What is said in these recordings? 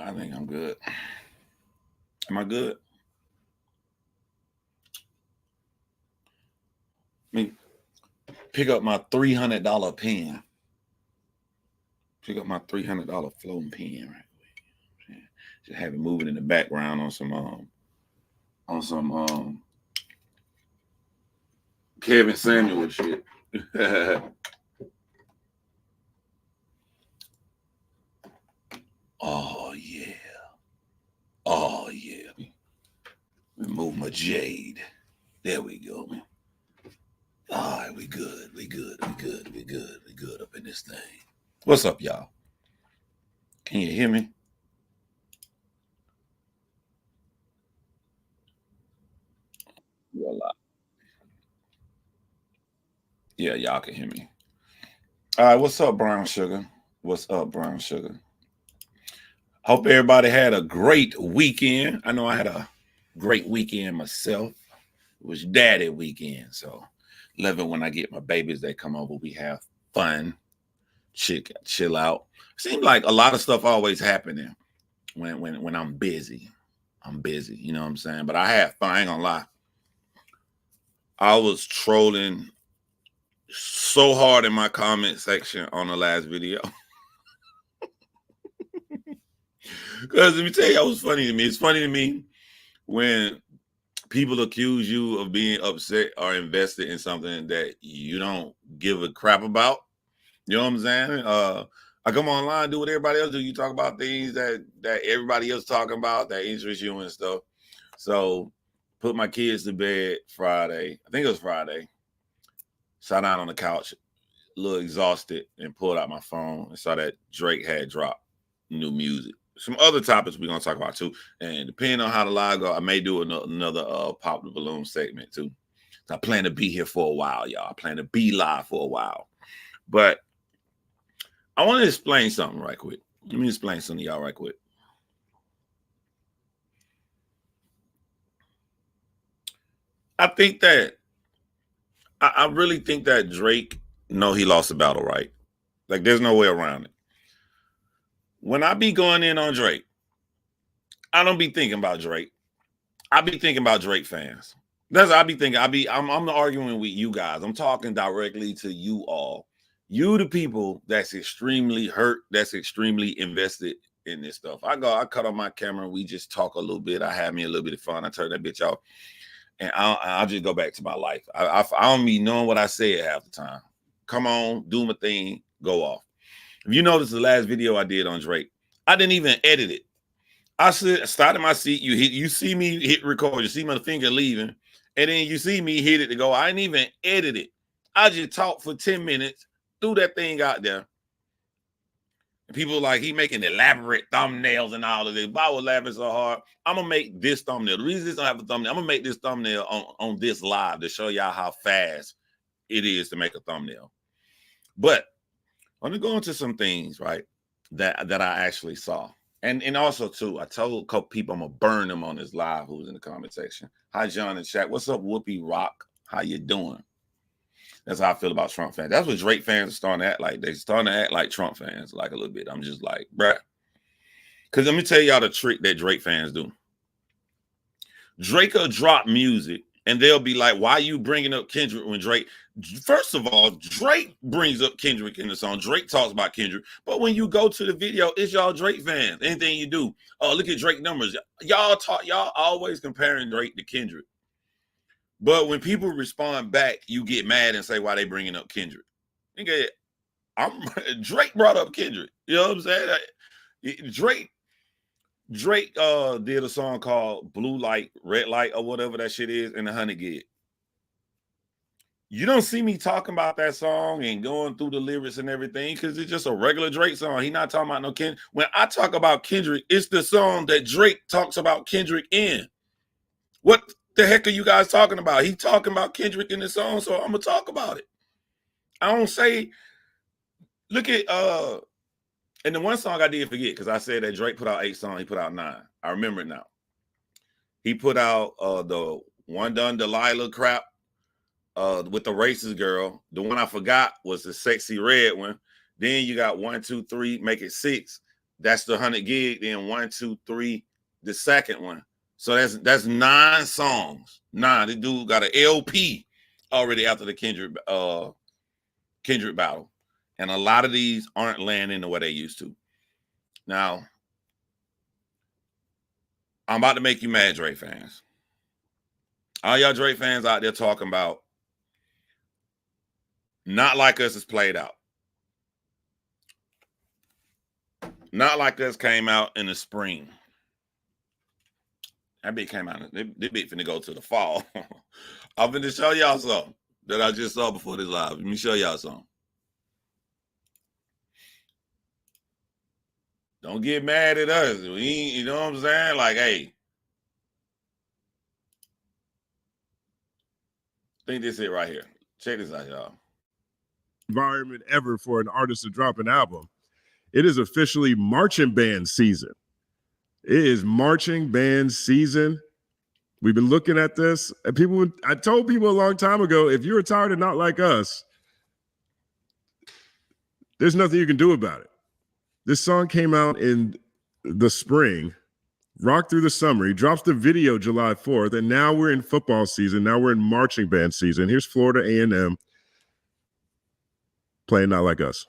I think I'm good. Am I good? Let me pick up my $300 pen. Pick up my $300 floating pen right quick. Just have it moving in the background on some Kevin Samuel shit. Oh yeah. Oh yeah. Remove my jade. There we go, man. All right, we good. We good up in this thing. What's up, y'all? Can you hear me? You a lot. Yeah, y'all can hear me. All right, what's up, Brown Sugar? What's up, Brown Sugar? Hope everybody had a great weekend. I know I had a great weekend myself. It was daddy weekend, so love it when I get my babies. They come over, we have fun, chill out. Seems like a lot of stuff always happening when I'm busy. I'm busy, you know what I'm saying? But I had fun. I ain't gonna lie. I was trolling so hard in my comment section on the last video. Because let me tell you, it was funny to me. It's funny to me when people accuse you of being upset or invested in something that you don't give a crap about. You know what I'm saying? I come online, do what everybody else do. You talk about things that everybody else talking about that interest you and stuff. So put my kids to bed Friday. I think it was Friday. Sat down on the couch, a little exhausted, and pulled out my phone and saw that Drake had dropped new music. Some other topics we're gonna talk about too, and depending on how the live go, I may do another pop the balloon segment too. So I plan to be here for a while, y'all. I plan to be live for a while, but I want to explain something right quick. Let me explain something to y'all right quick. I think that I really think that Drake know he lost the battle, right? Like there's no way around it. When I be going in on Drake, I don't be thinking about Drake. I be thinking about Drake fans. That's what I be thinking. I'm arguing with you guys. I'm talking directly to you all. You the people that's extremely hurt, that's extremely invested in this stuff. I cut on my camera, we just talk a little bit. I have me a little bit of fun. I turn that bitch off. And I'll just go back to my life. I don't be knowing what I said half the time. Come on, do my thing, go off. If you notice the last video I did on Drake, I didn't even edit it. I started my seat. You see me hit record. You see my finger leaving, and then you see me hit it to go. I didn't even edit it. I just talked for 10 minutes, threw that thing out there. And people like he making elaborate thumbnails and all of this. But I was laughing so hard. I'm gonna make this thumbnail. The reason this don't have a thumbnail, I'm gonna make this thumbnail on this live to show y'all how fast it is to make a thumbnail. But let me go into some things, right? That I actually saw. And also too, I told a couple people I'm gonna burn them on this live who's in the comment section. Hi, John and chat. What's up, Whoopi Rock? How you doing? That's how I feel about Trump fans. That's what Drake fans are starting to act like. They're starting to act like Trump fans, like a little bit. I'm just like, bruh. Because let me tell y'all the trick that Drake fans do. Drake will drop music, and they'll be like, why are you bringing up Kendrick when Drake? First of all, Drake brings up Kendrick in the song. Drake talks about Kendrick. But when you go to the video, it's y'all Drake fans. Anything you do, oh, look at Drake numbers. Y'all always comparing Drake to Kendrick. But when people respond back, you get mad and say, why they bringing up Kendrick? Nigga, Drake brought up Kendrick. You know what I'm saying? Drake did a song called Blue Light, Red Light, or whatever that shit is in the 100 gig. You don't see me talking about that song and going through the lyrics and everything because it's just a regular Drake song. He's not talking about no Kendrick. When I talk about Kendrick, it's the song that Drake talks about Kendrick in. What the heck are you guys talking about? He talking about Kendrick in the song, so I'm gonna talk about it. I don't say, look at and the one song I did forget because I said that Drake put out 8 songs, he put out 9. I remember it now. He put out the One Done Delilah crap with the racist girl. The one I forgot was the Sexy Red one. Then you got 1, 2, 3, make it 6. That's the 100 gig. Then 1, 2, 3, the second one. So that's 9 songs. 9. This dude got an LP already after the Kendrick battle, and a lot of these aren't landing the way they used to. Now, I'm about to make you mad, Drake fans. All y'all Drake fans out there talking about Not Like Us is played out. Not Like Us came out in the spring. That beat came out. This beat finna go to the fall. I'm finna show y'all something that I just saw before this live. Let me show y'all something. Don't get mad at us. You know what I'm saying? Like, hey. I think this is it right here. Check this out, y'all. Environment ever for an artist to drop an album. It is officially marching band season. It is marching band season. We've been looking at this, and I told people a long time ago, if you're tired of Not Like Us, there's nothing you can do about it. This song came out in the spring, rocked through the summer. He drops the video July 4th, and now we're in football season. Now we're in marching band season. Here's Florida A&M playing Not Like Us.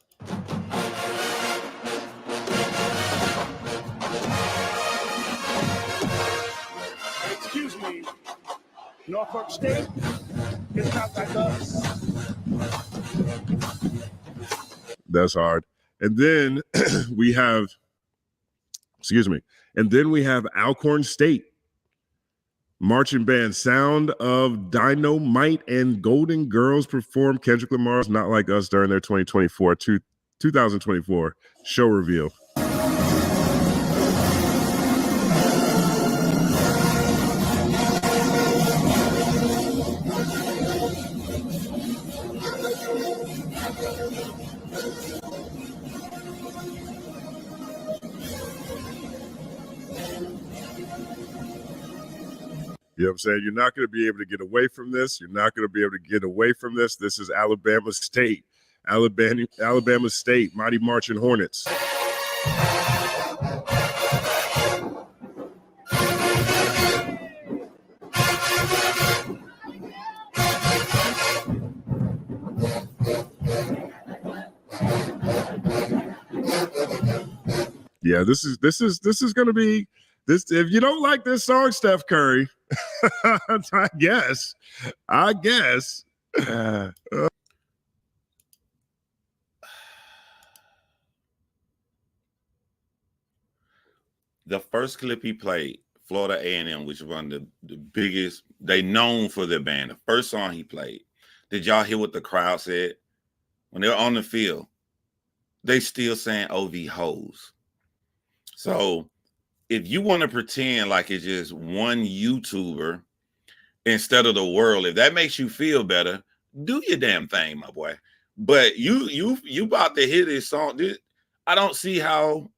Excuse me, Norfolk State is not like us. That's hard. And then we have, Alcorn State marching band Sound of Dynamite and Golden Girls perform Kendrick Lamar's Not Like Us during their 2024 show reveal. You know what I'm saying? You're not going to be able to get away from this. You're not going to be able to get away from this. This is Alabama State. Alabama State, Mighty Marching Hornets. Yeah, this is going to be this. If you don't like this song, Steph Curry, I guess. The first clip he played, Florida A&M, which is one of the biggest, they known for their band. The first song he played, did y'all hear what the crowd said? When they were on the field, they still saying OV hoes. So if you want to pretend like it's just one YouTuber instead of the world, if that makes you feel better, do your damn thing, my boy. But you about to hear this song. I don't see how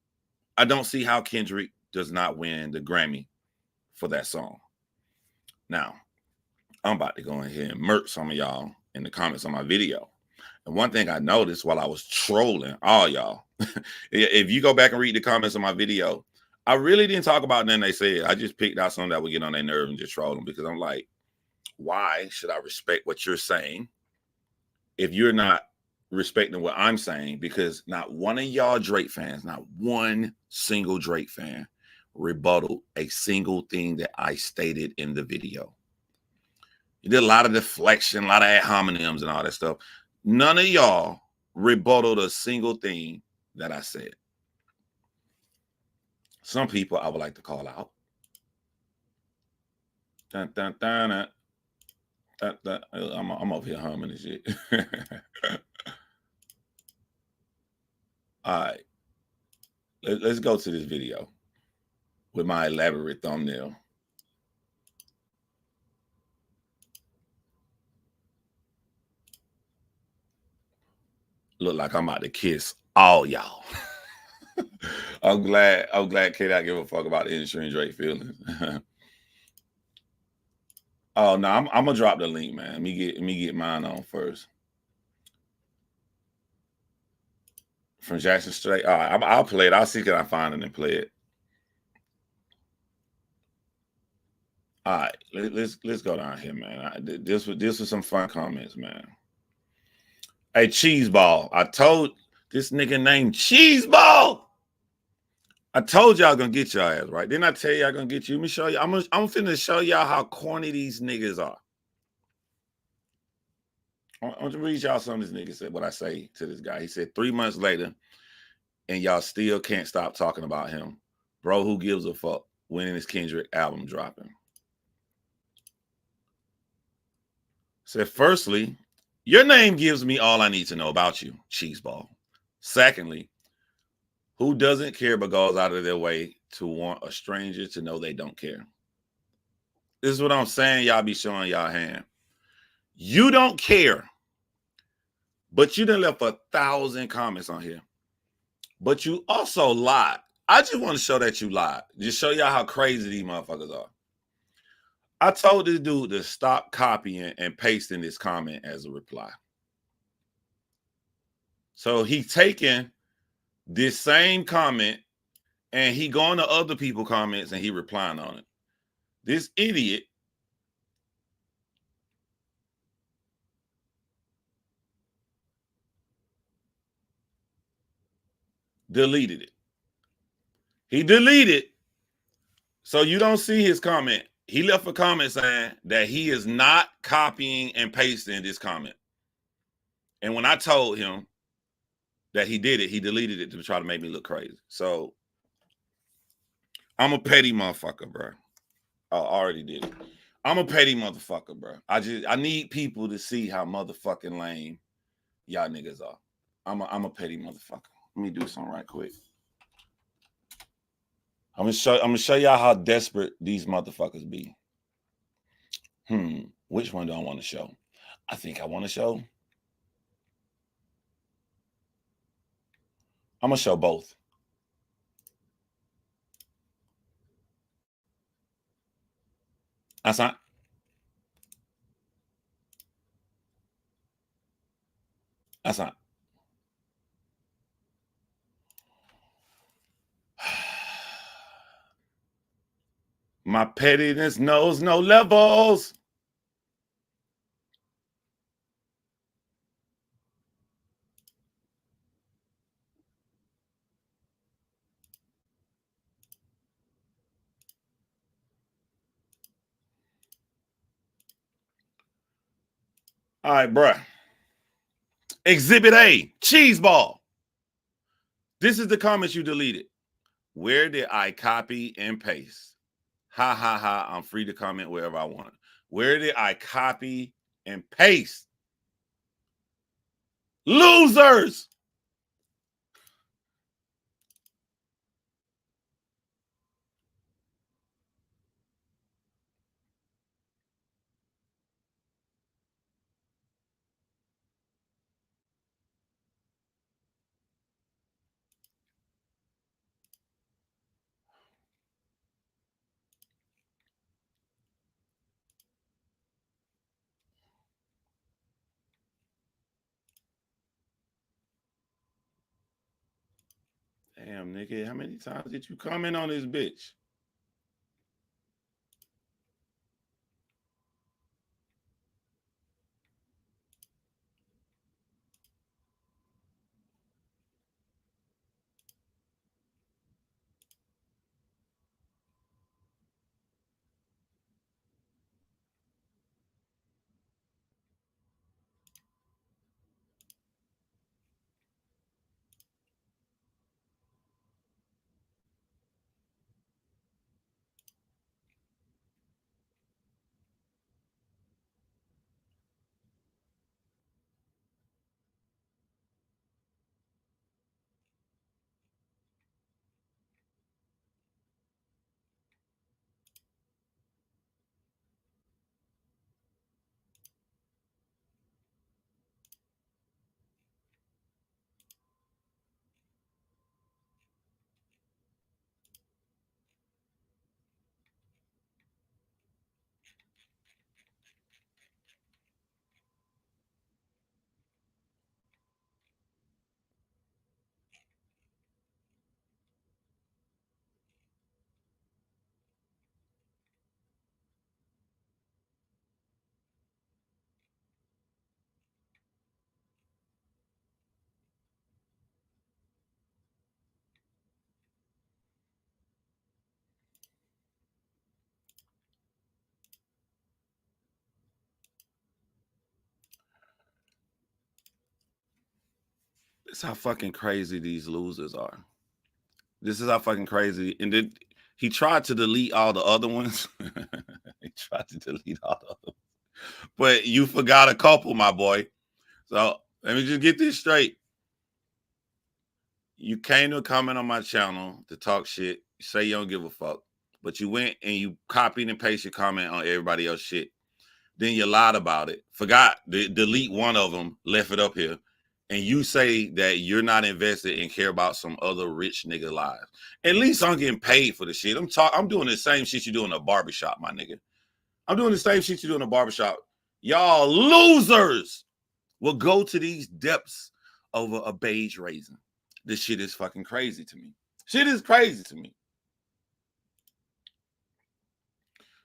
Kendrick does not win the Grammy for that song. Now, I'm about to go ahead and murk some of y'all in the comments on my video. And one thing I noticed while I was trolling all y'all, if you go back and read the comments on my video, I really didn't talk about nothing they said. I just picked out something that would get on their nerve and just troll them, because I'm like, why should I respect what you're saying if you're not respecting what I'm saying? Because not one of y'all Drake fans, not one single Drake fan rebutted a single thing that I stated in the video. You did a lot of deflection, a lot of ad hominems and all that stuff. None of y'all rebutted a single thing that I said. Some people I would like to call out. Dun, dun, dun, dun. I'm over here humming and shit. All right. Let's go to this video with my elaborate thumbnail. Look like I'm about to kiss all y'all. I'm glad Kate I give a fuck about the industry and Drake feelings. Oh no, I'm gonna drop the link, man. Let me get mine on first. From Jackson Straight. All right, I'll play it. I'll see can I find it and play it. All right, let's go down here, man. This was some fun comments, man. Hey, Cheeseball. I told this nigga named Cheeseball. I told y'all gonna get your ass right. Didn't I tell y'all gonna get you? Let me show you. I'm finna show y'all how corny these niggas are. I want to read y'all some of this nigga said what I say to this guy. He said 3 months later, and y'all still can't stop talking about him. Bro, who gives a fuck? When is Kendrick album dropping? Said, firstly, your name gives me all I need to know about you, Cheeseball. Secondly, who doesn't care but goes out of their way to want a stranger to know they don't care? This is what I'm saying. Y'all be showing y'all hand. You don't care, but you done left 1,000 comments on here. But you also lied. I just want to show that you lied. Just show y'all how crazy these motherfuckers are. I told this dude to stop copying and pasting this comment as a reply. So he taking this same comment and he going to other people's comments and he replying on it. This idiot deleted it. He deleted, so you don't see his comment. He left a comment saying that he is not copying and pasting this comment. And when I told him that he did it, he deleted it to try to make me look crazy. So I'm a petty motherfucker, bro. I already did it. I'm a petty motherfucker, bro. I need people to see how motherfucking lame y'all niggas are. I'm a petty motherfucker. Let me do something right quick. I'm gonna show y'all how desperate these motherfuckers be. Which one do I want to show? I think I want to show. I'm gonna show both. That's not. That's not. My pettiness knows no levels. All right, bruh. Exhibit A, cheese ball. This is the comments you deleted. Where did I copy and paste? Ha ha ha. I'm free to comment wherever I want. Where did I copy and paste? Losers. Damn, nigga, how many times did you comment on this bitch? It's how fucking crazy these losers are. This is how fucking crazy. And then he tried to delete all the other ones. He tried to delete all the other ones. But you forgot a couple, my boy. So let me just get this straight. You came to comment on my channel to talk shit, say you don't give a fuck, but you went and you copied and pasted your comment on everybody else's shit. Then you lied about it, forgot to delete one of them, left it up here, and you say that you're not invested and care about some other rich nigga lives. At least I'm getting paid for the shit. I'm doing the same shit you do in a barbershop, my nigga. I'm doing the same shit you do in a barbershop. Y'all losers will go to these depths over a beige raisin. This shit is fucking crazy to me. Shit is crazy to me.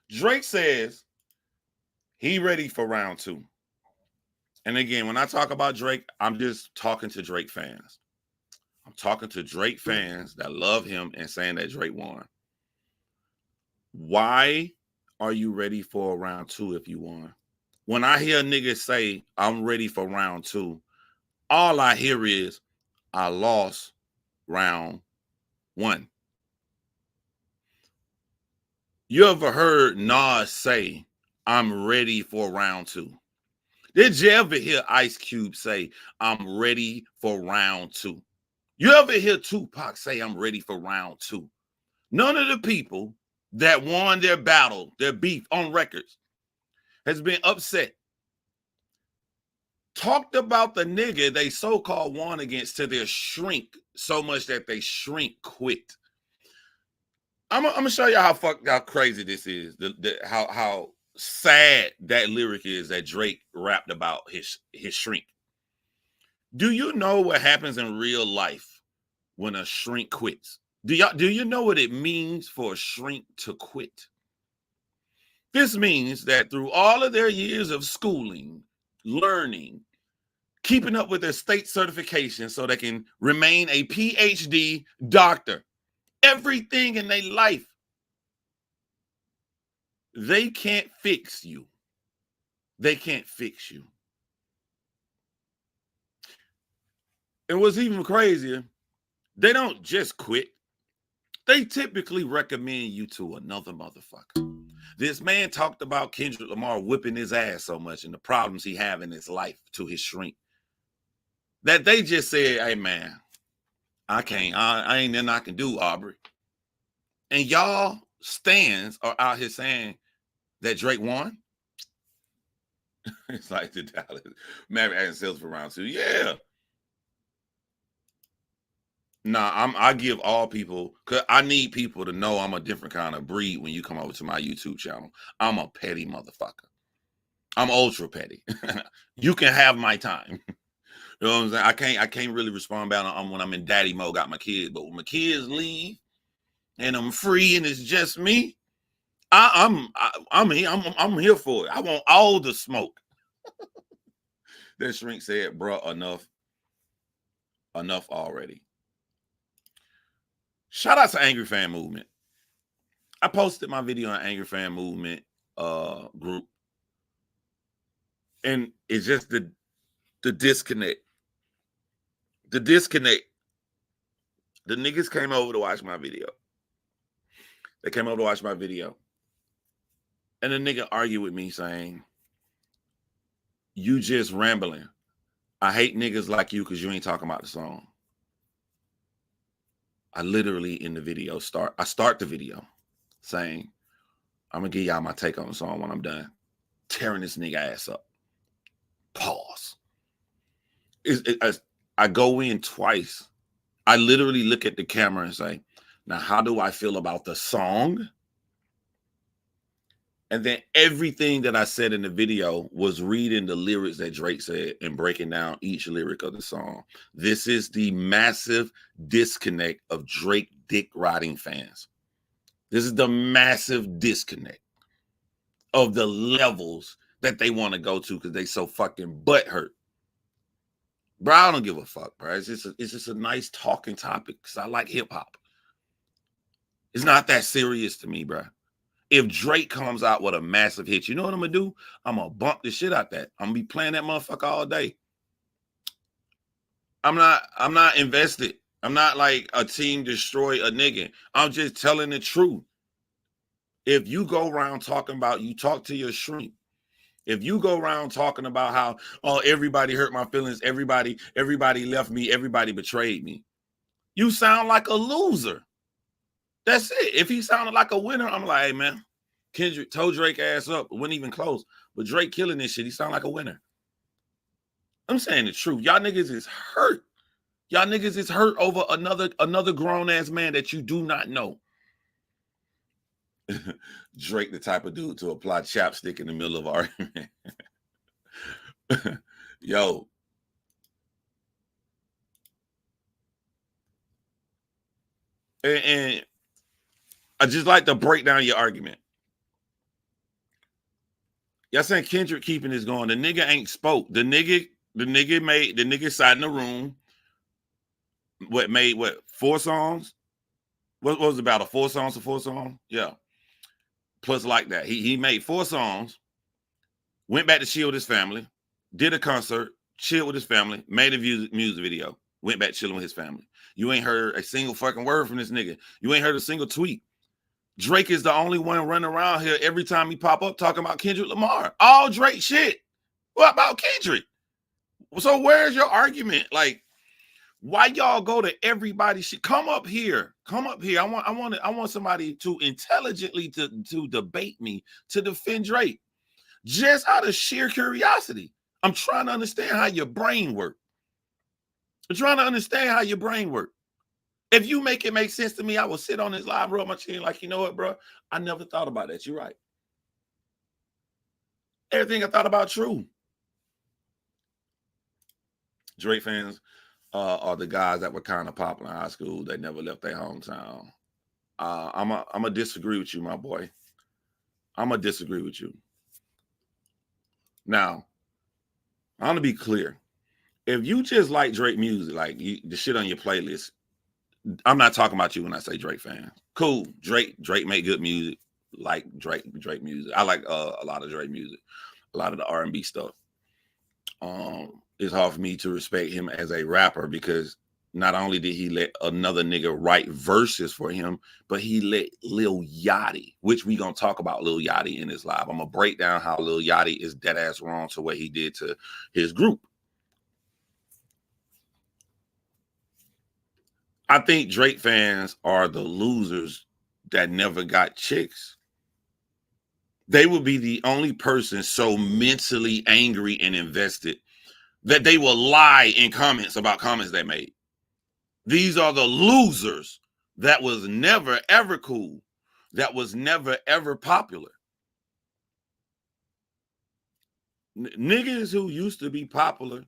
Drake says he ready for round 2. And again, when I talk about Drake, I'm just talking to Drake fans. I'm talking to Drake fans that love him and saying that Drake won. Why are you ready for round 2 if you won? When I hear niggas say, I'm ready for round 2, all I hear is, I lost round 1. You ever heard Nas say, I'm ready for round 2? Did you ever hear Ice Cube say, I'm ready for round 2? You ever hear Tupac say, I'm ready for round 2? None of the people that won their battle, their beef on records, has been upset. Talked about the nigga they so-called won against to their shrink so much that they shrink quit. I'm gonna show you how crazy this is. How sad that lyric is that Drake rapped about his shrink. Do you know what happens in real life when a shrink quits? Do you know what it means for a shrink to quit? This means that through all of their years of schooling, learning, keeping up with their state certification so they can remain a PhD doctor, everything in their life, they can't fix you. They can't fix you. And what's even crazier, they don't just quit. They typically recommend you to another motherfucker. This man talked about Kendrick Lamar whipping his ass so much and the problems he have in his life to his shrink that they just said, hey man, I can't, I ain't nothing I can do, Aubrey. And y'all stands are out here saying that Drake won. It's like the Dallas Maverick adding sales for round 2. Yeah. Nah, I give all people, cause I need people to know I'm a different kind of breed when you come over to my YouTube channel. I'm a petty motherfucker. I'm ultra petty. You can have my time. You know what I'm saying? I can't really respond back when I'm in daddy mode, got my kids. But when my kids leave and I'm free and it's just me, I'm here for it. I want all the smoke. That shrink said, bro, enough already. Shout out to Angry Fan Movement. I posted my video on Angry Fan Movement group. And it's just the disconnect. The disconnect. The niggas came over to watch my video. They came over to watch my video. And the nigga argued with me saying, you just rambling. I hate niggas like you because you ain't talking about the song. I literally in the video start the video saying, I'm going to give y'all my take on the song when I'm done. Tearing this nigga ass up. Pause. I go in twice. I literally look at the camera and say, now how do I feel about the song? And then everything that I said in the video was reading the lyrics that Drake said and breaking down each lyric of the song. This is the massive disconnect of Drake dick riding fans. This is the massive disconnect of the levels that they want to go to because they so fucking butthurt. Bro, I don't give a fuck, bro. It's just a nice talking topic because I like hip hop. It's not that serious to me, bro. If Drake comes out with a massive hit, you know what I'm going to do? I'm going to bump the shit out that. I'm going to be playing that motherfucker all day. I'm not invested. I'm not like a team destroy a nigga. I'm just telling the truth. If you go around talking about, you talk to your shrink. If you go around talking about how, oh, everybody hurt my feelings, everybody left me, everybody betrayed me, you sound like a loser. That's it. If he sounded like a winner, I'm like, hey man, Kendrick told Drake ass up. It wasn't even close. But Drake killing this shit. He sound like a winner. I'm saying the truth. Y'all niggas is hurt. Y'all niggas is hurt over another grown ass man that you do not know. Drake, the type of dude to apply chapstick in the middle of argument. Yo. And I just like to break down your argument. Y'all saying Kendrick keeping this going. The nigga ain't spoke. The nigga sat in the room. Made 4 songs? What was it about? A 4 song? Yeah. Plus like that. He made 4 songs, went back to chill with his family, did a concert, chilled with his family, made a music video, went back chilling with his family. You ain't heard a single fucking word from this nigga. You ain't heard a single tweet. Drake is the only one running around here every time he pop up talking about Kendrick Lamar. All Drake shit. What about Kendrick? So where's your argument? Like, why y'all go to everybody shit? Come up here. I want somebody to intelligently to debate me, to defend Drake. Just out of sheer curiosity. I'm trying to understand how your brain works. If you make it make sense to me, I will sit on this live, rub my chin like, you know what, bro? I never thought about that. You're right. Everything I thought about true. Drake fans are the guys that were kind of popular in high school. They never left their hometown. I'm a disagree with you, my boy. I'm gonna disagree with you. Now, I want to be clear. If you just like Drake music, like the shit on your playlist, I'm not talking about you when I say Drake fan. Cool. Drake make good music. Like Drake music. I like a lot of Drake music, a lot of the R&B stuff. It's hard for me to respect him as a rapper because not only did he let another nigga write verses for him, but he let Lil Yachty, which we gonna talk about Lil Yachty in this live. I'm gonna break down how Lil Yachty is dead ass wrong to what he did to his group. I think Drake fans are the losers that never got chicks. They would be the only person so mentally angry and invested that they will lie in comments about comments they made. These are the losers that was never, ever cool, that was never, ever popular. Niggas who used to be popular,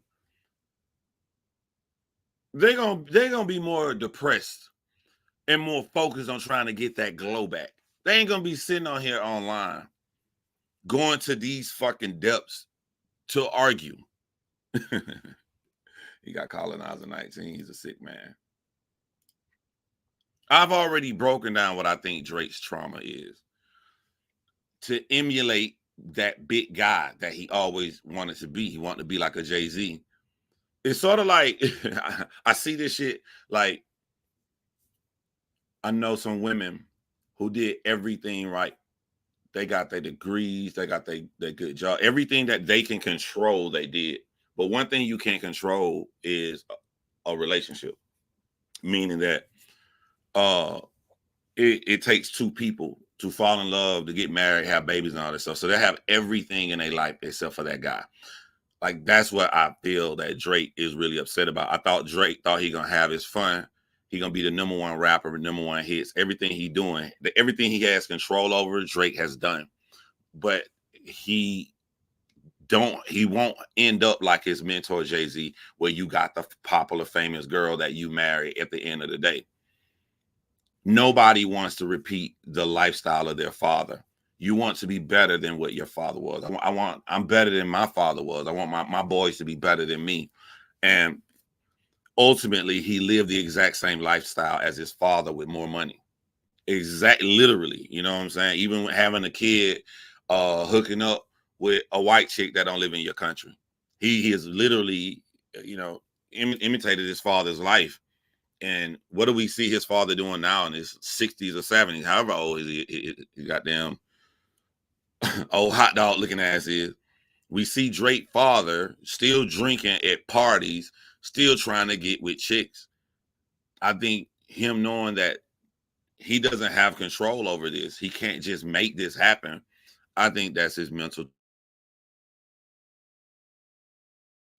they're gonna be more depressed and more focused on trying to get that glow back. They ain't gonna be sitting on here online going to these fucking depths to argue. He got colonizer 19. He's a sick man. I've already broken down what I think Drake's trauma is. To emulate that big guy that he always wanted to be. He wanted to be like a Jay-Z. It's sort of like, I see this shit like, I know some women who did everything right. They got their degrees, they got their good job. Everything that they can control, they did. But one thing you can't control is a relationship. Meaning that it takes 2 people to fall in love, to get married, have babies, and all this stuff. So they have everything in their life except for that guy. Like, that's what I feel that Drake is really upset about. I thought Drake thought he gonna have his fun. He gonna be the #1 rapper with #1 hits. Everything he doing, everything he has control over, Drake has done. But he won't end up like his mentor Jay-Z, where you got the popular, famous girl that you marry at the end of the day. Nobody wants to repeat the lifestyle of their father. You want to be better than what your father was. I'm better than my father was. I want my boys to be better than me. And ultimately, he lived the exact same lifestyle as his father with more money. Literally, you know what I'm saying? Even having a kid, hooking up with a white chick that don't live in your country. He is literally, you know, imitated his father's life. And what do we see his father doing now in his 60s or 70s, however old he goddamn old hot dog looking ass is? We see Drake father still drinking at parties, still trying to get with chicks. I think him knowing that he doesn't have control over this, he can't just make this happen. I think that's his mental.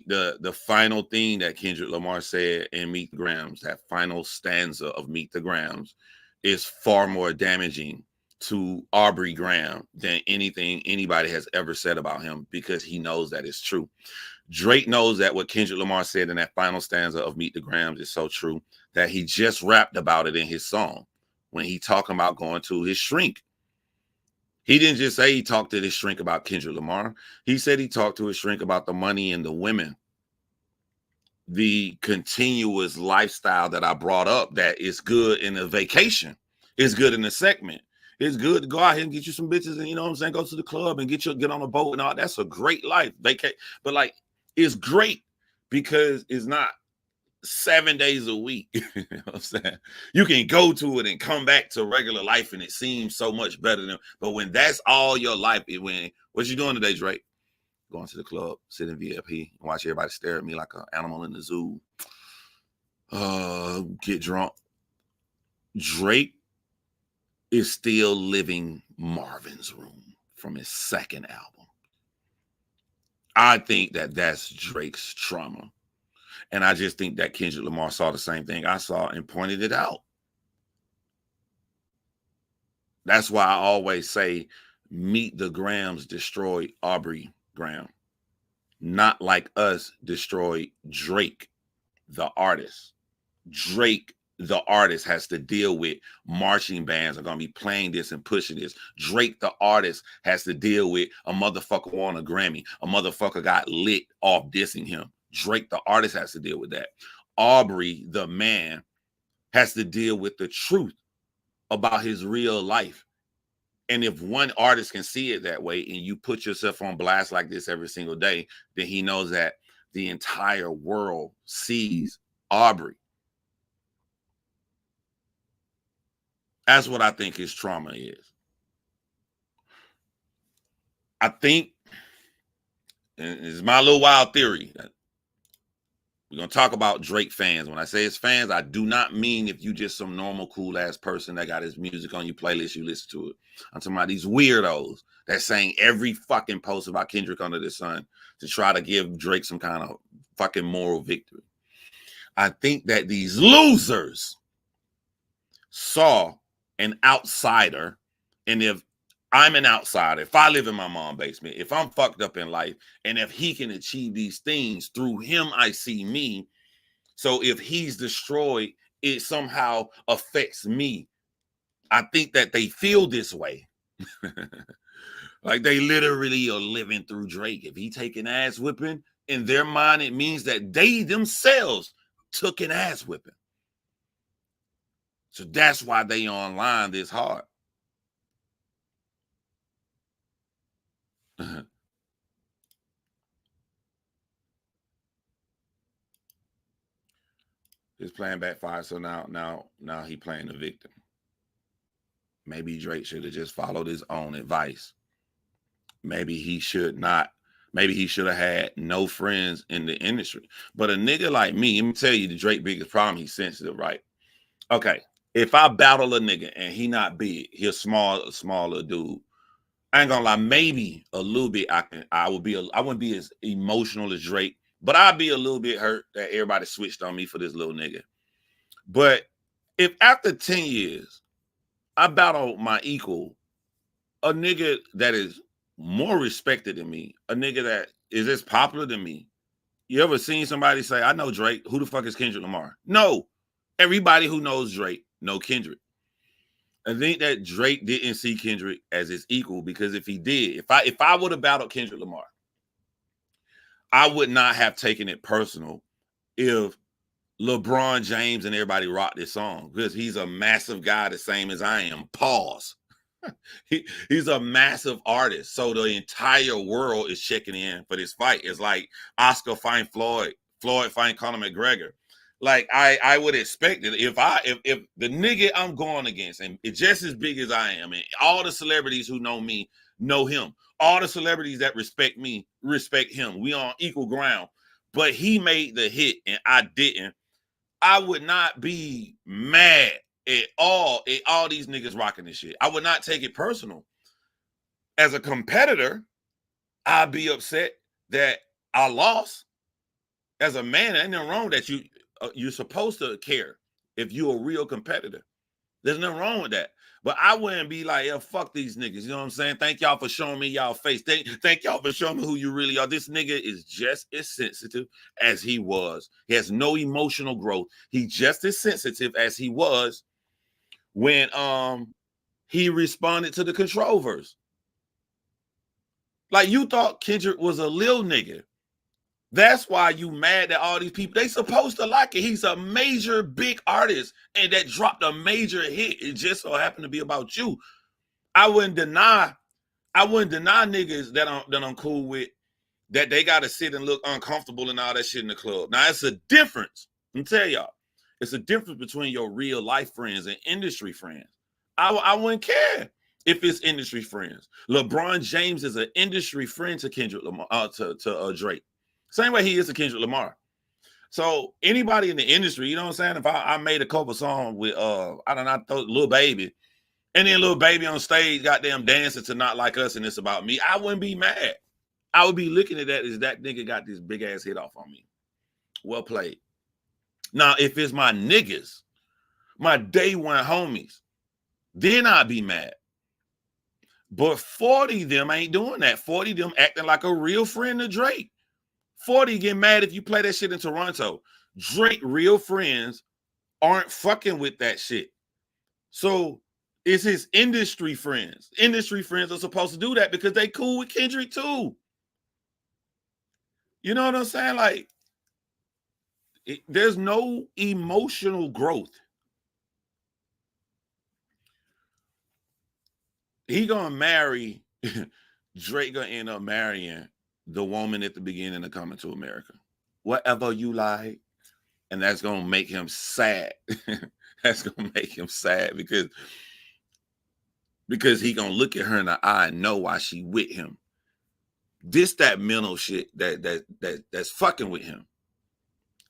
The final thing that Kendrick Lamar said in Meet the Grams, that final stanza of Meet the Grams, is far more damaging to Aubrey Graham than anything anybody has ever said about him, because he knows that it's true. Drake knows that what Kendrick Lamar said in that final stanza of Meet the Grams is so true that he just rapped about it in his song when he talking about going to his shrink. He didn't just say he talked to his shrink about Kendrick Lamar. He said he talked to his shrink about the money and the women. The continuous lifestyle that I brought up, that is good in a vacation, is good in a segment. It's good to go out here and get you some bitches and, you know what I'm saying, go to the club and get on a boat and all. That's a great life. But like, it's great because it's not 7 days a week. You know what I'm saying? You can go to it and come back to regular life and it seems so much better than, but when that's all your life, what you doing today, Drake? Going to the club, sit in VIP, watch everybody stare at me like an animal in the zoo. Get drunk. Drake is still living Marvin's Room from his second album. I think that that's Drake's trauma. And I just think that Kendrick Lamar saw the same thing I saw and pointed it out. That's why I always say Meet the Grams destroyed Aubrey Graham. Not like us destroyed Drake, the artist. Drake, the artist, has to deal with marching bands are going to be playing this and pushing this. Drake, the artist, has to deal with a motherfucker won a Grammy. A motherfucker got lit off dissing him. Drake, the artist, has to deal with that. Aubrey, the man, has to deal with the truth about his real life. And if one artist can see it that way and you put yourself on blast like this every single day, then he knows that the entire world sees Aubrey. That's what I think his trauma is. I think, and it's my little wild theory, that we're going to talk about Drake fans. When I say his fans, I do not mean if you just some normal, cool-ass person that got his music on your playlist, you listen to it. I'm talking about these weirdos that saying every fucking post about Kendrick under the sun to try to give Drake some kind of fucking moral victory. I think that these losers saw an outsider, and if I'm an outsider, if I live in my mom's basement, if I'm fucked up in life, and if he can achieve these things, through him I see me. So if he's destroyed, it somehow affects me. I think that they feel this way. Like they literally are living through Drake. If he take an ass whipping, in their mind, it means that they themselves took an ass whipping. So that's why they online this hard. His plan backfired, so now he playing the victim. Maybe Drake should have just followed his own advice. Maybe he should not. Maybe he should have had no friends in the industry. But a nigga like me, let me tell you the Drake biggest problem, he's sensitive, right? Okay, if I battle a nigga and he not big, he a smaller dude, I ain't gonna lie, maybe a little bit I wouldn't be as emotional as Drake, but I'd be a little bit hurt that everybody switched on me for this little nigga. But if after 10 years I battle my equal, a nigga that is more respected than me, a nigga that is as popular than me. You ever seen somebody say, I know Drake, who the fuck is Kendrick Lamar? No. Everybody who knows Drake know Kendrick. I think that Drake didn't see Kendrick as his equal, because if he did, if I would have battled Kendrick Lamar, I would not have taken it personal if LeBron James and everybody rocked this song, because he's a massive guy the same as I am. Pause. He's a massive artist. So the entire world is checking in for this fight. It's like Oscar fighting Floyd Floyd fighting Conor McGregor. Like I would expect it if the nigga I'm going against and it's just as big as I am, and all the celebrities who know me know him. All the celebrities that respect me respect him. We on equal ground. But he made the hit and I didn't. I would not be mad at all these niggas rocking this shit. I would not take it personal. As a competitor, I'd be upset that I lost. As a man, ain't nothing wrong that you're supposed to care if you're a real competitor. There's nothing wrong with that. But I wouldn't be like, yeah, fuck these niggas. You know what I'm saying? Thank y'all for showing me y'all face. Thank y'all for showing me who you really are. This nigga is just as sensitive as he was. He has no emotional growth. He's just as sensitive as he was when he responded to the control verse. Like, you thought Kendrick was a lil nigga. That's why you mad at all these people. They supposed to like it. He's a major big artist and that dropped a major hit. It just so happened to be about you. I wouldn't deny niggas that I'm cool with that they gotta sit and look uncomfortable and all that shit in the club. Now it's a difference. Let me tell y'all, it's a difference between your real life friends and industry friends. I wouldn't care if it's industry friends. LeBron James is an industry friend to Kendrick Lamar, to Drake. Same way he is to Kendrick Lamar. So anybody in the industry, you know what I'm saying? If I made a couple songs with I don't know, Lil Baby, and then Lil Baby on stage goddamn dancing to Not Like Us and it's about me, I wouldn't be mad. I would be looking at that as that nigga got this big ass hit off on me. Well played. Now, if it's my niggas, my day one homies, then I'd be mad. But 40 of them ain't doing that. 40 of them acting like a real friend to Drake. 40 get mad if you play that shit in Toronto. Drake real friends aren't fucking with that shit. So it's his industry friends. Industry friends are supposed to do that because they cool with Kendrick too. You know what I'm saying? Like, there's no emotional growth. He gonna marry, Drake gonna end up marrying the woman at the beginning of Coming to America. Whatever you like. And that's gonna make him sad. That's gonna make him sad because he gonna look at her in the eye and know why she with him. That mental shit that's fucking with him.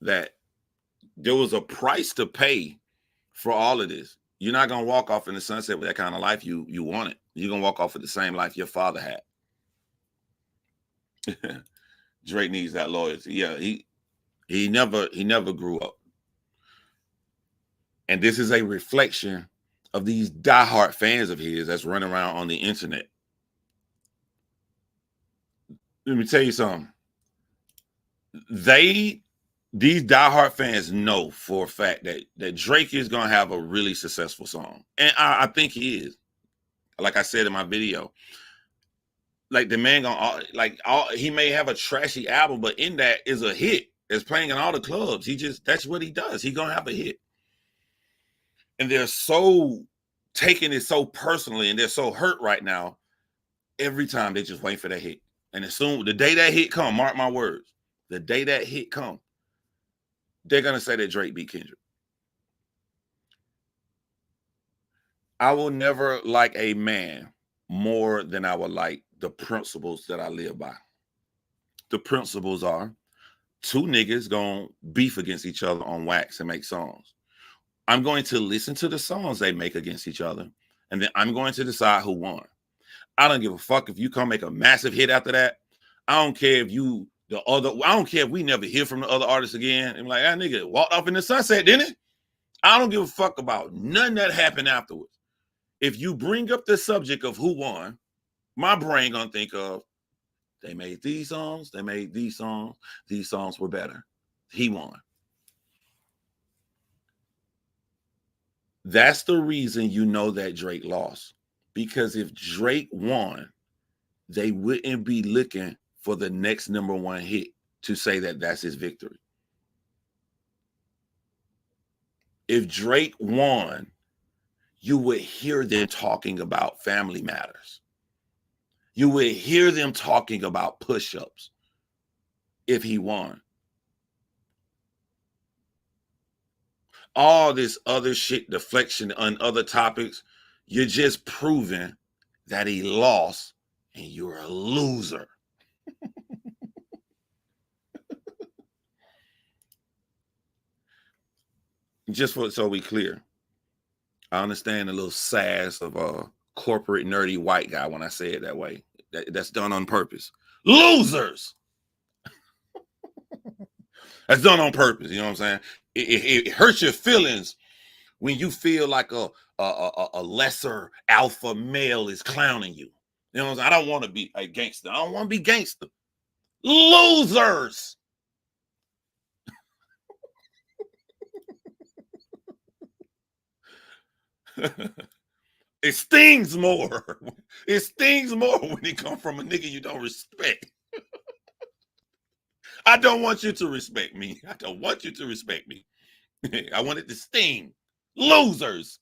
That there was a price to pay for all of this. You're not gonna walk off in the sunset with that kind of life you wanted. You're gonna walk off with the same life your father had. Drake needs that loyalty. Yeah, he never grew up. And this is a reflection of these diehard fans of his that's running around on the internet. Let me tell you something. These diehard fans know for a fact that Drake is gonna have a really successful song. And I think he is. Like I said in my video. Like, the man he may have a trashy album, but in that is a hit. It's playing in all the clubs. That's what he does. He's gonna have a hit. And they're so taking it so personally and they're so hurt right now. Every time they just wait for that hit. And as soon the day that hit come, mark my words, the day that hit come, they're gonna say that Drake beat Kendrick. I will never like a man more than I would like the principles that I live by. The principles are two niggas gonna beef against each other on wax and make songs. I'm going to listen to the songs they make against each other, and then I'm going to decide who won. I don't give a fuck if you come make a massive hit after that. I don't care if I don't care if we never hear from the other artists again. I'm like, that nigga walked off in the sunset, didn't it? I don't give a fuck about none that happened afterwards. If you bring up the subject of who won, my brain gonna think of, they made these songs, these songs were better. He won. That's the reason you know that Drake lost. Because if Drake won, they wouldn't be looking for the next number one hit to say that that's his victory. If Drake won, you would hear them talking about family matters. You would hear them talking about push-ups if he won. all this other shit, deflection on other topics, you're just proving that he lost and you're a loser. Just so we clear, I understand the little sass of a corporate nerdy white guy when I say it that way. That's done on purpose. Losers. That's done on purpose. You know what I'm saying? It hurts your feelings when you feel like a lesser alpha male is clowning you. You know what I'm saying? I don't want to be a gangster. I don't want to be gangster. Losers. It stings more. It stings more when it comes from a nigga you don't respect. I don't want you to respect me. I don't want you to respect me. I want it to sting. Losers.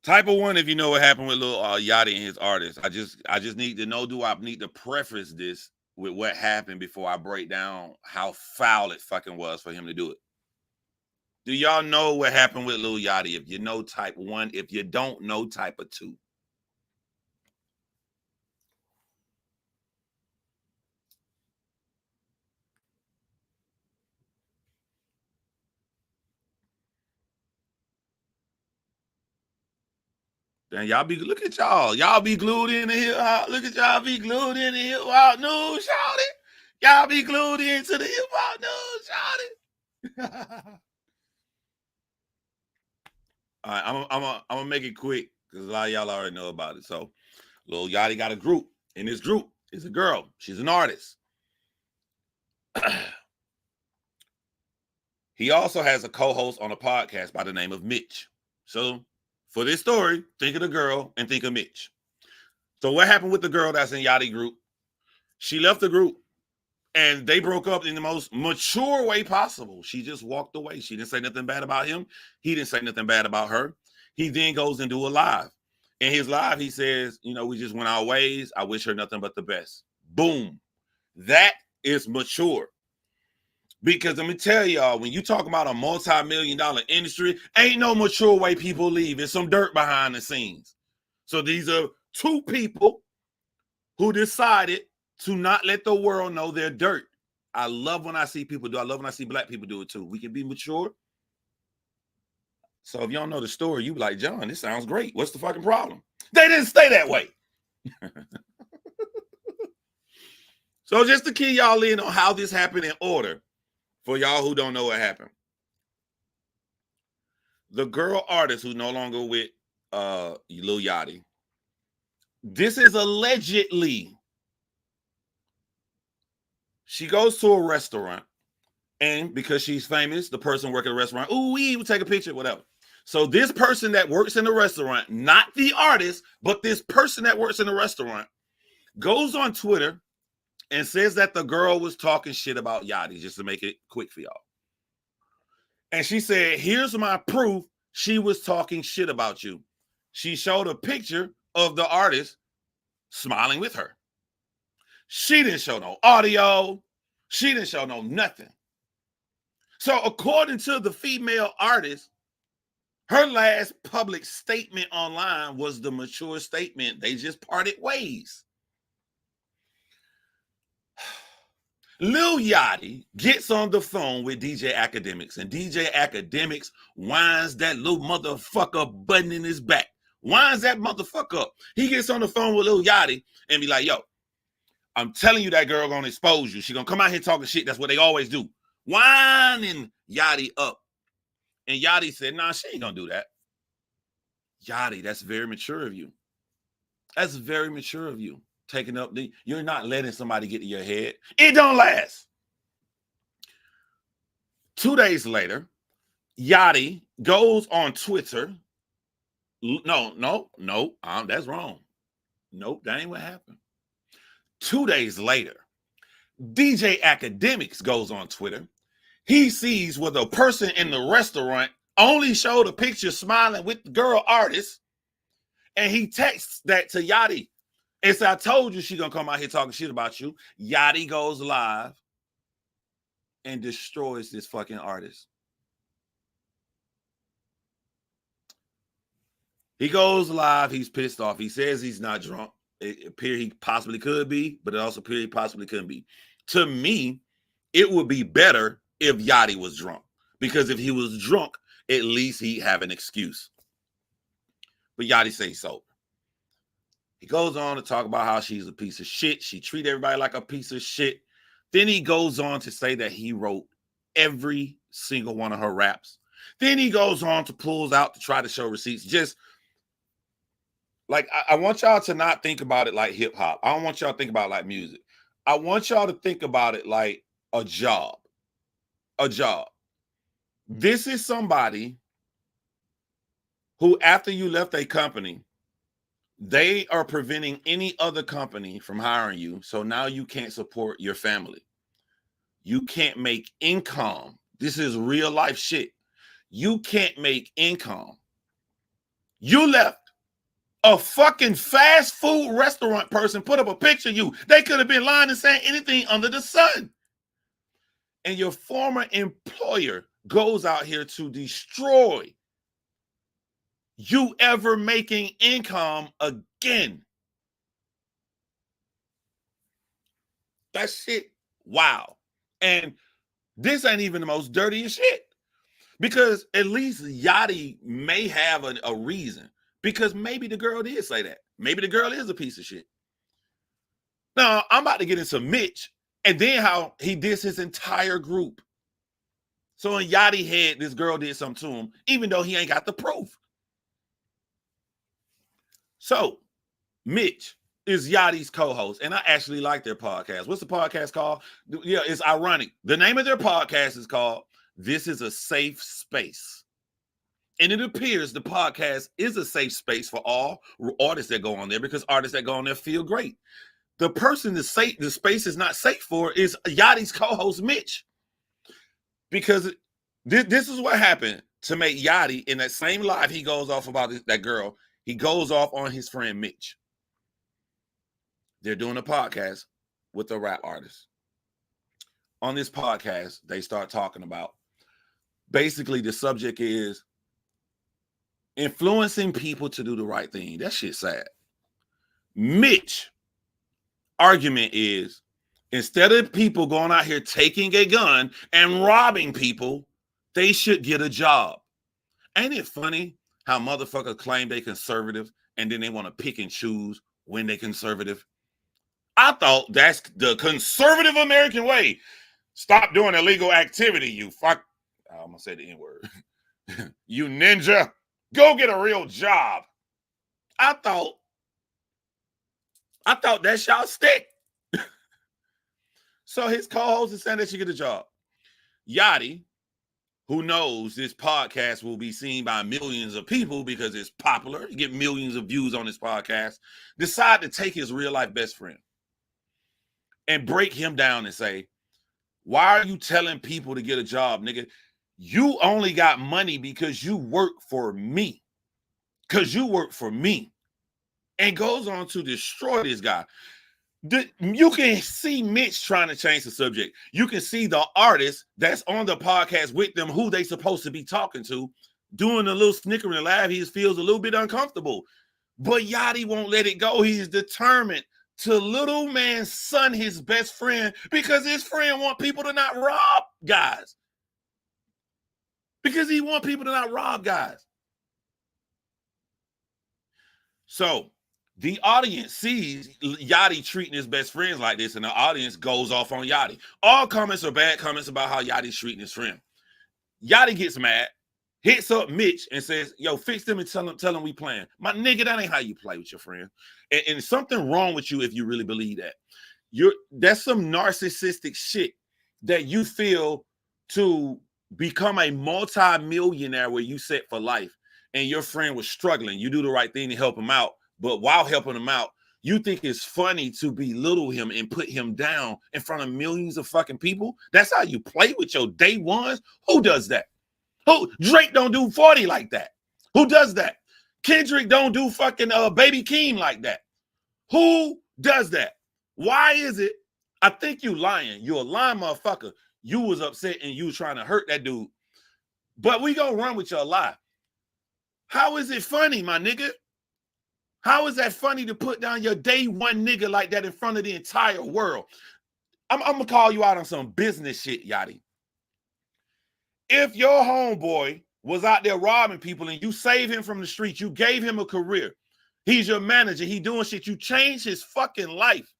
Type of one, if you know what happened with Lil Yachty and his artist. I just need to know, do I need to preface this with what happened before I break down how foul it fucking was for him to do it? Do y'all know what happened with Lil Yachty? If you know, type one. If you don't know, type of two. Then y'all be, look at y'all. Y'all be glued in the hip hop. Look at y'all be glued in the hip hop news, shout it. Y'all be glued into the hip hop news, shout it. All right, I'm gonna make it quick because a lot of y'all already know about it. So, Lil Yachty got a group. In this group is a girl. She's an artist. He also has a co-host on a podcast by the name of Mitch. So, for this story, think of the girl and think of Mitch. So, what happened with the girl that's in Yachty group? She left the group and they broke up in the most mature way possible. She just walked away. She didn't say nothing bad about him. He didn't say nothing bad about her. He then goes and do a live. In his live, he says, you know, we just went our ways. I wish her nothing but the best. Boom. That is mature. Because let me tell y'all, when you talk about a multi-million-dollar industry, ain't no mature way people leave. It's some dirt behind the scenes. So these are two people who decided to not let the world know their dirt. I love when I see people do. I love when I see black people do it too. We can be mature. So if you don't know the story, you be like, John, this sounds great. What's the fucking problem? They didn't stay that way. So just to key y'all in on how this happened in order, for y'all who don't know what happened. The girl artist who's no longer with Lil Yachty, this is allegedly, she goes to a restaurant, and because she's famous, the person working at the restaurant, ooh, we would take a picture, whatever. So this person that works in the restaurant, not the artist, but this person that works in the restaurant, goes on Twitter and says that the girl was talking shit about Yachty, just to make it quick for y'all. And she said, here's my proof she was talking shit about you. She showed a picture of the artist smiling with her. She didn't show no audio. She didn't show no nothing. So according to the female artist, her last public statement online was the mature statement. They just parted ways. Lil Yachty gets on the phone with DJ Academics, and DJ Academics winds that little motherfucker button in his back. Winds that motherfucker up. He gets on the phone with Lil Yachty and be like, yo, I'm telling you that girl gonna expose you. She gonna come out here talking shit. That's what they always do. Winding Yachty up. And Yachty said, nah, she ain't gonna do that. Yachty, that's very mature of you. That's very mature of you. Taking up you're not letting somebody get to your head. It don't last. 2 days later, Yachty goes on Twitter. No, that's wrong. Nope, that ain't what happened. 2 days later, DJ Academics goes on Twitter. He sees where the person in the restaurant only showed a picture smiling with the girl artist, and he texts that to Yachty and said, I told you she gonna come out here talking shit about you. Yachty goes live and destroys this fucking artist. He goes live. He's pissed off. He says he's not drunk. It appears he possibly could be, but it also appears he possibly couldn't be. To me, it would be better if Yachty was drunk, because if he was drunk, at least he'd have an excuse. But Yachty says so. He goes on to talk about how she's a piece of shit. She treats everybody like a piece of shit. Then he goes on to say that he wrote every single one of her raps. Then he goes on to pulls out to try to show receipts. Just like, I want y'all to not think about it like hip hop. I don't want y'all to think about it like music. I want y'all to think about it like a job. A job. This is somebody who, after you left a company, they are preventing any other company from hiring you. So now you can't support your family. You can't make income. This is real life shit. You can't make income. You left. A fucking fast food restaurant person put up a picture of you. They could have been lying and saying anything under the sun. And your former employer goes out here to destroy you ever making income again. That shit, wow. And this ain't even the most dirtiest shit. Because at least Yachty may have a reason. Because maybe the girl did say that. Maybe the girl is a piece of shit. Now, I'm about to get into Mitch and then how he dissed his entire group. So in Yachty's head, this girl did something to him, even though he ain't got the proof. So Mitch is Yachty's co-host, and I actually like their podcast. What's the podcast called? Yeah, it's ironic. The name of their podcast is called This Is a Safe Space. And it appears the podcast is a safe space for all artists that go on there, because artists that go on there feel great. The person the space is not safe for is Yachty's co-host, Mitch. Because this is what happened to make Yachty, in that same live he goes off about that girl, he goes off on his friend Mitch. They're doing a podcast with a rap artist. On this podcast, they start talking about, basically the subject is influencing people to do the right thing. That shit's sad. Mitch argument is, instead of people going out here taking a gun and robbing people, they should get a job. Ain't it funny how motherfuckers claim they conservative and then they want to pick and choose when they conservative? I thought that's the conservative American way. Stop doing illegal activity, you fuck. I'm gonna say the N-word. You ninja. Go get a real job. I thought that y'all stick. So his co-host is saying that she get a job. Yachty, who knows this podcast will be seen by millions of people because it's popular, you get millions of views on this podcast, decide to take his real life best friend and break him down and say, why are you telling people to get a job, nigga? You only got money because you work for me. Because you work for me. And goes on to destroy this guy. You can see Mitch trying to change the subject. You can see the artist that's on the podcast with them, who they supposed to be talking to, doing a little snickering laugh. He feels a little bit uncomfortable. But Yachty won't let it go. He's determined to little man son his best friend because his friend want people to not rob guys. Because he want people to not rob guys. So the audience sees Yachty treating his best friends like this, and the audience goes off on Yachty. All comments are bad comments about how Yachty's treating his friend. Yachty gets mad, hits up Mitch and says, yo, fix them and tell them we playing. My nigga, that ain't how you play with your friend. And something wrong with you if you really believe that. That's some narcissistic shit that you feel to become a multi-millionaire where you set for life and your friend was struggling. You do the right thing to help him out. But while helping him out, You think it's funny to belittle him and put him down in front of millions of fucking people? That's how you play with your day ones? Who does that? Who? Drake don't do 40 like that. Who does that? Kendrick don't do fucking Baby Keem like that. Who does that? Why is it? I think you lying. You a lying motherfucker. You was upset and you was trying to hurt that dude. But we gonna run with your lie. How is it funny, my nigga? How is that funny to put down your day one nigga like that in front of the entire world? I'm gonna call you out on some business shit, Yachty. If your homeboy was out there robbing people and you saved him from the streets, you gave him a career, he's your manager, he doing shit, you changed his fucking life,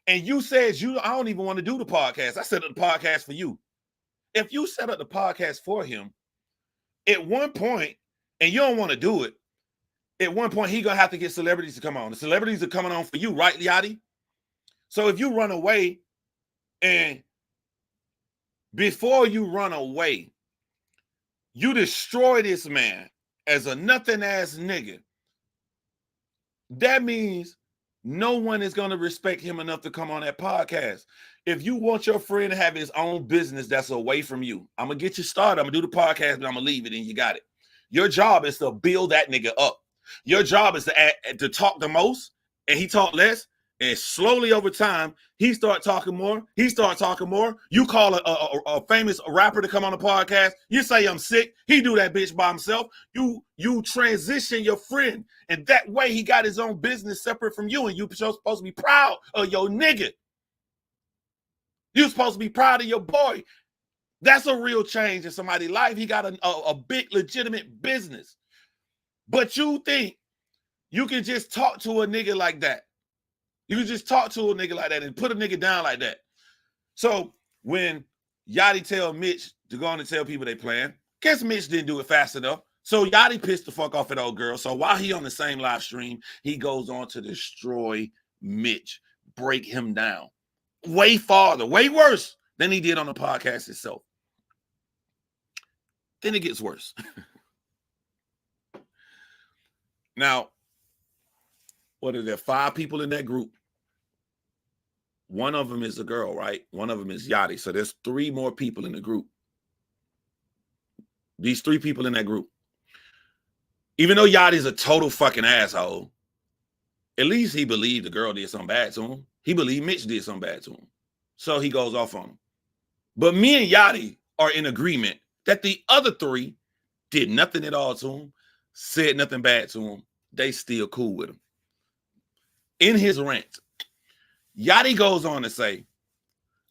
and you said I don't even want to do the podcast. I set up the podcast for you. If you set up the podcast for him, at one point, and you don't want to do it, at one point, he gonna have to get celebrities to come on. The celebrities are coming on for you, right, Yachty? So if you run away, and before you run away, you destroy this man as a nothing-ass nigga, that means no one is gonna respect him enough to come on that podcast. If you want your friend to have his own business that's away from you, I'm gonna get you started. I'm gonna do the podcast, but I'm gonna leave it, and you got it. Your job is to build that nigga up. Your job is to talk the most, and he talk less, and slowly over time, he start talking more. He start talking more. You call a famous rapper to come on the podcast. You say I'm sick. He do that bitch by himself. You transition your friend, and that way he got his own business separate from you, and you supposed to be proud of your nigga. You supposed to be proud of your boy. That's a real change in somebody's life. He got a big legitimate business. But you think you can just talk to a nigga like that. You can just talk to a nigga like that and put a nigga down like that. So when Yachty tell Mitch to go on and tell people they playing, guess Mitch didn't do it fast enough. So Yachty pissed the fuck off at old girl. So while he on the same live stream, he goes on to destroy Mitch, break him down. Way farther, way worse than he did on the podcast itself. Then it gets worse. Now, what are there? 5 people in that group. One of them is a girl, right? One of them is Yachty. So there's 3 more people in the group. These 3 people in that group. Even though Yachty's a total fucking asshole, at least he believed the girl did something bad to him. He believed Mitch did something bad to him. So he goes off on him. But me and Yachty are in agreement that the other 3 did nothing at all to him, said nothing bad to him. They still cool with him. In his rant, Yachty goes on to say,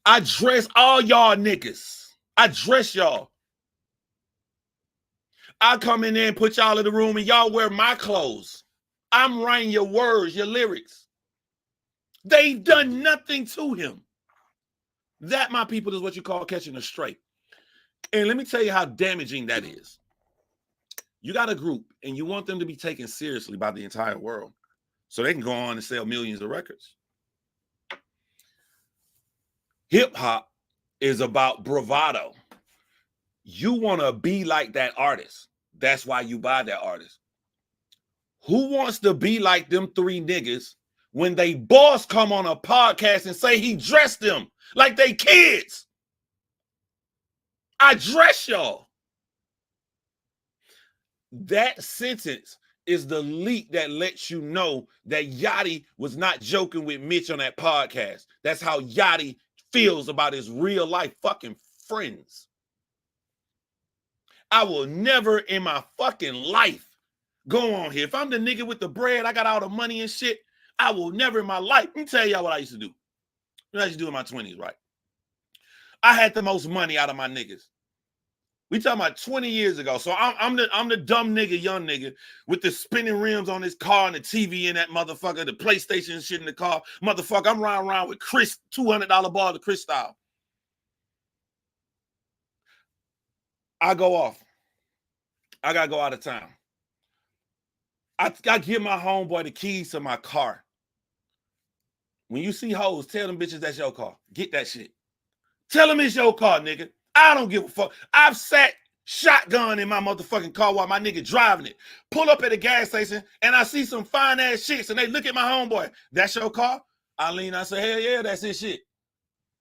I dress all y'all niggas. I dress y'all. I come in there and put y'all in the room and y'all wear my clothes. I'm writing your words, your lyrics. They've done nothing to him. That, my people, is what you call catching a stray. And let me tell you how damaging that is. You got a group and you want them to be taken seriously by the entire world so they can go on and sell millions of records. Hip hop is about bravado. You want to be like that artist. That's why you buy that artist. Who wants to be like them 3 niggas when they boss come on a podcast and say he dressed them like they kids? I dress y'all. That sentence is the leak that lets you know that Yachty was not joking with Mitch on that podcast. That's how Yachty feels about his real life fucking friends. I will never in my fucking life go on here. If I'm the nigga with the bread, I got all the money and shit, I will never in my life. Let me tell y'all what I used to do. What I used to do in my 20s, right? I had the most money out of my niggas. We talking about 20 years ago. So I'm the dumb nigga, young nigga, with the spinning rims on his car and the TV in that motherfucker, the PlayStation and shit in the car. Motherfucker, I'm riding around with Chris, $200 ball to Chris style. I go off. I gotta go out of town. I give my homeboy the keys to my car. When you see hoes, tell them bitches that's your car. Get that shit. Tell them it's your car, nigga. I don't give a fuck. I've sat shotgun in my motherfucking car while my nigga driving it. Pull up at a gas station and I see some fine ass chicks and they look at my homeboy. That's your car? I lean, I say, hell yeah, that's his shit.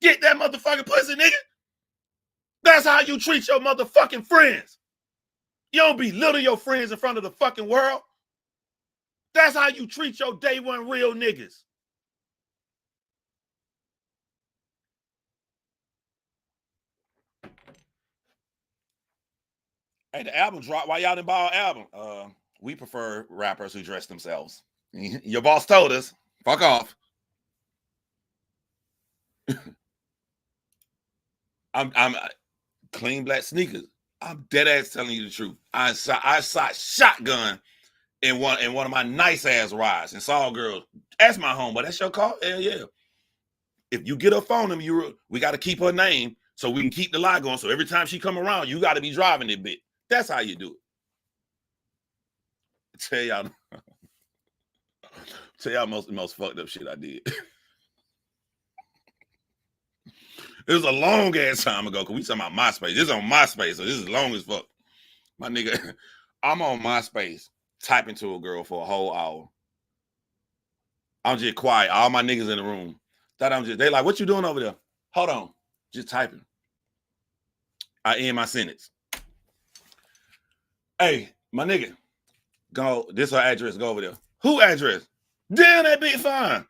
Get that motherfucking pussy, nigga. That's how you treat your motherfucking friends. You don't belittle your friends in front of the fucking world. That's how you treat your day one real niggas. Hey, the album dropped. Why y'all didn't buy our album? We prefer rappers who dress themselves. Your boss told us. Fuck off. I'm clean black sneakers. I'm dead ass telling you the truth. I shot shotgun in one of my nice ass rides and saw a girl. Ask my homeboy, that's your car? Hell yeah. If you get her phone number, we got to keep her name so we can keep the lie going. So every time she come around, you got to be driving it bit. That's how you do it. Tell y'all most fucked up shit I did. It was a long ass time ago because we talking about MySpace. This is on MySpace, so this is long as fuck. My nigga, I'm on MySpace typing to a girl for a whole hour. I'm just quiet. All my niggas in the room. They like, what you doing over there? Hold on. Just typing. I end my sentence. Hey, my nigga, go. This her address. Go over there. Who address? Damn, that bitch fine.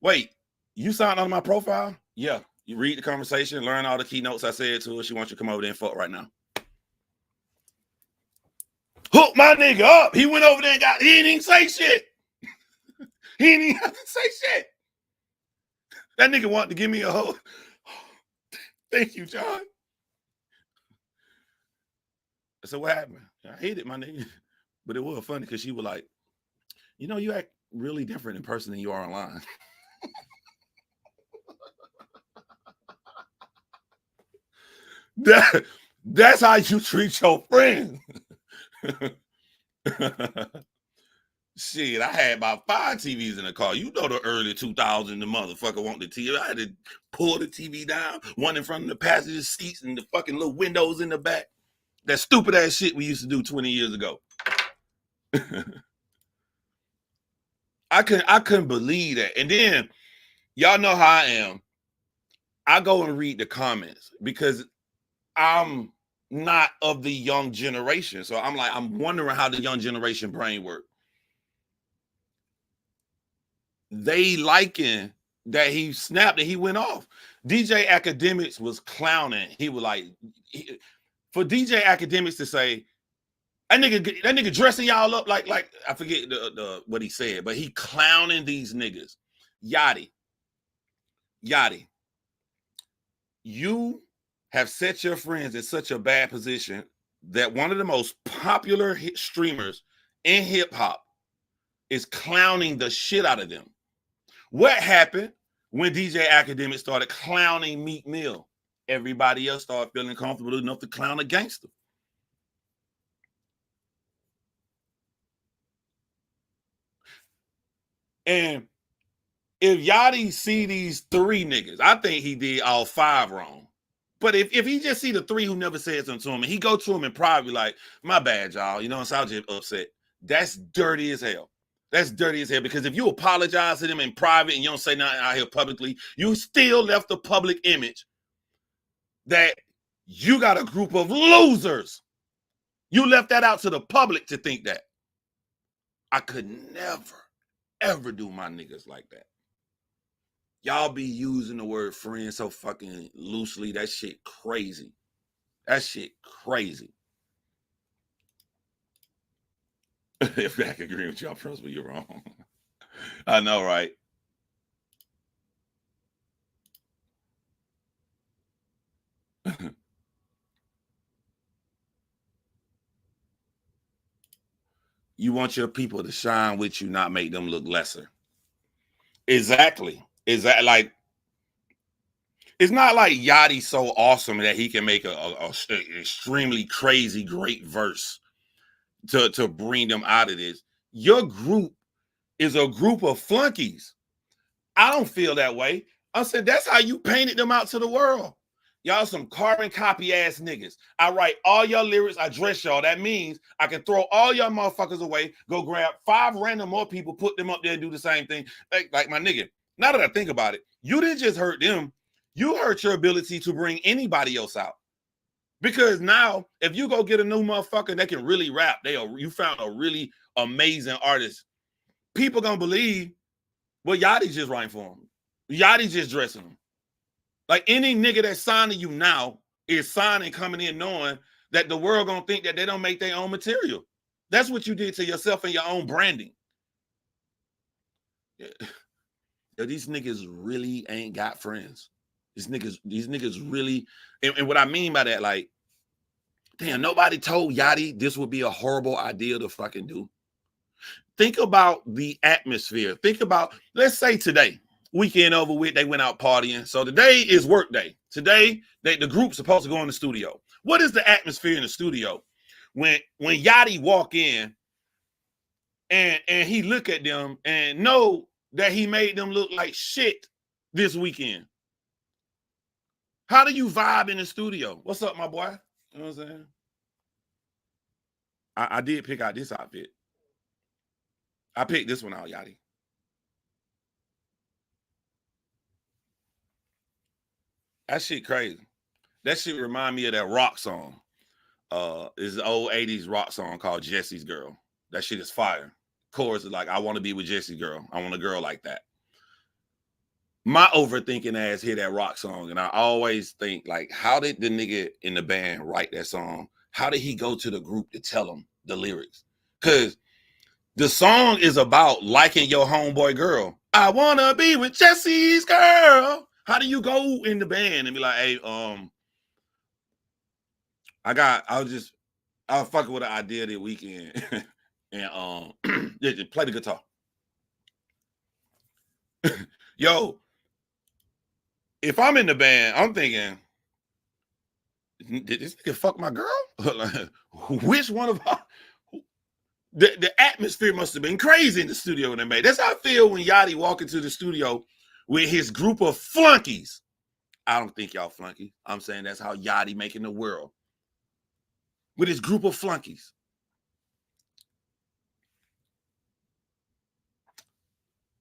Wait, you signed on my profile? Yeah. You read the conversation, learn all the keynotes I said to her. She wants you to come over there and fuck right now. Hook my nigga up. He went over there and he didn't even say shit. He didn't even have to say shit. That nigga wanted to give me a hug. Thank you, John. So what happened? I hate it, my nigga. But it was funny because she was like, you know, you act really different in person than you are online. That's how you treat your friends. Shit, I had about 5 TVs in the car. You know the early 2000s, the motherfucker want the TV. I had to pull the TV down, one in front of the passenger seats and the fucking little windows in the back. That stupid ass shit we used to do 20 years ago. I couldn't believe that. And then y'all know how I am. I go and read the comments because I'm not of the young generation. So I'm wondering how the young generation brain work. They liking that he snapped and he went off. DJ Academics was clowning. He was like, for DJ Academics to say, that nigga dressing y'all up like I forget the what he said, but he clowning these niggas. Yachty, you have set your friends in such a bad position that one of the most popular streamers in hip hop is clowning the shit out of them. What happened when DJ Academic started clowning Meek Mill? Everybody else started feeling comfortable enough to clown a gangster. And if Yachty see these 3 niggas, I think he did all 5 wrong. But if he just see the 3 who never said something to him, and he go to him and probably like, my bad, y'all. You know, so I was just upset. That's dirty as hell. That's dirty as hell, because if you apologize to them in private and you don't say nothing out here publicly, you still left the public image that you got a group of losers. You left that out to the public to think that. I could never, ever do my niggas like that. Y'all be using the word friend so fucking loosely. That shit crazy. That shit crazy. If I can agree with y'all, principal, you're wrong. I know, right? You want your people to shine with you, not make them look lesser. Exactly. Is that like, it's not like Yachty's so awesome that he can make a extremely crazy great verse to bring them out of this. Your group is a group of flunkies. I don't feel that way. I said that's how you painted them out to the world. Y'all some carbon copy ass niggas. I write all your lyrics, I dress y'all. That means I can throw all y'all motherfuckers away, go grab 5 random more people, put them up there and do the same thing. Like my nigga, now that I think about it, you didn't just hurt them, you hurt your ability to bring anybody else out. Because now, if you go get a new motherfucker that can really rap, you found a really amazing artist, people gonna believe, well, Yachty's just writing for him. Yachty's just dressing him. Like any nigga that's signing you now is signing, coming in knowing that the world gonna think that they don't make their own material. That's what you did to yourself and your own branding. Yeah. These niggas really ain't got friends. These niggas really, and what I mean by that, like, damn, nobody told Yachty this would be a horrible idea to fucking do. Think about the atmosphere. Think about, let's say today, weekend over with, they went out partying. So today is work day. Today, the group's supposed to go in the studio. What is the atmosphere in the studio? When Yachty walk in and he look at them and know that he made them look like shit this weekend. How do you vibe in the studio? What's up, my boy? You know what I'm saying? I did pick out this outfit. I picked this one out, Yachty. That shit crazy. That shit remind me of that rock song. It's an old 80s rock song called Jesse's Girl. That shit is fire. Chorus is like, I want to be with Jesse's girl. I want a girl like that. My overthinking ass hear that rock song, and I always think, like, how did the nigga in the band write that song? How did he go to the group to tell them the lyrics? Because the song is about liking your homeboy girl. I want to be with Jesse's girl. How do you go in the band and be like, hey, I'll fuck with an idea this weekend and just play the guitar. Yo, if I'm in the band, I'm thinking, did this nigga fuck my girl? Which one of us? The atmosphere must have been crazy in the studio when they made. That's how I feel when Yachty walk into the studio with his group of flunkies. I don't think y'all flunky. I'm saying that's how Yachty making the world. With his group of flunkies.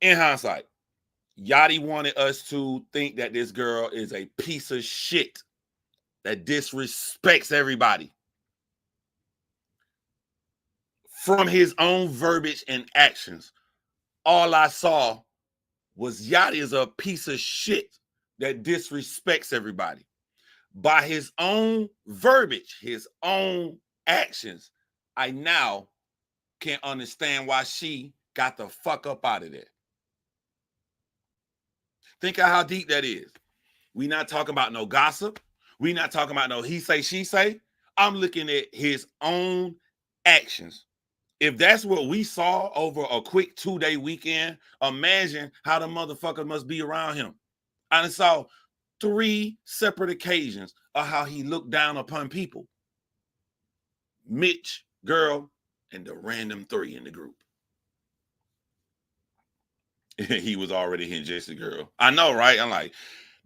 In hindsight, Yachty wanted us to think that this girl is a piece of shit that disrespects everybody. From his own verbiage and actions, all I saw was Yachty is a piece of shit that disrespects everybody. By his own verbiage, his own actions, I now can understand why she got the fuck up out of there. Think of how deep that is. We not talking about no gossip. We not talking about no he say, she say. I'm looking at his own actions. If that's what we saw over a quick 2-day weekend, imagine how the motherfucker must be around him. I saw 3 separate occasions of how he looked down upon people. Mitch, girl, and the random 3 in the group. He was already hitting Jesse girl. I know, right? I'm like,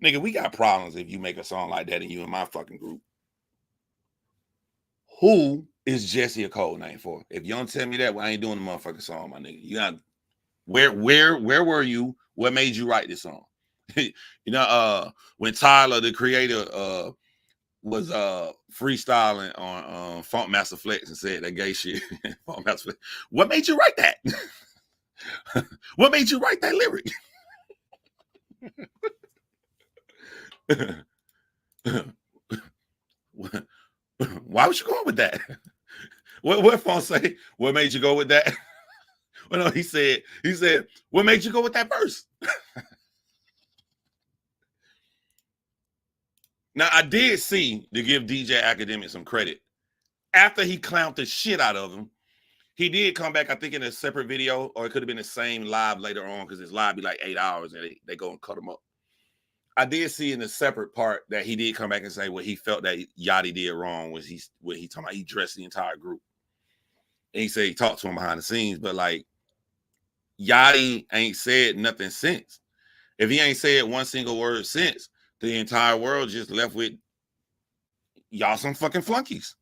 nigga, we got problems if you make a song like that and you in my fucking group. Who is Jesse a code name for? If you don't tell me that, well, I ain't doing the motherfucking song, my nigga. You got where were you? What made you write this song? You know, when Tyler, the creator, was freestyling on Funk Master Flex and said that gay shit. Funk Master Flex. What made you write that? What made you write that lyric? Why was you going with that? What Funk say? What made you go with that? Well, no, he said, what made you go with that verse? Now, I did see, to give DJ Academic some credit, after he clowned the shit out of him, he did come back, I think, in a separate video, or it could have been the same live later on, because his live be like 8 hours, and they go and cut him up. I did see in the separate part that he did come back and say what he felt that Yachty did wrong was he talking about he dressed the entire group. And he said he talked to him behind the scenes, but like Yachty ain't said nothing since. If he ain't said one single word since, the entire world just left with y'all some fucking flunkies.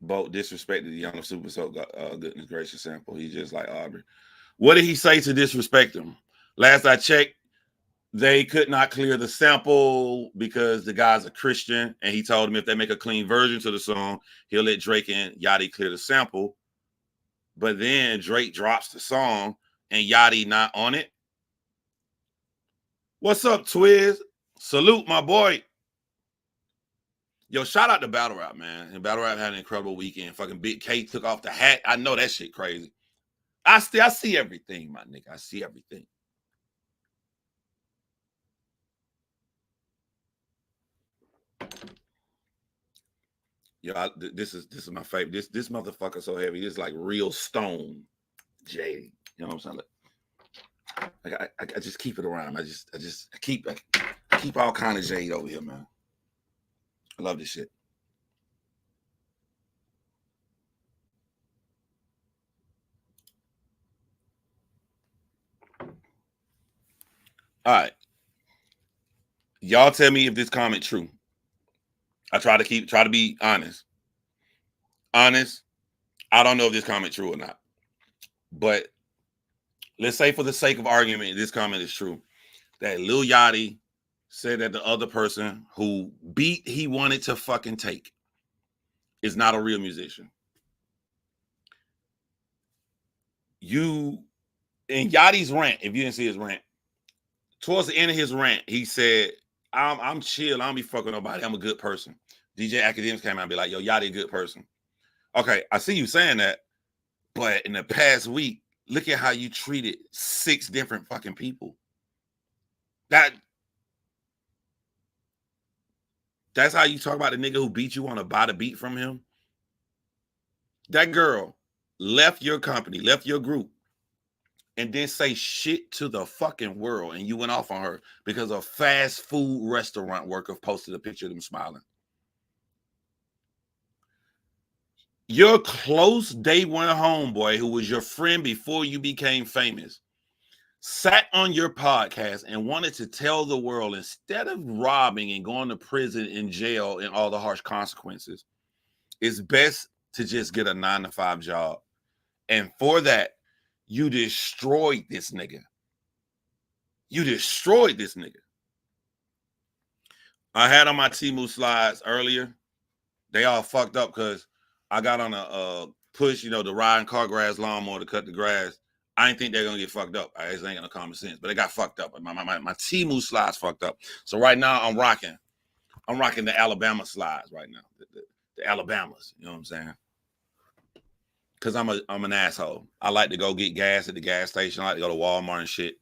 Boat disrespected the young super so goodness gracious sample. He's just like Aubrey. What did he say to disrespect him? Last I checked, they could not clear the sample because the guy's a Christian, and he told him if they make a clean version to the song, he'll let Drake and Yachty clear the sample. But then Drake drops the song, and Yachty not on it. What's up, Twiz? Salute, my boy. Yo, shout out to Battle Rap, man. And Battle Rap had an incredible weekend. Fucking Big K took off the hat. I know that shit crazy. I see everything, my nigga. I see everything. Yo, this is my favorite. This motherfucker so heavy. It's like real stone, Jay. You know what I'm saying? Like I just keep it around. I keep all kind of jade over here, man. I love this shit. All right. Y'all tell me if this comment true. I try to be honest. Honest. I don't know if this comment true or not. But let's say for the sake of argument, this comment is true. That Lil Yachty said that the other person who beat he wanted to fucking take is not a real musician. In Yachty's rant, if you didn't see his rant, towards the end of his rant, he said, I'm chill. I don't be fucking nobody. I'm a good person. DJ Academics came out and be like, yo, Yachty a good person. Okay, I see you saying that, but in the past week, look at how you treated 6 different fucking people. That's how you talk about the nigga who beat you on a buy the beat from him? That girl left your company, left your group, and then say shit to the fucking world, and you went off on her because a fast food restaurant worker posted a picture of them smiling. Your close day one homeboy, who was your friend before you became famous, sat on your podcast and wanted to tell the world, instead of robbing and going to prison and jail and all the harsh consequences, it's best to just get a 9-to-5 job. And for that, you destroyed this nigga. You destroyed this nigga. I had on my Temu slides earlier. They all fucked up because I got on a push, the riding car grass lawnmower to cut the grass. I didn't think they're gonna get fucked up. I just ain't got no common sense, but they got fucked up. My Temu slides fucked up. So right now I'm rocking the Alabama slides right now. The Alabamas, you know what I'm saying? Because I'm an asshole. I like to go get gas at the gas station. I like to go to Walmart and shit.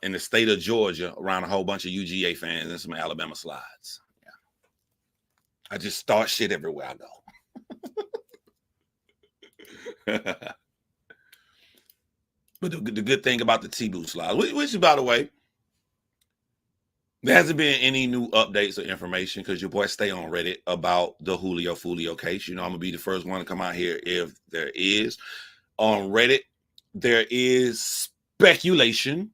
In the state of Georgia, around a whole bunch of UGA fans and some Alabama slides. Yeah. I just start shit everywhere I go. But the good thing about the T-Boot slides, which by the way, there hasn't been any new updates or information because your boy stay on Reddit about the Julio Fulio case. I'm gonna be the first one to come out here if there is. On Reddit, there is speculation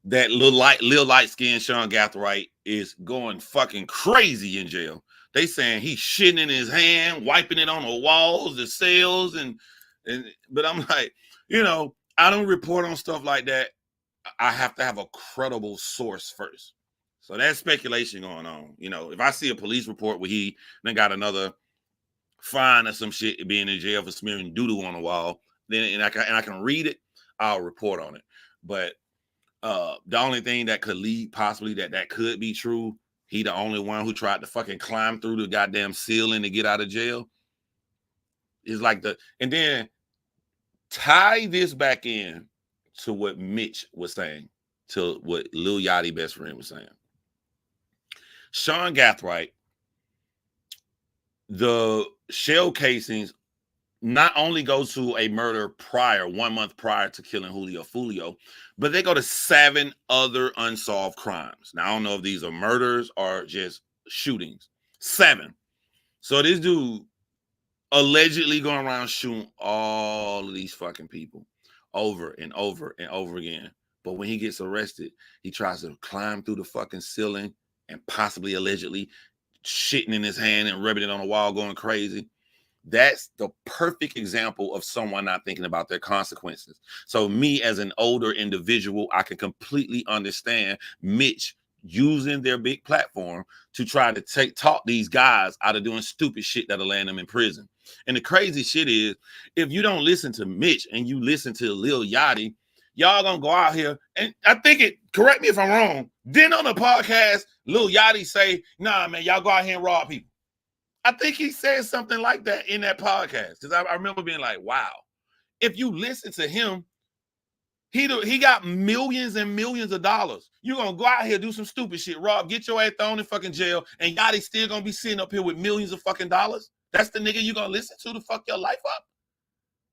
that little light-skinned Sean Gathright is going fucking crazy in jail. They saying he's shitting in his hand, wiping it on the walls, the cells, but I'm like, I don't report on stuff like that. I have to have a credible source first. So that's speculation going on. If I see a police report where he then got another fine or some shit being in jail for smearing doo-doo on the wall, then I can read it, I'll report on it. But the only thing that could lead possibly that could be true, he the only one who tried to fucking climb through the goddamn ceiling to get out of jail. Is like and then tie this back in to what Mitch was saying, to what Lil Yachty best friend was saying. Sean Gathright, the shell casings not only go to a murder 1 month prior to killing Julio Fulio, but they go to 7 other unsolved crimes. Now, I don't know if these are murders or just shootings. 7. So this dude allegedly going around shooting all of these fucking people over and over and over again. But when he gets arrested, he tries to climb through the fucking ceiling and possibly allegedly shitting in his hand and rubbing it on the wall, going crazy. That's the perfect example of someone not thinking about their consequences. So me as an older individual, I can completely understand Mitch using their big platform to try to talk these guys out of doing stupid shit that'll land them in prison. And the crazy shit is, if you don't listen to Mitch and you listen to Lil Yachty, y'all gonna go out here, and I think it, correct me if I'm wrong, then on the podcast, Lil Yachty say, nah, man, y'all go out here and rob people. I think he said something like that in that podcast, because I remember being like, wow, if you listen to him, he got millions and millions of dollars. You're going to go out here, do some stupid shit, Rob, get your ass thrown in fucking jail, and Yachty's still going to be sitting up here with millions of fucking dollars? That's the nigga you're going to listen to fuck your life up?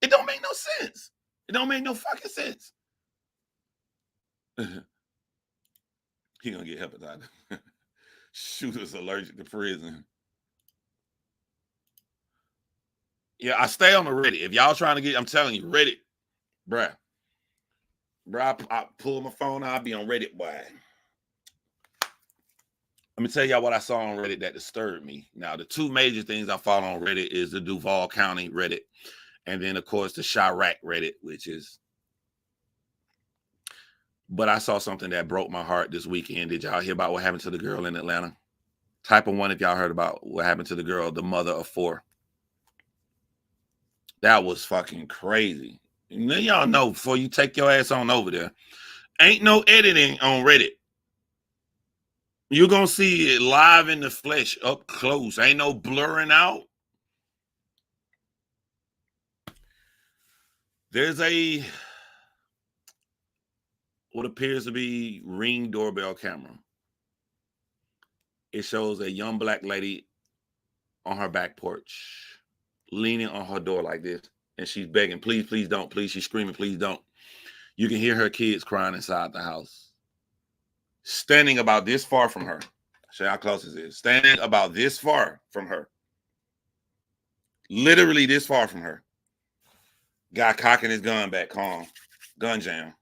It don't make no sense. It don't make no fucking sense. He going to get hepatitis. Shooters allergic to prison. Yeah, I stay on the Reddit. If y'all trying to get, I'm telling you, Reddit, bruh. I pull my phone out, I'll be on Reddit, boy. Let me tell y'all what I saw on Reddit that disturbed me. Now, the two major things I follow on Reddit is the Duval County Reddit, and then, of course, the Chirac Reddit, which is... But I saw something that broke my heart this weekend. Did y'all hear about what happened to the girl in Atlanta? Type of one if y'all heard about what happened to the girl, the mother of 4. That was fucking crazy. And then y'all know, before you take your ass on over there, ain't no editing on Reddit. You're going to see it live in the flesh, up close. Ain't no blurring out. There's what appears to be Ring doorbell camera. It shows a young black lady on her back porch, leaning on her door like this, and she's begging, please, please don't, please. She's screaming, please don't. You can hear her kids crying inside the house. Standing about this far from her. Show how close this is. Standing about this far from her. Literally this far from her. Guy cocking his gun back, calm. Gun jam.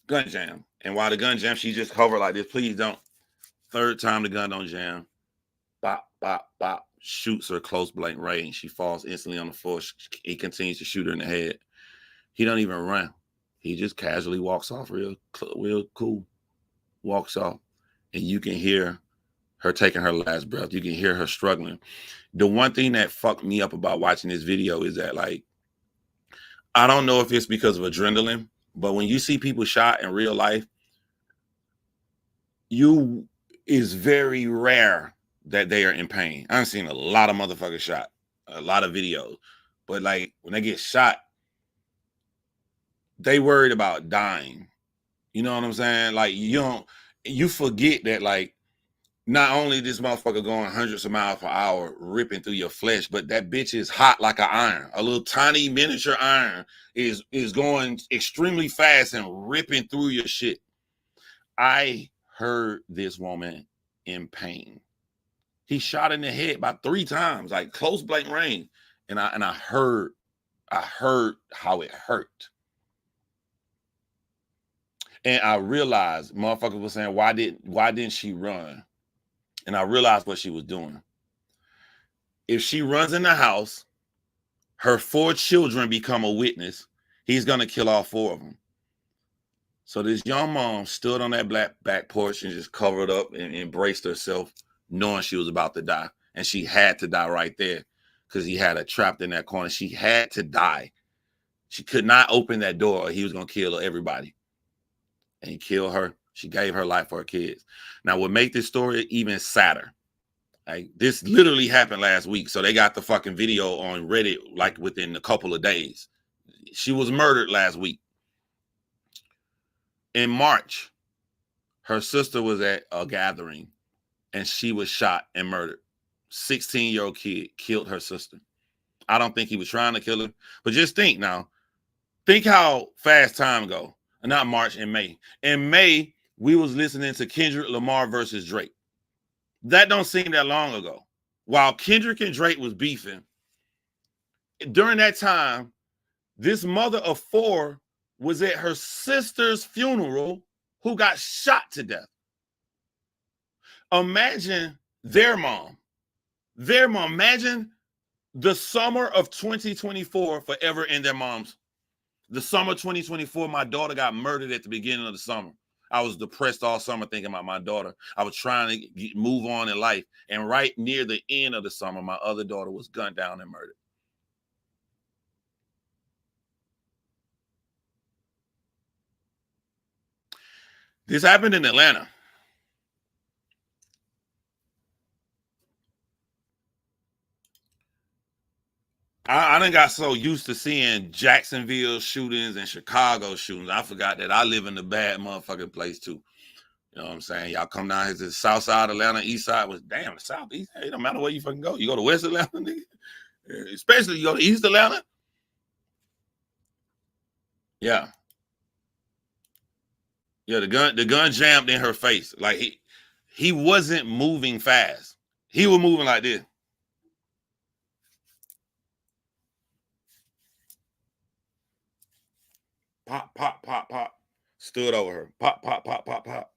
Gun jam. And while the gun jam, she just hovered like this, please don't. Third time the gun don't jam. Bop, bop, bop. Shoots her close blank range. She falls instantly on the floor. He continues to shoot her in the head. He don't even run. He just casually walks off real cool. Walks off. And you can hear her taking her last breath. You can hear her struggling. The one thing that fucked me up about watching this video is that, like, I don't know if it's because of adrenaline, but when you see people shot in real life, it's very rare that they are in pain. I've seen a lot of motherfuckers shot, a lot of videos, but like when they get shot, they worried about dying. You know what I'm saying? Like you forget that, like, not only this motherfucker going hundreds of miles per hour ripping through your flesh, but that bitch is hot like an iron. A little tiny miniature iron is going extremely fast and ripping through your shit. I heard this woman in pain. He shot in the head about 3 times, like close blank range. And I heard how it hurt. And I realized motherfuckers were saying, why didn't she run? And I realized what she was doing. If she runs in the house, her 4 children become a witness. He's going to kill all 4 of them. So this young mom stood on that black back porch and just covered up and embraced herself, knowing she was about to die. And she had to die right there because he had her trapped in that corner. She had to die. She could not open that door or he was going to kill everybody. And he killed her. She gave her life for her kids. Now, what made this story even sadder, like, this literally happened last week. So they got the fucking video on Reddit like within a couple of days. She was murdered last week. In March, her sister was at a gathering and she was shot and murdered. 16-year-old kid killed her sister. I don't think he was trying to kill her, but just think now. Think how fast time go. Not March, in May. In May, we was listening to Kendrick Lamar versus Drake. That don't seem that long ago. While Kendrick and Drake was beefing, during that time, this mother of 4 was at her sister's funeral who got shot to death. Imagine their mom. Imagine the summer of 2024 forever in their moms. The summer 2024, my daughter got murdered at the beginning of the summer. I was depressed all summer thinking about my daughter. I was trying to move on in life. And right near the end of the summer, my other daughter was gunned down and murdered. This happened in Atlanta. I done got so used to seeing Jacksonville shootings and Chicago shootings. I forgot that I live in the bad motherfucking place too. You know what I'm saying? Y'all come down here to the south side of Atlanta, east side was damn the southeast. It don't matter where you fucking go. You go to West Atlanta, nigga. Especially you go to East Atlanta. Yeah. Yeah, the gun jammed in her face. Like he wasn't moving fast. He was moving like this. Pop, pop, pop, pop. Stood over her. Pop, pop, pop, pop, pop.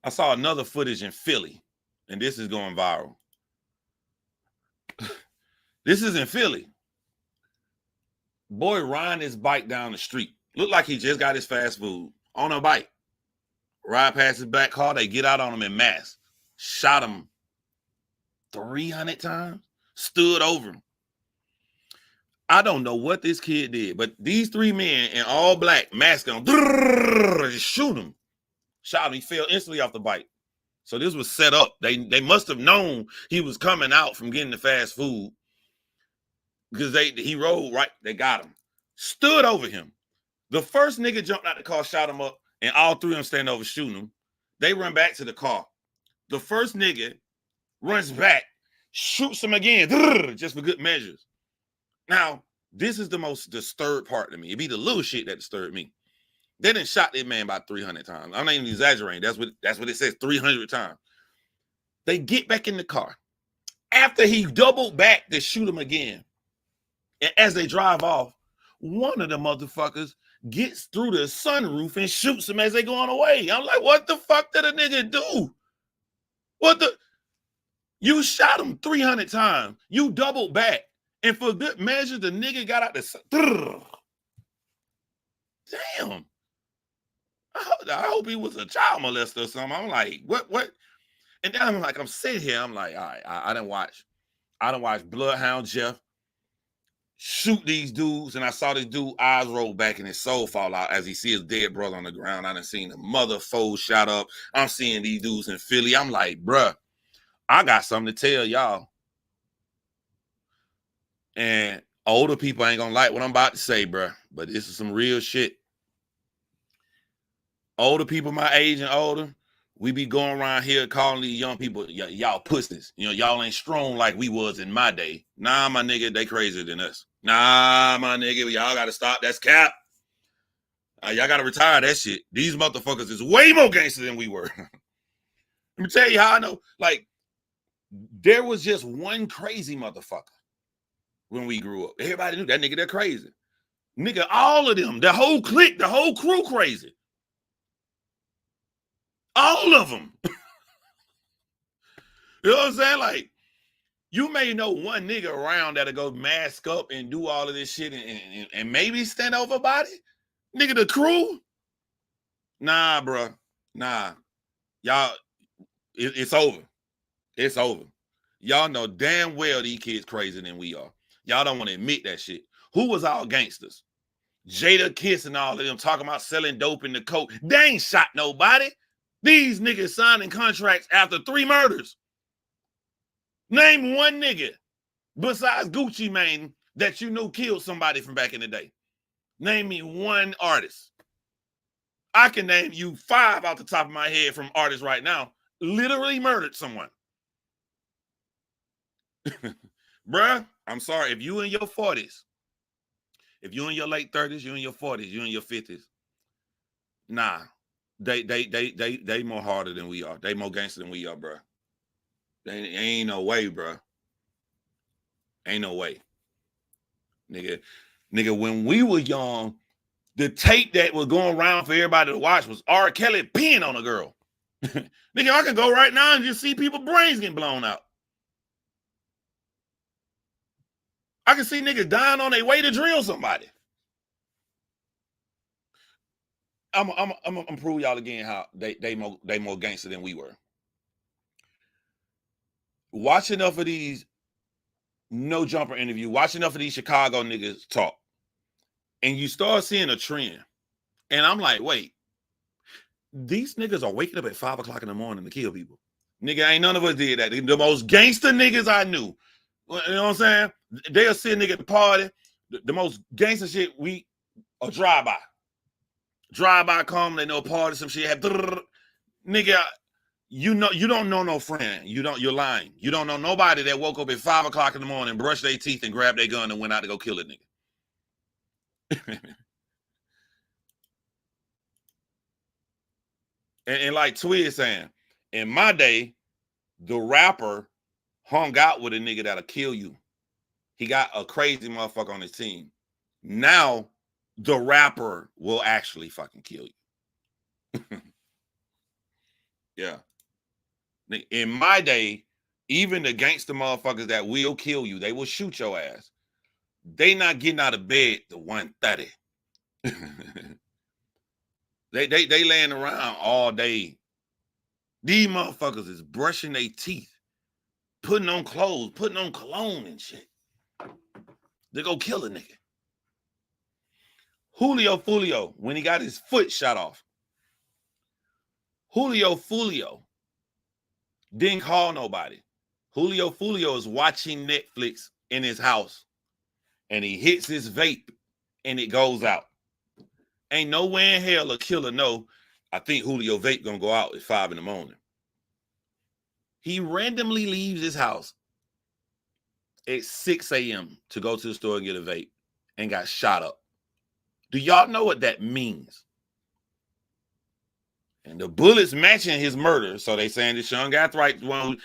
I saw another footage in Philly, and this is going viral. This is in Philly. Boy riding his bike down the street. Looked like he just got his fast food on a bike. Ride past his back car. They get out on him in mass. Shot him 300 times. Stood over him. I don't know what this kid did, but these three men in all black, mask on, just shoot him. Shot him. He fell instantly off the bike. So this was set up. They must have known he was coming out from getting the fast food because he rode right. They got him. Stood over him. The first nigga jumped out the car, shot him up, and all three of them stand over shooting him. They run back to the car. The first nigga runs back, shoots him again, just for good measures. Now, this is the most disturbed part to me. It be the little shit that disturbed me. They done shot that man about 300 times. I'm not even exaggerating. That's what it says, 300 times. They get back in the car. After he doubled back to shoot him again, and as they drive off, one of the motherfuckers gets through the sunroof and shoots him as they going away. I'm like, what the fuck did a nigga do? You shot him 300 times. You doubled back. And for good measure, the nigga got out the... Damn. I hope he was a child molester or something. I'm like, what? And then I'm sitting here. I'm like, all right, I didn't watch Bloodhound Jeff shoot these dudes, and I saw this dude eyes roll back and his soul fall out as he see his dead brother on the ground. I done seen the mother foe shot up. I'm seeing these dudes in Philly. I'm like, bruh, I got something to tell y'all. And older people ain't gonna like what I'm about to say, bruh, but this is some real shit. Older people my age and older, we be going around here calling these young people, y'all pussies. You know, y'all ain't strong like we was in my day. Nah, my nigga, they crazier than us. Nah, my nigga, y'all got to stop. That's cap. Y'all got to retire that shit. These motherfuckers is way more gangster than we were. Let me tell you how I know. Like, there was just one crazy motherfucker when we grew up. Everybody knew that nigga, they're crazy. Nigga, all of them, the whole clique, the whole crew crazy. All of them. You know what I'm saying? Like, you may know one nigga around that'll go mask up and do all of this shit and maybe stand over a body. Nigga, the crew? Nah, bro. Nah. Y'all, it's over. It's over. Y'all know damn well these kids crazier than we are. Y'all don't want to admit that shit. Who was all gangsters? Jada Kiss and all of them talking about selling dope in the coke. They ain't shot nobody. These niggas signing contracts after 3 murders. Name one nigga besides Gucci Mane that you knew killed somebody from back in the day. Name me one artist. I can name you 5 off the top of my head from artists right now. Literally murdered someone. Bruh, I'm sorry. If you in your 40s, if you in your late 30s, you in your 40s, you in your 50s, nah. They more harder than we are. They more gangster than we are, bro. Ain't no way, bro. Ain't no way. Nigga, Nigga, when we were young, the tape that was going around for everybody to watch was R. Kelly peeing on a girl. Nigga, I can go right now and just see people's brains getting blown out. I can see niggas dying on their way to drill somebody. I'm prove y'all again how they more gangster than we were. Watch enough of these no jumper interview. Watch enough of these Chicago niggas talk, and you start seeing a trend. And I'm like, wait, these niggas are waking up at 5 o'clock in the morning to kill people. Nigga, ain't none of us did that. The most gangster niggas I knew. You know what I'm saying? They'll see a nigga at the party. The most gangster shit, we a drive-by. Drive-by come, they know party, some shit. Nigga, you don't know no friend. You're lying. You don't know nobody that woke up at 5 o'clock in the morning, brushed their teeth, and grabbed their gun and went out to go kill a nigga. and like Twiz saying, in my day, the rapper hung out with a nigga that'll kill you. He got a crazy motherfucker on his team. Now, the rapper will actually fucking kill you. Yeah. In my day, even the gangster motherfuckers that will kill you, they will shoot your ass. They not getting out of bed to 1:30. they laying around all day. These motherfuckers is brushing their teeth, putting on clothes, putting on cologne and shit. They go kill a nigga. Julio Fulio, when he got his foot shot off. Julio Fulio didn't call nobody. Julio Fulio is watching Netflix in his house, and he hits his vape, and it goes out. Ain't no way in hell a killer know, I think Julio vape gonna go out at 5 in the morning. He randomly leaves his house at 6 a.m. to go to the store and get a vape and got shot up. Do y'all know what that means? And the bullets matching his murder. So they saying that Sean Gathright one.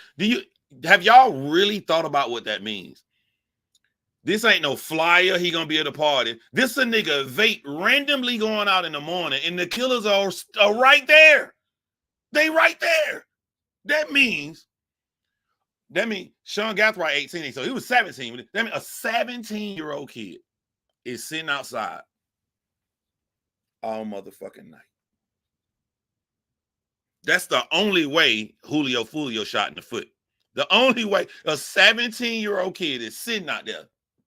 Have y'all really thought about what that means? This ain't no flyer. He gonna be at a party. This a nigga vape randomly going out in the morning, and the killers are right there. They right there. That means Sean Gathright 18, so he was 17. That means a 17-year-old kid is sitting outside all motherfucking night. That's the only way Julio Fulio shot in the foot. The only way a 17-year-old kid is sitting out there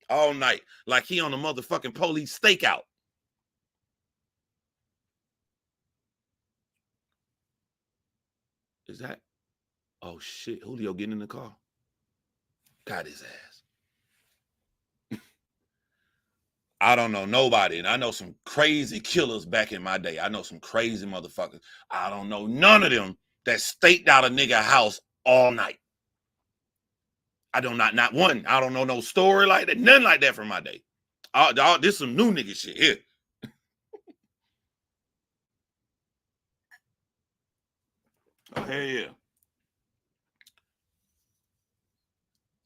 all night like he on a motherfucking police stakeout. Is that? Oh shit, Julio getting in the car. Got his ass. I don't know nobody, and I know some crazy killers back in my day. I know some crazy motherfuckers. I don't know none of them that staked out a nigga house all night. I don't not one. I don't know no story like that. Nothing like that from my day. This some new nigga shit here. Oh, hell yeah.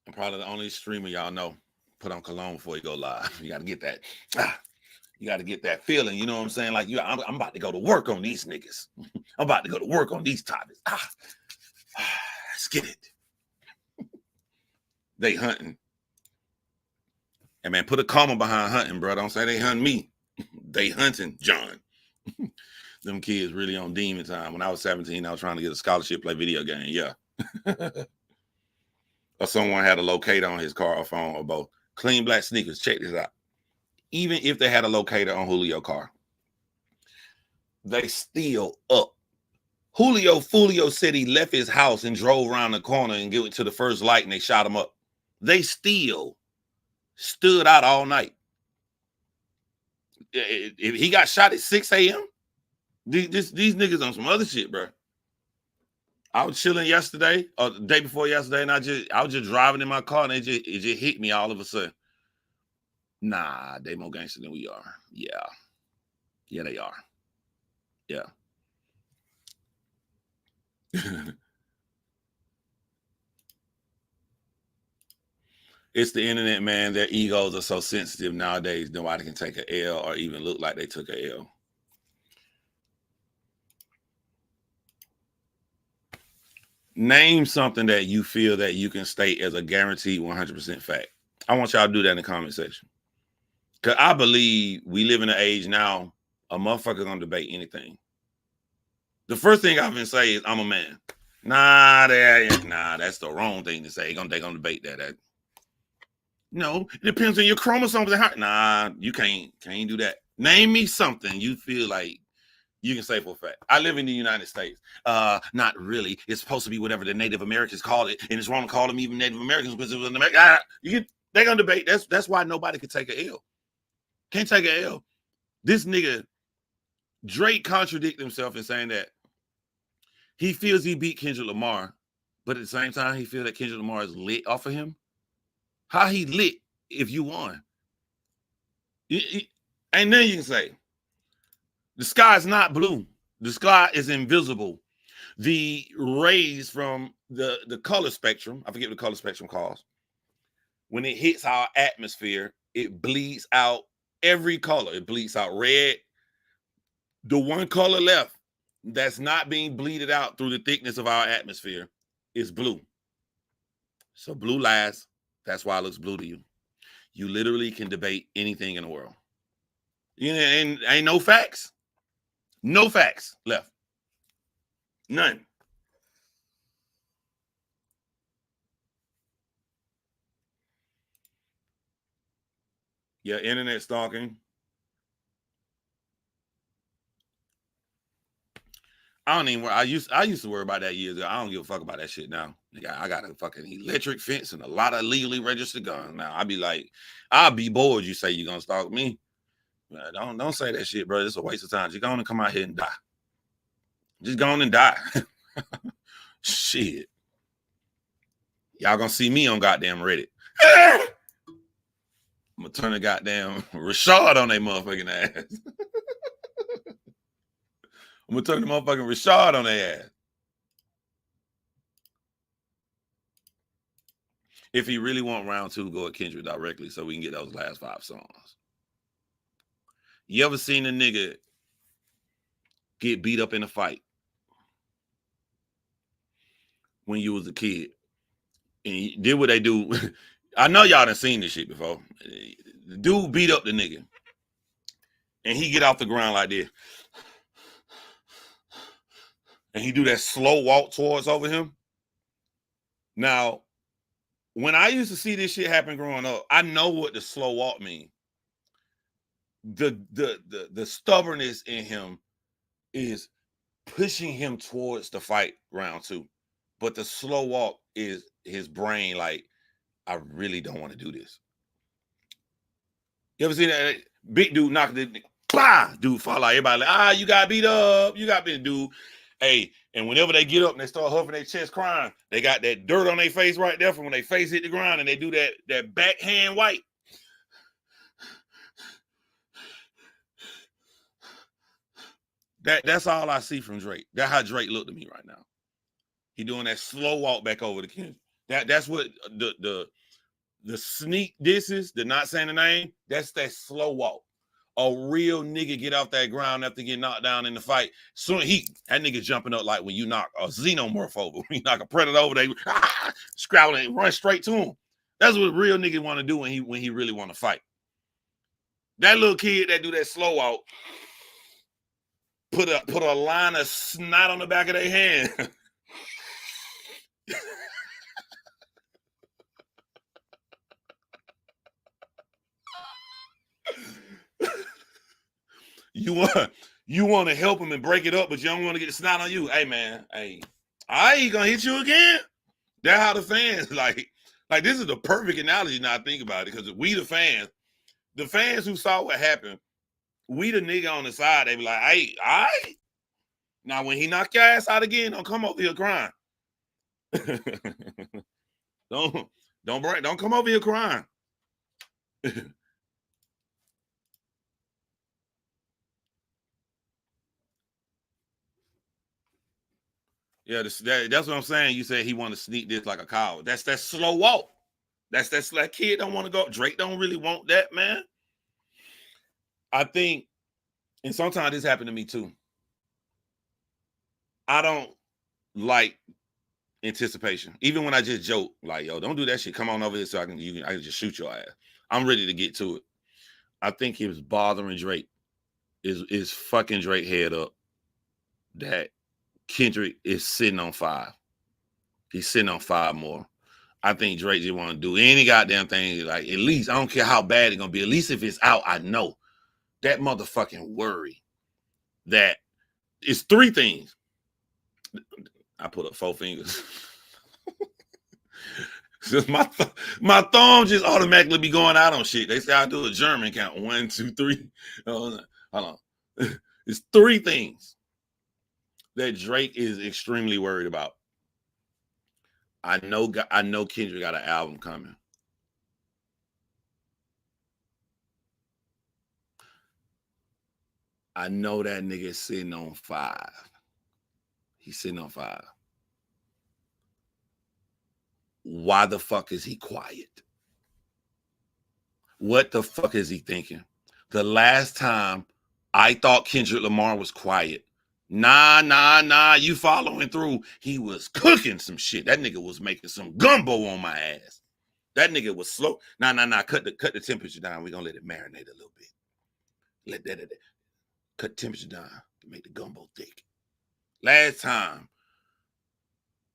I'm probably the only streamer y'all know put on cologne before you go live. You got to get that. You got to get that feeling. You know what I'm saying? Like, I'm about to go to work on these niggas. I'm about to go to work on these topics. Let's get it. They hunting. And man, put a comma behind hunting, bro. Don't say they hunt me. They hunting, John. Them kids really on demon time. When I was 17, I was trying to get a scholarship, play video game. Yeah. Or someone had a locator on his car or phone or both. Clean black sneakers. Check this out. Even if they had a locator on Julio's car, they still up. Julio Fulio said he left his house and drove around the corner and get to the first light and they shot him up. They still stood out all night. If he got shot at 6 a.m., these niggas on some other shit, bro. I was chilling yesterday or the day before yesterday, and I was just driving in my car and it just hit me all of a sudden. Nah, they more gangster than we are. Yeah. Yeah, they are. Yeah. It's the internet, man. Their egos are so sensitive nowadays. Nobody can take an L or even look like they took an L. Name something that you feel that you can state as a guaranteed 100% fact. I want y'all to do that in the comment section. Because I believe we live in an age now, a motherfucker gonna debate anything. The first thing I've been saying is, I'm a man. Nah, that's the wrong thing to say. They gonna debate that. No, it depends on your chromosomes. Nah, you can't do that. Name me something you feel like you can say for a fact. I live in the United States. Not really. It's supposed to be whatever the Native Americans called it, and it's wrong to call them even Native Americans because it was an American. They're gonna debate. That's why nobody can take an L. Can't take an L. This nigga Drake contradicted himself in saying that he feels he beat Kendrick Lamar, but at the same time he feels that Kendrick Lamar is lit off of him. How he lit if you won? And then you can say the sky is not blue. The sky is invisible. The rays from the color spectrum, I forget what the color spectrum calls, when it hits our atmosphere, it bleeds out every color. It bleeds out red. The one color left that's not being bleeded out through the thickness of our atmosphere is blue. So blue lies. That's why it looks blue to you. You literally can debate anything in the world. You know, and ain't no facts. No facts left. None. Yeah, internet stalking. I don't even. I used to worry about that years ago. I don't give a fuck about that shit now. I got a fucking electric fence and a lot of legally registered guns. Now I'd be like, I'll be bored. You say you're gonna stalk me? Don't say that shit, bro. It's a waste of time. Just go on and come out here and die. Just go on and die. Shit. Y'all gonna see me on goddamn Reddit. I'm gonna turn the goddamn Rashad on their motherfucking ass. I'm gonna turn the motherfucking Rashad on their ass. If he really want round two, go at Kendrick directly so we can get those last 5 songs. You ever seen a nigga get beat up in a fight when you was a kid? And he did what they do. I know y'all done seen this shit before. The dude beat up the nigga. And he get off the ground like this. And he do that slow walk towards over him. Now, when I used to see this shit happen growing up, I know what the slow walk means. The stubbornness in him is pushing him towards the fight round 2. But the slow walk is his brain like, I really don't want to do this. You ever seen that big dude knock the bah, dude fall out? Everybody like, you got beat up. You got beat, dude. Hey, and whenever they get up and they start huffing their chest crying, they got that dirt on their face right there from when they face hit the ground, and they do that backhand wipe. That's all I see from Drake. That's how Drake looked to me right now. He doing that slow walk back over the Kendrick. That's what the sneak disses, the not saying the name, that's that slow walk. A real nigga get off that ground after getting knocked down in the fight. Soon that nigga jumping up like when you knock a xenomorph over. When you knock a predator over, they scrabbling and run straight to him. That's what a real nigga want to do when he really want to fight. That little kid that do that slow walk, put a line of snot on the back of their hand. You want to help him and break it up, but you don't want to get the snot on you. Hey man, hey, I ain't gonna hit you again. That's how the fans like this is the perfect analogy now I think about it, because we the fans who saw what happened, we the nigga on the side, they be like, hey, all right. Now when he knock your ass out again, don't come over here crying. don't come over here crying. Yeah, that's what I'm saying. You said he want to sneak this like a cow. That's that slow walk. That's like kid don't want to go. Drake don't really want that, man. I think, and sometimes this happened to me too. I don't like anticipation. Even when I just joke, like, yo, don't do that shit. Come on over here so I can just shoot your ass. I'm ready to get to it. I think it was bothering Drake. Is fucking Drake head up that Kendrick is sitting on 5. He's sitting on 5 more. I think Drake just want to do any goddamn thing. Like, at least, I don't care how bad it's going to be. At least if it's out, I know. That motherfucking worry that it's 3 things. I put up 4 fingers. my thumb just automatically be going out on shit. They say I do a German count. 1, 2, 3. Hold on. It's 3 things that Drake is extremely worried about. I know Kendrick got an album coming. I know that nigga sitting on 5. He's sitting on 5. Why the fuck is he quiet? What the fuck is he thinking? The last time I thought Kendrick Lamar was quiet, nah, you following through. He was cooking some shit. That nigga was making some gumbo on my ass. That nigga was slow. Nah, cut the temperature down. We're gonna let it marinate a little bit. Let that cut the temperature down to make the gumbo thick. Last time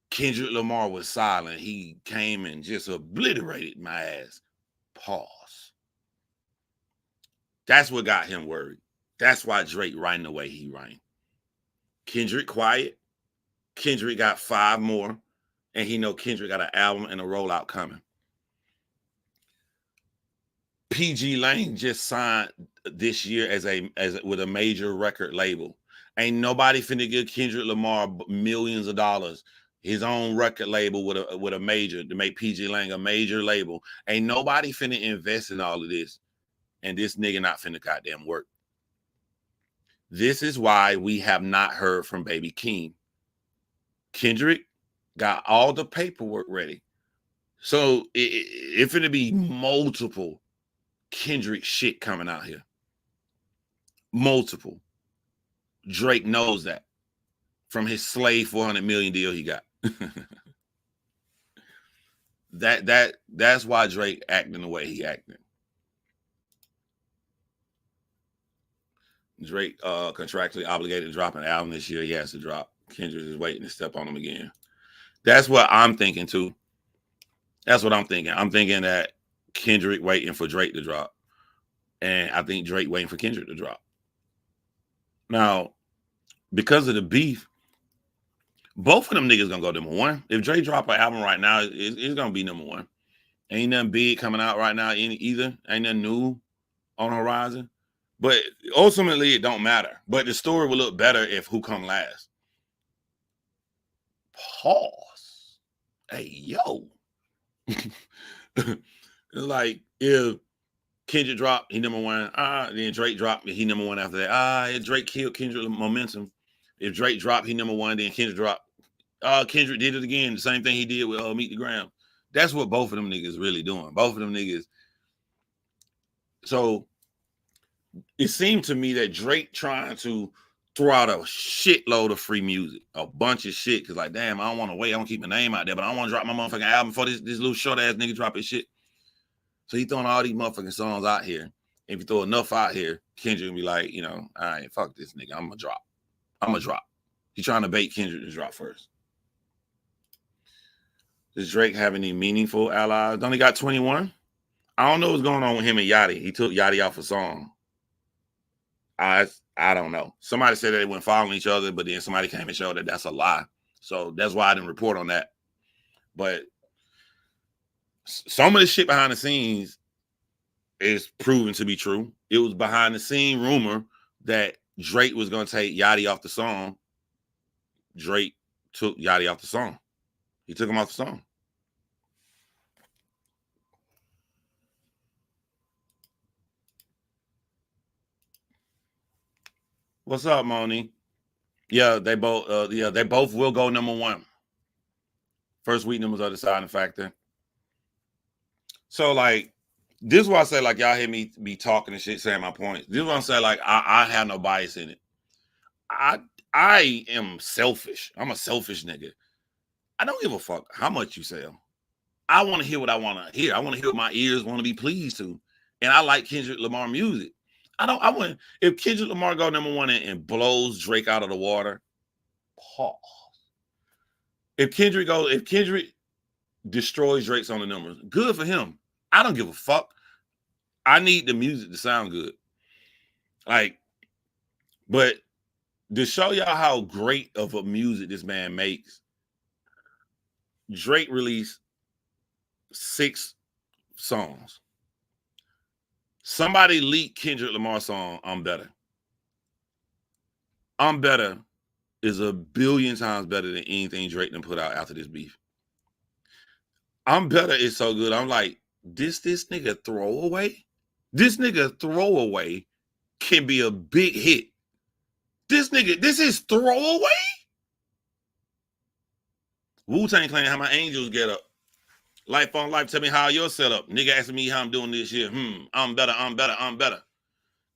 Kendrick Lamar was silent, he came and just obliterated my ass. Pause. That's what got him worried. That's why Drake writing the way he writing. Kendrick quiet. Kendrick got 5 more, and he know Kendrick got an album and a rollout coming. PG Lane just signed this year as with a major record label. Ain't nobody finna give Kendrick Lamar millions of dollars. His own record label with a major to make PG Lane a major label. Ain't nobody finna invest in all of this, and this nigga not finna goddamn work. This is why we have not heard from Baby Keem. Kendrick got all the paperwork ready, so it's finna be multiple Kendrick shit coming out here. Multiple. Drake knows that from his slave 400 million deal he got. That's why Drake acting the way he acting. Drake contractually obligated to drop an album this year. He has to drop. Kendrick is waiting to step on him again. That's what I'm thinking too. That's what I'm thinking. I'm thinking that Kendrick waiting for Drake to drop. And I think Drake waiting for Kendrick to drop. Now, because of the beef, both of them niggas gonna go number 1. If Drake drop an album right now, it's gonna be number 1. Ain't nothing big coming out right now either. Ain't nothing new on the horizon. But ultimately, it don't matter. But the story will look better if who come last. Pause. Hey, yo. Like, if Kendrick dropped, he number 1. Then Drake dropped, he number 1 after that. Drake killed Kendrick momentum. If Drake dropped, he number 1, then Kendrick dropped. Kendrick did it again. The same thing he did with Meet the Gram. That's what both of them niggas really doing. Both of them niggas. So it seemed to me that Drake trying to throw out a shitload of free music, a bunch of shit. Cause like, damn, I don't want to wait. I don't keep my name out there, but I don't want to drop my motherfucking album before this little short ass nigga drop his shit. So he throwing all these motherfucking songs out here. If you throw enough out here, Kendrick will be like, all right, fuck this nigga. I'm gonna drop. He trying to bait Kendrick to drop first. Does Drake have any meaningful allies? Only got 21. I don't know what's going on with him and Yachty. He took Yachty off a song. I don't know. Somebody said that they went following each other, but then somebody came and showed that that's a lie. So that's why I didn't report on that. But some of the shit behind the scenes is proven to be true. It was behind the scene rumor that Drake was going to take Yachty off the song. Drake took Yachty off the song. He took him off the song. What's up, Moni? Yeah, they both will go number 1. First week numbers are deciding factor. So like, this is why I say like y'all hear me be talking and shit, saying my points. This is why I'm saying like I have no bias in it. I am selfish. I'm a selfish nigga. I don't give a fuck how much you sell. I want to hear what I want to hear. I want to hear what my ears want to be pleased to. And I like Kendrick Lamar music. I want, if Kendrick Lamar go #1 and blows Drake out of the water, pause. If Kendrick destroys Drake's on the numbers, good for him. I don't give a fuck. I need the music to sound good. Like, but to show y'all how great of a music this man makes, Drake released 6 songs. Somebody leaked Kendrick Lamar's song, I'm Better. I'm Better is a billion times better than anything Drake done put out after this beef. I'm Better is so good. I'm like, this nigga throwaway? This nigga throwaway can be a big hit. This is throwaway? Wu-Tang Clan, how my angels get up. Life on life, tell me how you're set up. Nigga asking me how I'm doing this year. I'm better, I'm better, I'm better.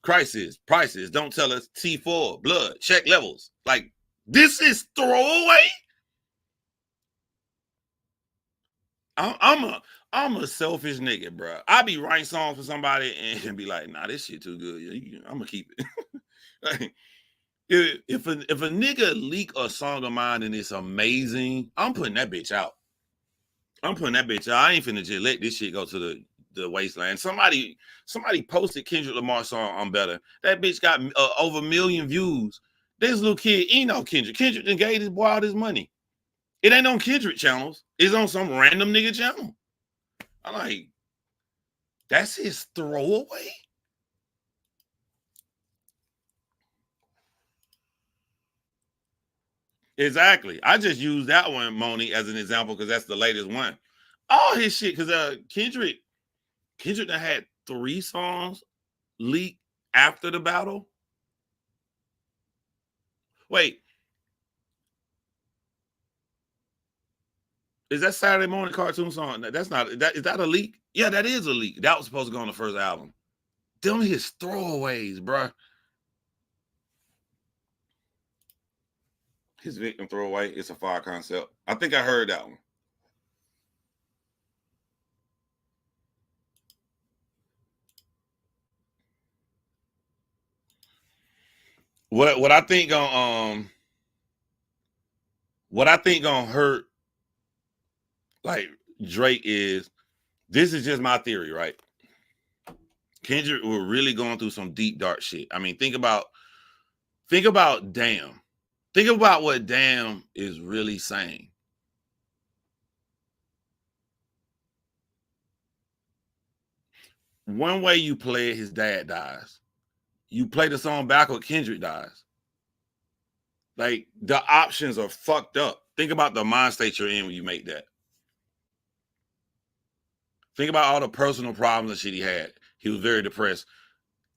Crisis, prices, don't tell us. T4, blood, check levels. Like, this is throwaway? I'm a selfish nigga, bro. I be writing songs for somebody and be like, nah, this shit too good. I'm gonna keep it. Like, if a nigga leak a song of mine and it's amazing, I'm putting that bitch out. I ain't finna just let this shit go to the wasteland. Somebody posted Kendrick Lamar's song, I'm Better. That bitch got over 1 million views. This little kid, he know Kendrick. Kendrick done gave this boy all his money. It ain't on Kendrick channels. It's on some random nigga channel. I'm like, that's his throwaway? Exactly. I just used that one, Moni, as an example because that's the latest one. All his shit, because Kendrick done had 3 songs leak after the battle. Wait. Is that Saturday morning cartoon song? That's not, is that a leak? Yeah, that is a leak. That was supposed to go on the first album. Them his throwaways, bruh. His victim throwaway. It's a fire concept. I think I heard that one. What I think gonna hurt like Drake is, this is just my theory, right? Kendrick was really going through some deep dark shit. I mean, think about Damn. Think about what Damn is really saying. One way you play it, his dad dies. You play the song backward, Kendrick dies. Like, the options are fucked up. Think about the mind state you're in when you make that. Think about all the personal problems and shit he had. He was very depressed.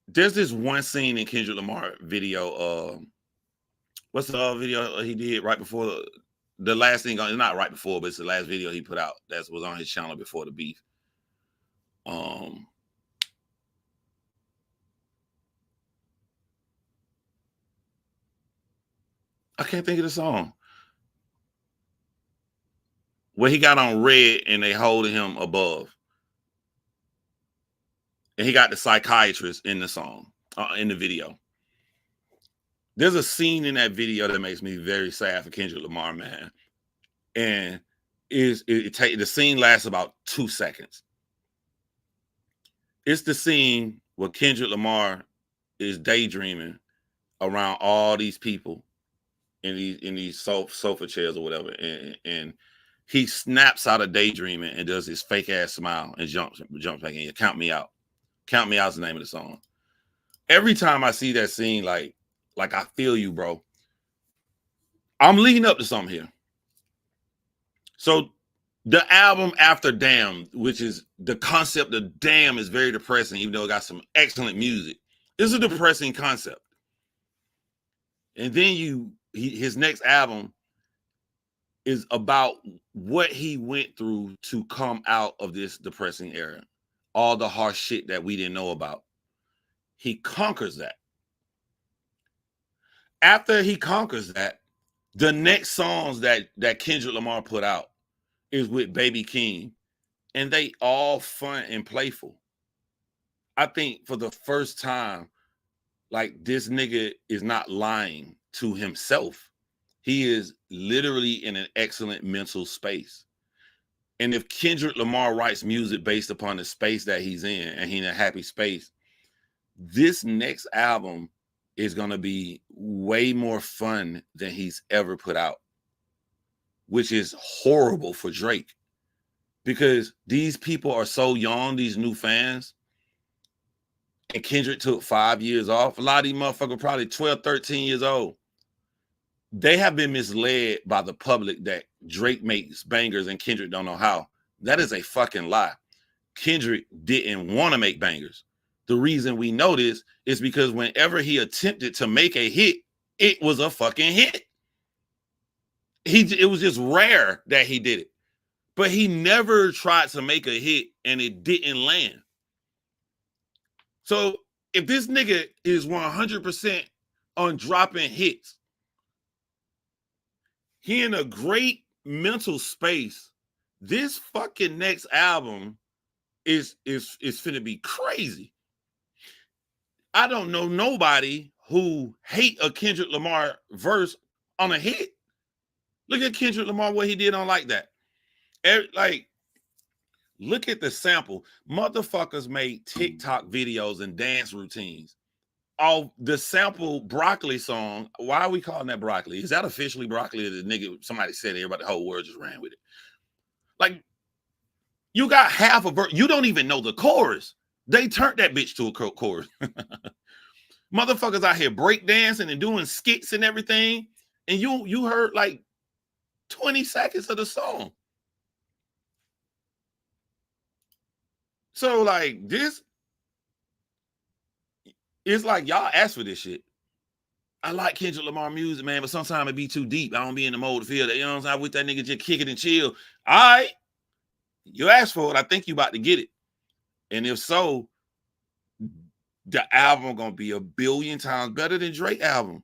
There's this one scene in Kendrick Lamar video. What's the video he did right before the last thing? Not right before, but it's the last video he put out that was on his channel before the beef. I can't think of the song. Where he got on red and they holding him above. And he got the psychiatrist in the song, in the video. There's a scene in that video that makes me very sad for Kendrick Lamar, man. And the scene lasts about 2 seconds. It's the scene where Kendrick Lamar is daydreaming around all these people in these sofa chairs or whatever, and he snaps out of daydreaming and does his fake ass smile and jumps back in. Count Me Out. Count Me Out is the name of the song. Every time I see that scene, like I feel you, bro. I'm leading up to something here. So the album after Damn, which is the concept of Damn, is very depressing, even though it got some excellent music. It's a depressing concept. And then his next album is about what he went through to come out of this depressing era. All the harsh shit that we didn't know about. He conquers that. After he conquers that, the next songs that Kendrick Lamar put out is with Baby King, and they all fun and playful. I think for the first time, like, this nigga is not lying to himself. He is literally in an excellent mental space. And if Kendrick Lamar writes music based upon the space that he's in, and he's in a happy space, this next album is going to be way more fun than he's ever put out, which is horrible for Drake, because these people are so young, these new fans, and Kendrick took 5 years off. A lot of these motherfuckers probably 12, 13 years old. They have been misled by the public that Drake makes bangers and Kendrick don't know how. That is a fucking lie. Kendrick didn't want to make bangers. The reason we know this is because whenever he attempted to make a hit, it was a fucking hit. It was just rare that he did it. But he never tried to make a hit and it didn't land. So if this nigga is 100% on dropping hits, he in a great mental space. This fucking next album is finna be crazy. I don't know nobody who hate a Kendrick Lamar verse on a hit. Look at Kendrick Lamar, what he did on Like That. Like, look at the sample. Motherfuckers made TikTok videos and dance routines. Oh, the sample Broccoli song. Why are we calling that Broccoli? Is that officially Broccoli? The nigga, somebody said everybody, the whole world just ran with it. Like, you got half a verse. You don't even know the chorus. They turned that bitch to a chorus. Motherfuckers out here breakdancing and doing skits and everything. And you heard like 20 seconds of the song. So like this, it's like y'all asked for this shit. I like Kendrick Lamar music, man, but sometimes it be too deep. I don't be in the mode to feel that. You know what I'm saying? I wish that nigga just kick it and chill. All right. You asked for it. I think you about to get it. And if so, the album gonna be 1 billion times better than Drake album.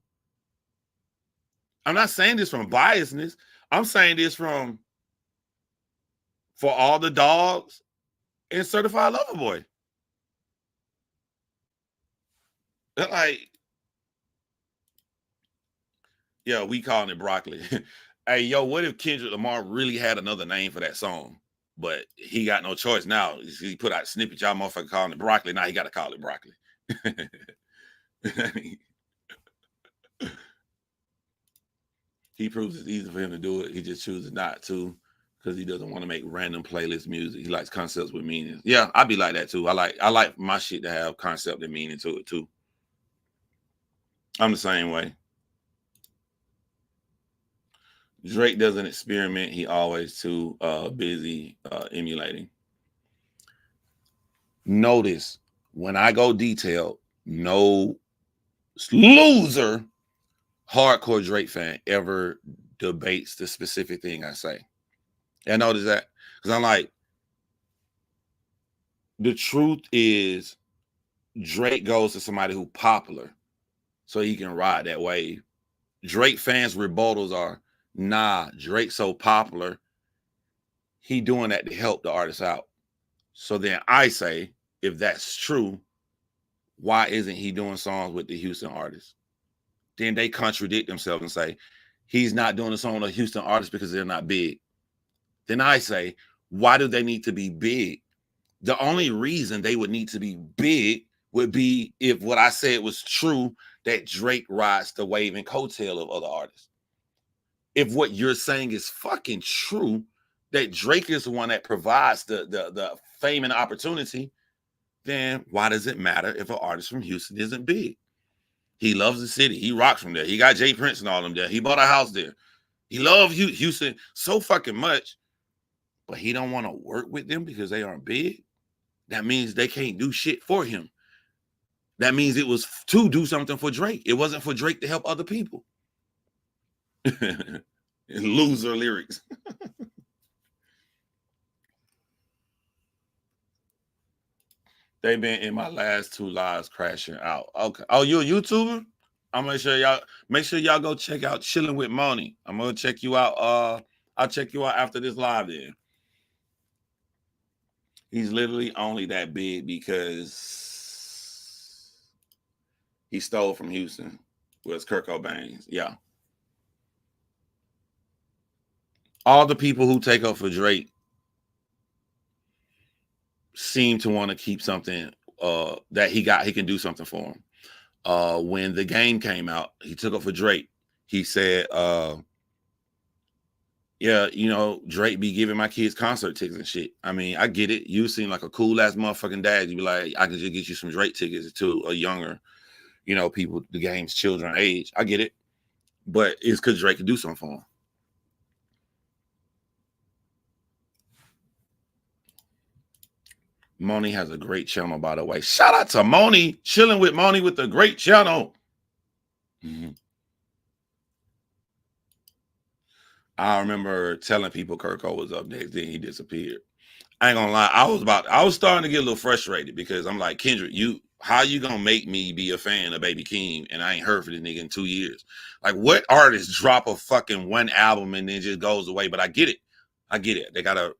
I'm not saying this from biasness. I'm saying this from For All the Dogs and Certified Lover Boy. Like, yeah, we calling it Broccoli. Hey, yo, what if Kendrick Lamar really had another name for that song? But he got no choice now. He put out a snippet, y'all motherfucker calling it Broccoli. Now he got to call it Broccoli. He proves it's easy for him to do it. He just chooses not to because he doesn't want to make random playlist music. He likes concepts with meaning. Yeah, I be like that too. I like my shit to have concept and meaning to it too. I'm the same way. Drake doesn't experiment. He always too busy emulating. Notice when I go detailed, no loser hardcore Drake fan ever debates the specific thing I say. I notice that because I'm like, the truth is Drake goes to somebody who's popular so he can ride that wave. Drake fans' rebuttals are, nah, Drake's so popular, he doing that to help the artist out. So then I say, if that's true, why isn't he doing songs with the Houston artists? Then they contradict themselves and say, he's not doing a song with a Houston artist because they're not big. Then I say, why do they need to be big? The only reason they would need to be big would be if what I said was true, that Drake rides the wave and coattail of other artists. If what you're saying is fucking true, that Drake is the one that provides the fame and opportunity, then why does it matter if an artist from Houston isn't big? He loves the city. He rocks from there. He got Jay Prince and all them there. He bought a house there. He loves Houston so fucking much, but he don't want to work with them because they aren't big. That means they can't do shit for him. That means it was to do something for Drake. It wasn't for Drake to help other people. Loser lyrics. They've been in my last 2 lives crashing out. Okay. Oh, you a YouTuber? I'm gonna sure y'all make sure y'all go check out Chilling with Moni. I'm gonna check you out. I'll check you out after this live then. He's literally only that big because he stole from Houston. Was Kurt Cobain. Yeah. All the people who take up for Drake seem to want to keep something that he can do something for him. When the game came out, he took up for Drake. He said, yeah, Drake be giving my kids concert tickets and shit. I mean, I get it. You seem like a cool ass motherfucking dad. You be like, I can just get you some Drake tickets to a younger, people, the game's children age. I get it. But it's because Drake can do something for him. Moni has a great channel, by the way. Shout out to Moni, Chilling with Moni with the great channel. Mm-hmm. I remember telling people Kurt Cole was up next, then he disappeared. I ain't gonna lie, I was starting to get a little frustrated because I'm like, Kendrick, how you gonna make me be a fan of Baby Keem and I ain't heard from this nigga in 2 years? Like, what artist drop a fucking one album and then just goes away? But I get it. They gotta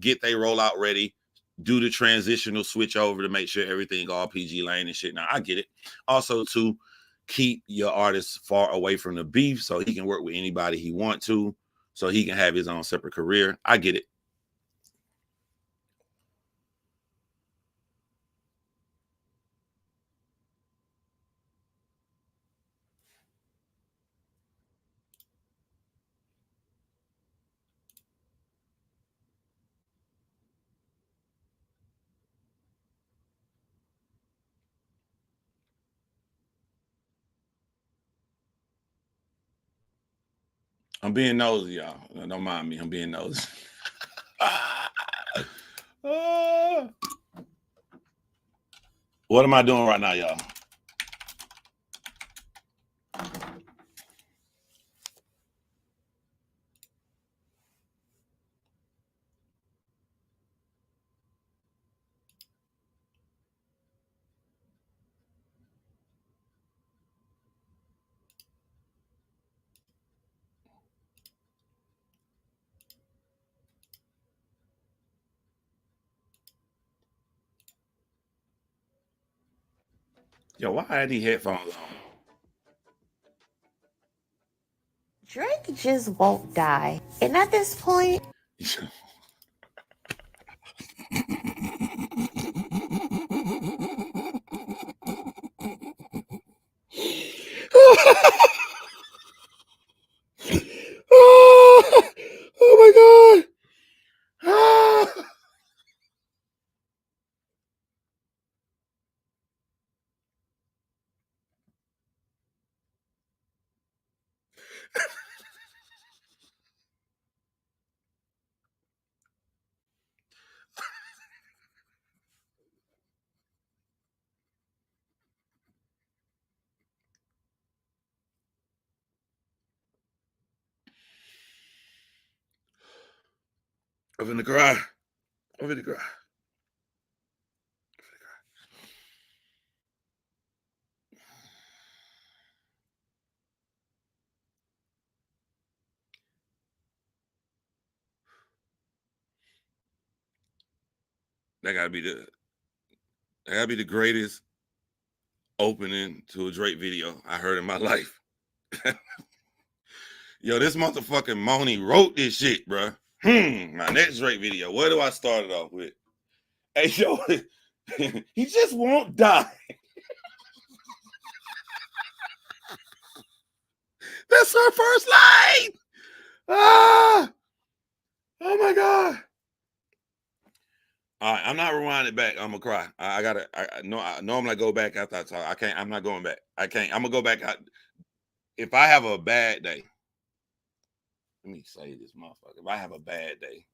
get their rollout ready, do the transitional switch over to make sure everything all PG lane and shit. Now I get it. Also to keep your artist far away from the beef so he can work with anybody he want to, so he can have his own separate career. I get it. I'm being nosy, y'all. Don't mind me. I'm being nosy. What am I doing right now, y'all? Yo, why I had these headphones on? Drake just won't die. And at this point, Oh my God. I'm in the cry. I'm in the cry. That gotta be the greatest opening to a Drake video I heard in my life. Yo, this motherfucking Moni wrote this shit, bro. My next Drake video. Where do I start it off with? Hey, yo, he just won't die. That's her first line. Ah, oh my God. All right, I'm not rewinding back. I'm gonna cry. I gotta. I normally go back after I talk. I can't. I'm not going back. I can't. I'm gonna go back. If I have a bad day, let me say this, motherfucker. If I have a bad day,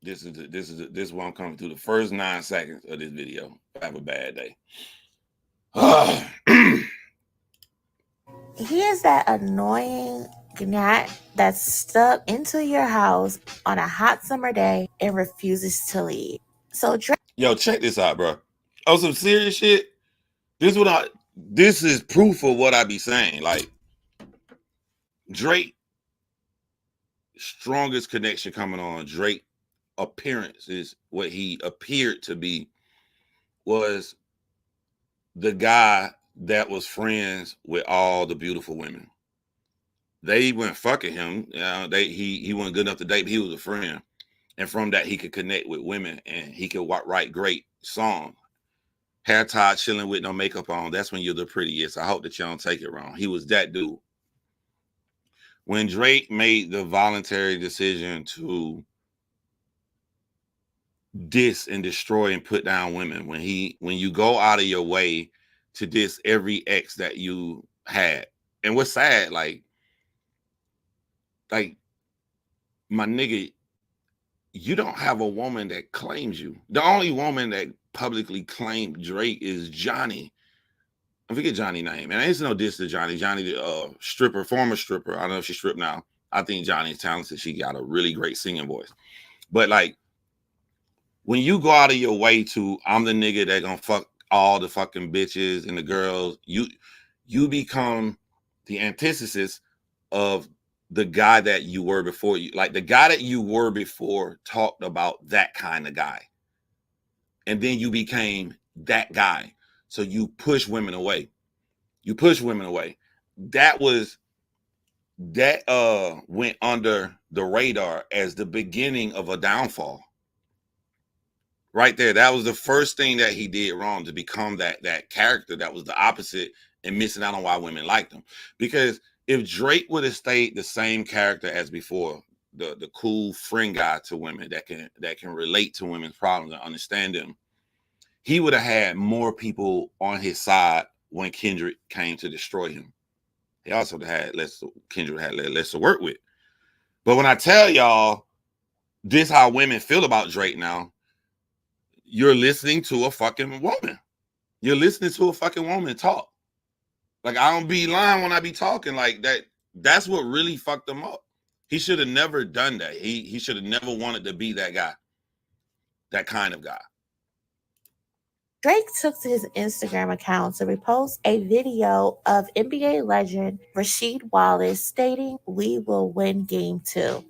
this is what I'm coming through. The first 9 seconds of this video. If I have a bad day. He is that annoying gnat that's stuck into your house on a hot summer day and refuses to leave. So Drake. Yo, check this out, bro. Oh, some serious shit. This is proof of what I be saying. Like Drake, strongest connection coming on. Drake appearance is what he appeared to be, was the guy that was friends with all the beautiful women. They went fucking him. He wasn't good enough to date, but he was a friend. And from that, he could connect with women and he could write great songs. Hair tied, chilling with no makeup on. That's when you're the prettiest. I hope that you don't take it wrong. He was that dude. When Drake made the voluntary decision to diss and destroy and put down women, when you go out of your way to diss every ex that you had, and what's sad, like my nigga, you don't have a woman that claims you. The only woman that publicly claimed Drake is Johnny. I forget Johnny's name, and it's no diss to Johnny. Johnny, the stripper, former stripper. I don't know if she stripped now. I think Johnny's talented. She got a really great singing voice. But like, when you go out of your way to, I'm the nigga that gonna fuck all the fucking bitches and the girls, you become the antithesis of the guy that you were before. You like the guy that you were before talked about that kind of guy, and then you became that guy. So you push women away. That went under the radar as the beginning of a downfall. Right there, that was the first thing that he did wrong, to become that character that was the opposite and missing out on why women liked him. Because if Drake would have stayed the same character as before, the cool friend guy to women that can relate to women's problems and understand them, he would have had more people on his side when Kendrick came to destroy him. He also had Kendrick had less to work with. But when I tell y'all this how women feel about Drake now, you're listening to a fucking woman. You're listening to a fucking woman talk. Like, I don't be lying when I be talking like that. That's what really fucked him up. He should have never done that. He should have never wanted to be that guy, that kind of guy. Drake took to his Instagram account to repost a video of NBA legend Rasheed Wallace stating, "We will win game 2."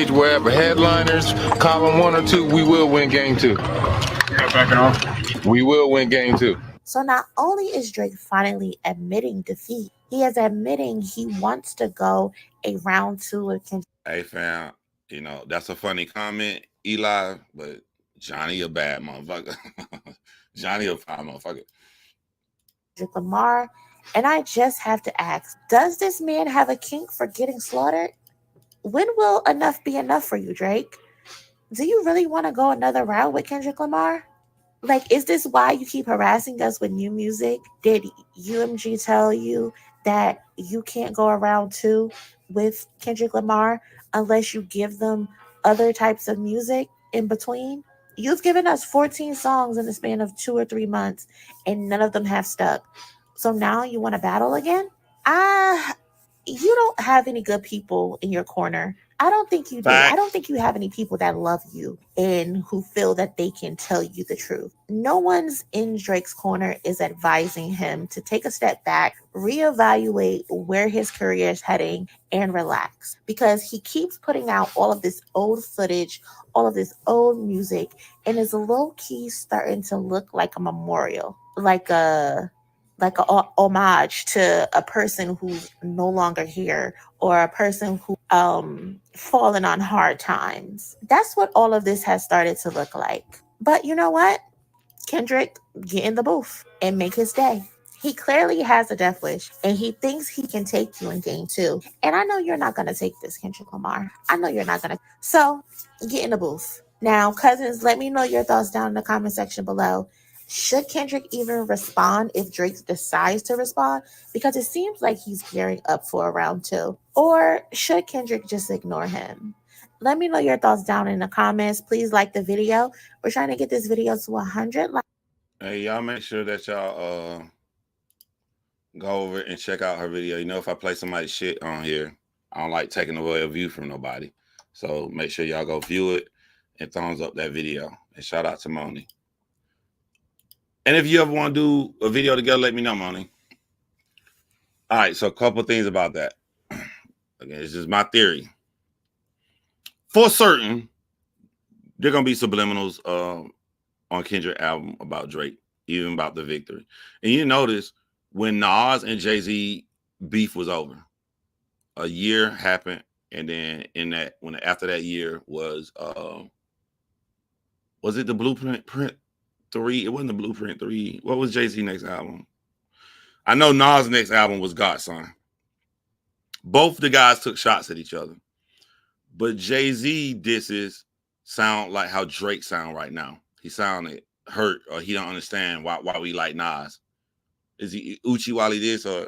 Wherever headliners, column 1 or 2, we will win game 2. Backing off. We will win game 2. So not only is Drake finally admitting defeat, he is admitting he wants to go a round 2 with Kendrick. Hey fam, that's a funny comment, Eli, but Johnny a bad motherfucker. Johnny a fine motherfucker. Lamar, and I just have to ask, does this man have a kink for getting slaughtered? When will enough be enough for you, Drake? Do you really want to go another round with Kendrick Lamar? Like, is this why you keep harassing us with new music? Did UMG tell you that you can't go around 2 with Kendrick Lamar unless you give them other types of music in between? You've given us 14 songs in the span of 2 or 3 months, and none of them have stuck. So now you want to battle again? You don't have any good people in your corner. I don't think you do. Fact. I don't think you have any people that love you and who feel that they can tell you the truth. No one's in Drake's corner is advising him to take a step back, reevaluate where his career is heading, and relax. Because he keeps putting out all of this old footage, all of this old music, and is low-key starting to look like a memorial, like a homage to a person who's no longer here, or a person who fallen on hard times. That's what all of this has started to look like. But you know what? Kendrick, get in the booth and make his day. He clearly has a death wish, and he thinks he can take you in game 2. And I know you're not going to take this, Kendrick Lamar. I know you're not going to. So get in the booth. Now, cousins, let me know your thoughts down in the comment section below. Should Kendrick even respond if Drake decides to respond? Because it seems like he's gearing up for a round 2. Or should Kendrick just ignore him? Let me know your thoughts down in the comments. Please like the video. We're trying to get this video to 100 likes. Hey, y'all make sure that y'all go over and check out her video. You know, if I play somebody's shit on here, I don't like taking away a view from nobody. So make sure y'all go view it and thumbs up that video. And shout out to Moni. And if you ever want to do a video together, let me know, Moni. All right, so a couple things about that. Again, this is my theory. For certain, there gonna be subliminals on Kendrick album about Drake, even about the victory. And you notice when Nas and Jay-Z beef was over, a year happened, and then after that year was it the Blueprint 3? It wasn't the Blueprint 3. What was Jay-Z next album? I know Nas' next album was Godson. Both the guys took shots at each other. But Jay-Z disses sound like how Drake sound right now. He sounded hurt, or he don't understand why we like Nas. Is he Uchi while he this, or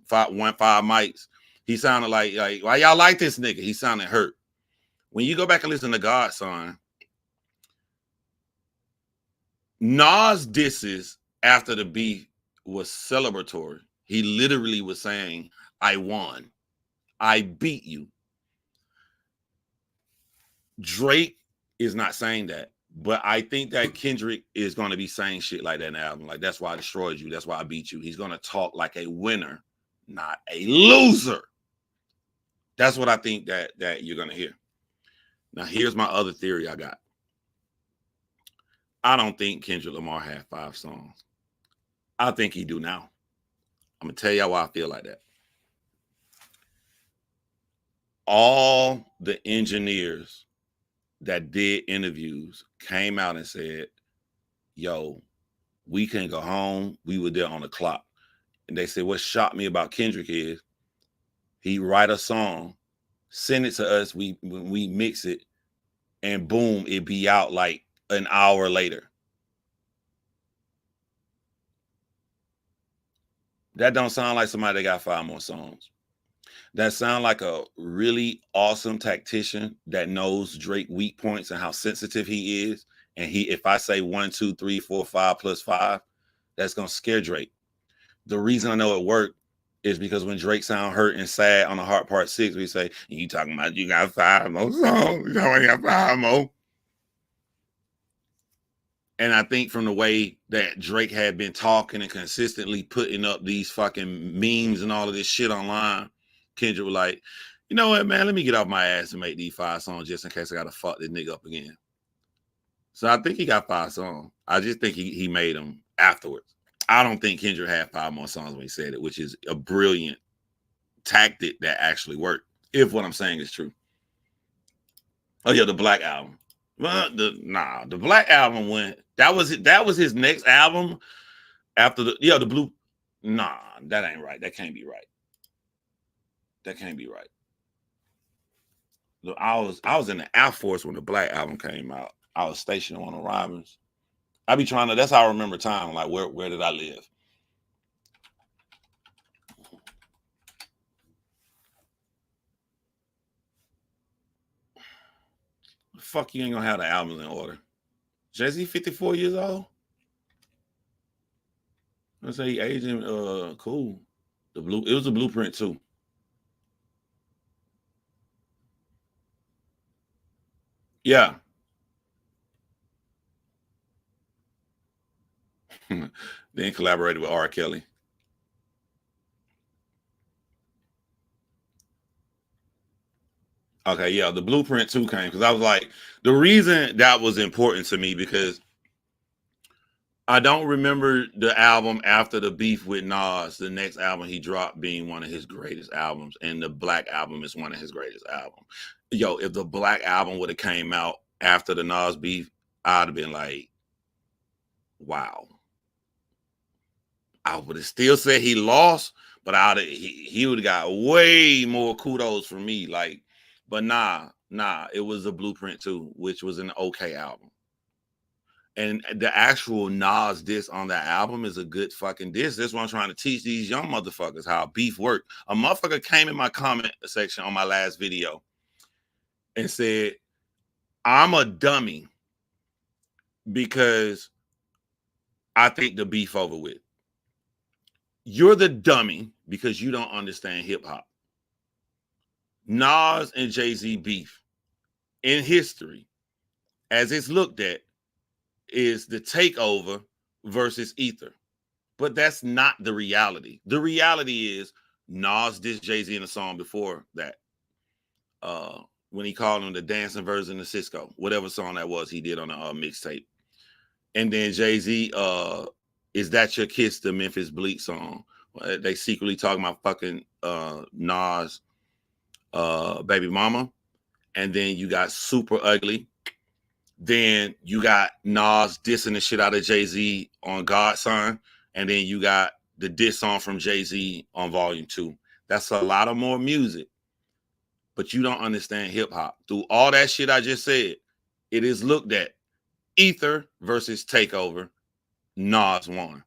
five mics? He sounded like why y'all like this nigga? He sounded hurt. When you go back and listen to Godson, Nas disses after the beef was celebratory. He literally was saying, I won. I beat you. Drake is not saying that. But I think that Kendrick is going to be saying shit like that in the album. Like, that's why I destroyed you. That's why I beat you. He's going to talk like a winner, not a loser. That's what I think that you're going to hear. Now, here's my other theory I got. I don't think Kendrick Lamar had 5 songs. I think he do now. I'm going to tell y'all why I feel like that. All the engineers that did interviews came out and said, yo, we can go home. We were there on the clock. And they said, what shocked me about Kendrick is he write a song, send it to us, we mix it, and boom, it be out like an hour later. That don't sound like somebody that got 5 more songs. That sound like a really awesome tactician that knows Drake weak points and how sensitive he is. And if I say 1, 2, 3, 4, 5 plus 5, that's gonna scare Drake. The reason I know it worked is because when Drake sound hurt and sad on the Heart Part 6, we say, you talking about you got 5 more songs, you know, you got 5 more. And I think from the way that Drake had been talking and consistently putting up these fucking memes and all of this shit online, Kendrick was like, you know what, man, let me get off my ass and make these 5 songs just in case I got to fuck this nigga up again. So I think he got 5 songs. I just think he made them afterwards. I don't think Kendrick had 5 more songs when he said it, which is a brilliant tactic that actually worked, if what I'm saying is true. Oh, yeah, the Black Album. Well, the Black Album went. That was his next album after the Blue. Nah, that ain't right. That can't be right. That can't be right. Look, I was in the Air Force when the Black Album came out. I was stationed on the Robins. I be trying to. That's how I remember time. Like where did I live? Fuck, you ain't gonna have the albums in order. Jay-Z 54 years old. Let's say he aged him. Cool. It was a Blueprint too. Yeah. Then collaborated with R. Kelly. Okay, yeah, the Blueprint 2 came because I was like, the reason that was important to me because I don't remember the album after the beef with Nas, the next album he dropped being one of his greatest albums, and the Black Album is one of his greatest albums. Yo, if the Black Album would have came out after the Nas beef, I'd have been like, wow. I would have still said he lost, but he would have got way more kudos from me. Like, but nah, it was a Blueprint 2, which was an okay album. And the actual Nas diss on that album is a good fucking diss. That's what I'm trying to teach these young motherfuckers how beef work. A motherfucker came in my comment section on my last video and said, I'm a dummy because I think the beef over with. You're the dummy because you don't understand hip hop. Nas and Jay-Z beef in history, as it's looked at, is the takeover versus Ether. But that's not the reality. The reality is Nas dissed Jay-Z in a song before that. When he called him the dancing version of Cisco, whatever song that was, he did on a mixtape. And then Jay-Z, Is That Your Kiss, the Memphis Bleak song. They secretly talking about fucking Nas, baby mama. And then you got Super Ugly. Then you got Nas dissing the shit out of Jay-Z on Godson. And then you got the diss song from Jay-Z on Volume 2. That's a lot of more music. But you don't understand hip-hop. Through all that shit I just said, it is looked at Ether versus Takeover. Nas won.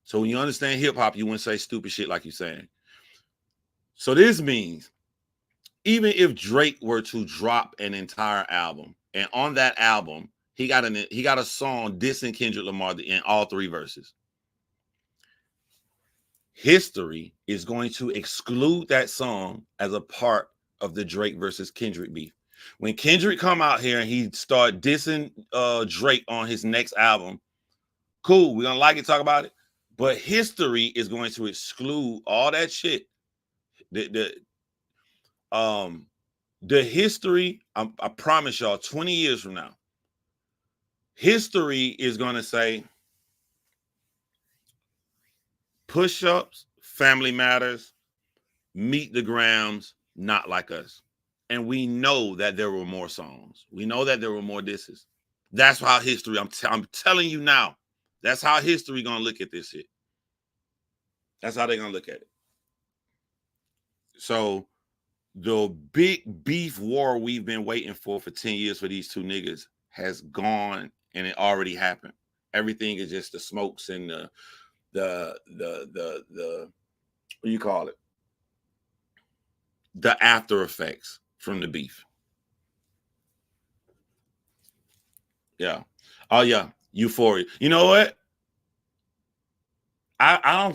So when you understand hip-hop, you wouldn't say stupid shit like you're saying. So this means even if Drake were to drop an entire album, and on that album, he got a song dissing Kendrick Lamar in all three verses, history is going to exclude that song as a part of the Drake versus Kendrick beef. When Kendrick come out here and he start dissing Drake on his next album, cool, we're gonna like it, talk about it. But history is going to exclude all that shit. The history, I promise y'all, 20 years from now, history is gonna say Push-Ups, Family Matters, Meet the Grams, Not Like Us. And we know that there were more songs. We know that there were more disses. That's how history, I'm telling you now, that's how history gonna look at this shit. That's how they're gonna look at it. So the big beef war we've been waiting for 10 years for these two niggas has gone, and it already happened. Everything is just the smokes and the what do you call it? The after effects from the beef. Yeah. Oh yeah. Euphoria. You know what? I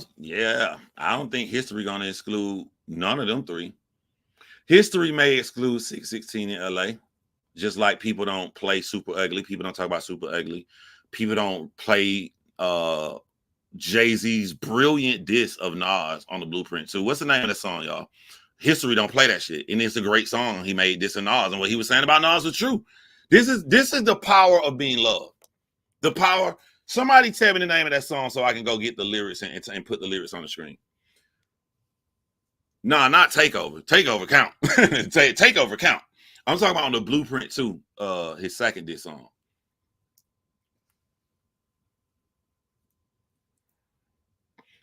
don't think history gonna exclude none of them three. History may exclude 616 in LA, just like people don't play Super Ugly. People don't talk about Super Ugly. People don't play Jay-Z's brilliant diss of Nas on the Blueprint 2. What's the name of that song, y'all? History don't play that shit. And it's a great song he made, this and Nas. And what he was saying about Nas was true. This is the power of being loved. The power. Somebody tell me the name of that song so I can go get the lyrics and put the lyrics on the screen. Nah, not Takeover. Takeover count. Takeover count. I'm talking about on the Blueprint 2, his second diss song.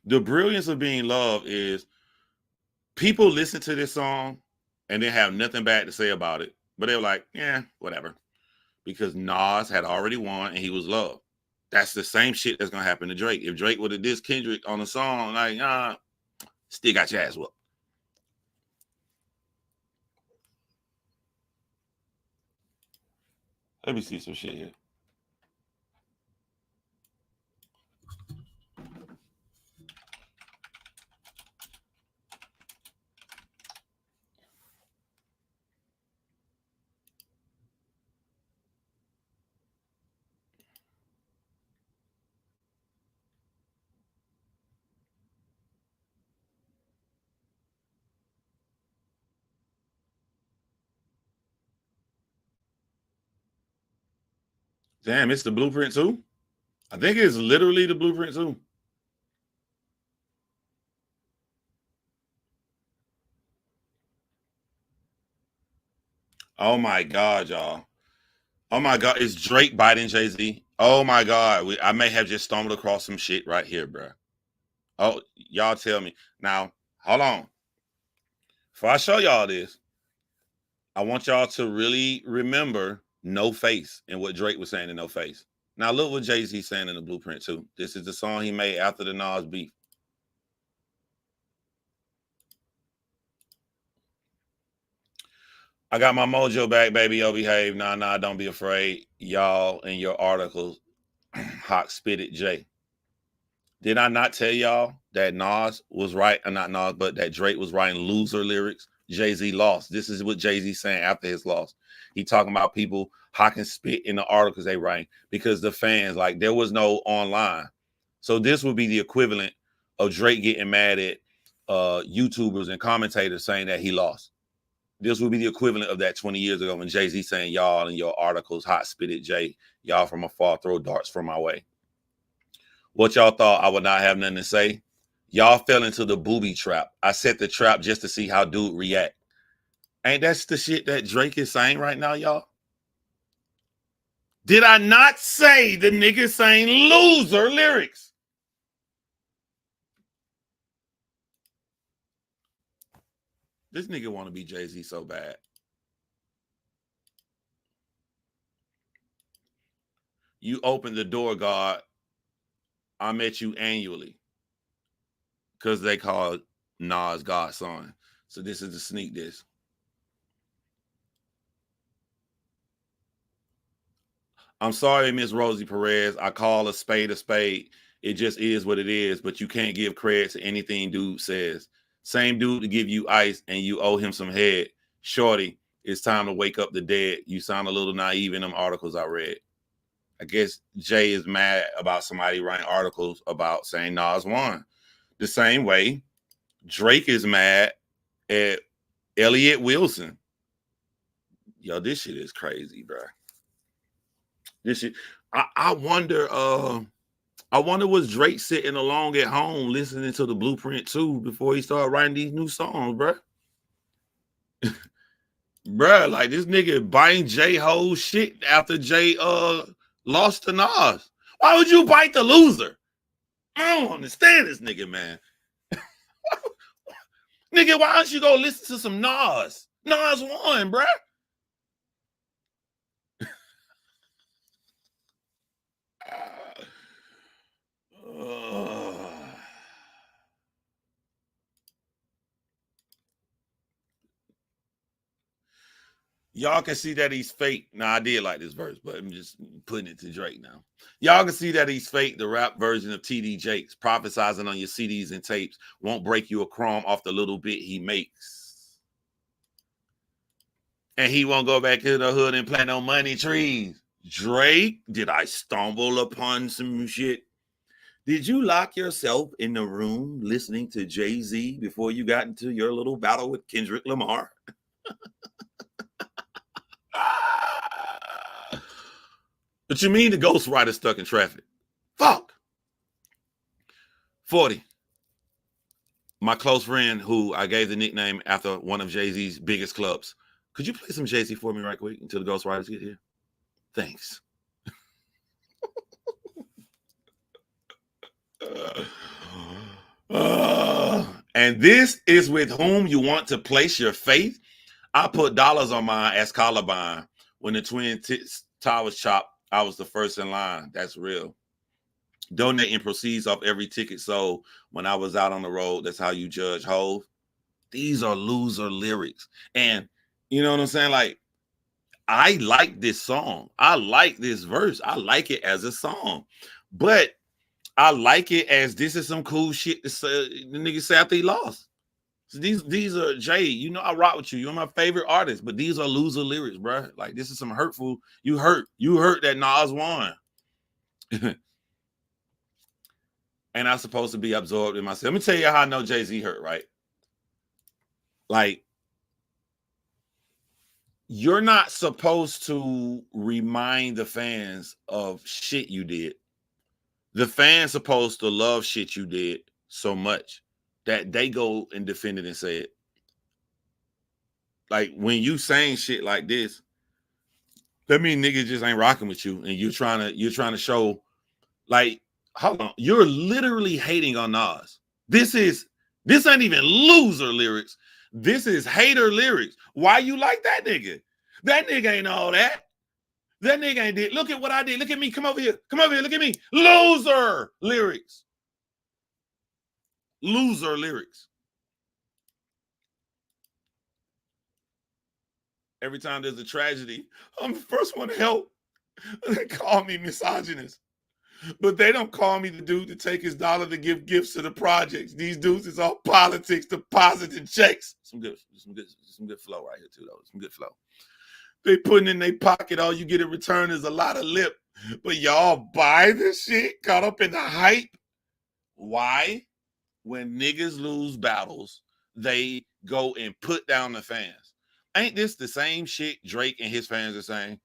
The brilliance of being loved is people listen to this song and then have nothing bad to say about it. But they're like, yeah, whatever. Because Nas had already won and he was loved. That's the same shit that's going to happen to Drake. If Drake would have dissed Kendrick on a song, like, still got your ass whooped. Let me see some shit here. Damn, it's the Blueprint 2? I think it's literally the Blueprint 2. Oh my God, y'all. Oh my God, is Drake biting Jay-Z? Oh my God, I may have just stumbled across some shit right here, bro. Oh, y'all tell me. Now, hold on. Before I show y'all this, I want y'all to really remember No Face and what Drake was saying in No Face. Now, look what Jay-Z saying in the Blueprint 2. This is the song he made after the Nas beef. I got my mojo back, baby. Yo, behave. Nah, don't be afraid. Y'all in your articles, hot spit it, Jay. Did I not tell y'all that Nas was right, or not Nas, but that Drake was writing loser lyrics? Jay-Z lost. This is what Jay-Z saying after his loss. He talking about people hawking spit in the articles they write because the fans, like, there was no online. So this would be the equivalent of Drake getting mad at YouTubers and commentators saying that he lost. This would be the equivalent of that 20 years ago when Jay-Z saying y'all in your articles hot spit at Jay, y'all from afar throw darts from my way. What y'all thought I would not have nothing to say? Y'all fell into the booby trap. I set the trap just to see how dude react. Ain't that's the shit that Drake is saying right now, y'all? Did I not say the nigga saying loser lyrics? This nigga want to be Jay-Z so bad. You opened the door, God. I met you annually. Because they call Nas Godson. So this is the sneak diss. I'm sorry, Miss Rosie Perez. I call a spade a spade. It just is what it is, but you can't give credit to anything dude says. Same dude to give you ice and you owe him some head. Shorty, it's time to wake up the dead. You sound a little naive in them articles I read. I guess Jay is mad about somebody writing articles about saying Nas won. The same way Drake is mad at Elliot Wilson. Yo, this shit is crazy, bro. This shit. I wonder. I wonder was Drake sitting along at home listening to the Blueprint 2 before he started writing these new songs, bro. Bruh, like this nigga biting Jay whole shit after Jay lost to Nas. Why would you bite the loser? I don't understand this nigga, man. Nigga, why don't you go listen to some Nas? Nas won, bruh. Y'all can see that he's fake. Now, I did like this verse, but I'm just putting it to Drake now. Y'all can see that he's fake. The rap version of TD Jakes, prophesizing on your CDs and tapes, won't break you a crumb off the little bit he makes. And he won't go back to the hood and plant no money trees. Drake, did I stumble upon some shit? Did you lock yourself in the room listening to Jay-Z before you got into your little battle with Kendrick Lamar? What you mean the ghostwriter stuck in traffic? Fuck. 40. My close friend who I gave the nickname after one of Jay-Z's biggest clubs. Could you play some Jay-Z for me right quick until the ghostwriters get here? Thanks. And this is with whom you want to place your faith. I put dollars on mine as Columbine. When the Twin Towers chopped, I was the first in line. That's real. Donating proceeds off every ticket sold when I was out on the road. That's how you judge Hove. These are loser lyrics. And you know what I'm saying? Like, I like this song. I like this verse. I like it as a song. But I like it as this is some cool shit to say. The nigga say after he lost. So these are Jay. You know I rock with you. You're my favorite artist, but these are loser lyrics, bro. Like this is some hurtful. You hurt that Nas won, and I'm supposed to be absorbed in myself. Let me tell you how I know Jay-Z hurt. Right, like you're not supposed to remind the fans of shit you did. The fans supposed to love shit you did so much that they go and defend it and say it. Like when you saying shit like this, that mean niggas just ain't rocking with you, and you're trying to show like, hold on, you're literally hating on Nas. This ain't even loser lyrics. This is hater lyrics. Why you like that nigga? That nigga ain't all that. That nigga ain't did. Look at what I did. Look at me. Come over here. Come over here. Look at me. Loser lyrics. Loser lyrics. Every time there's a tragedy, I'm the first one to help. They call me misogynist. But they don't call me the dude to take his dollar to give gifts to the projects. These dudes is all politics, depositing checks. Some good flow right here too, though. Some good flow. They putting in their pocket. All you get in return is a lot of lip. But y'all buy this shit, caught up in the hype. Why? When niggas lose battles, they go and put down the fans. Ain't this the same shit Drake and his fans are saying?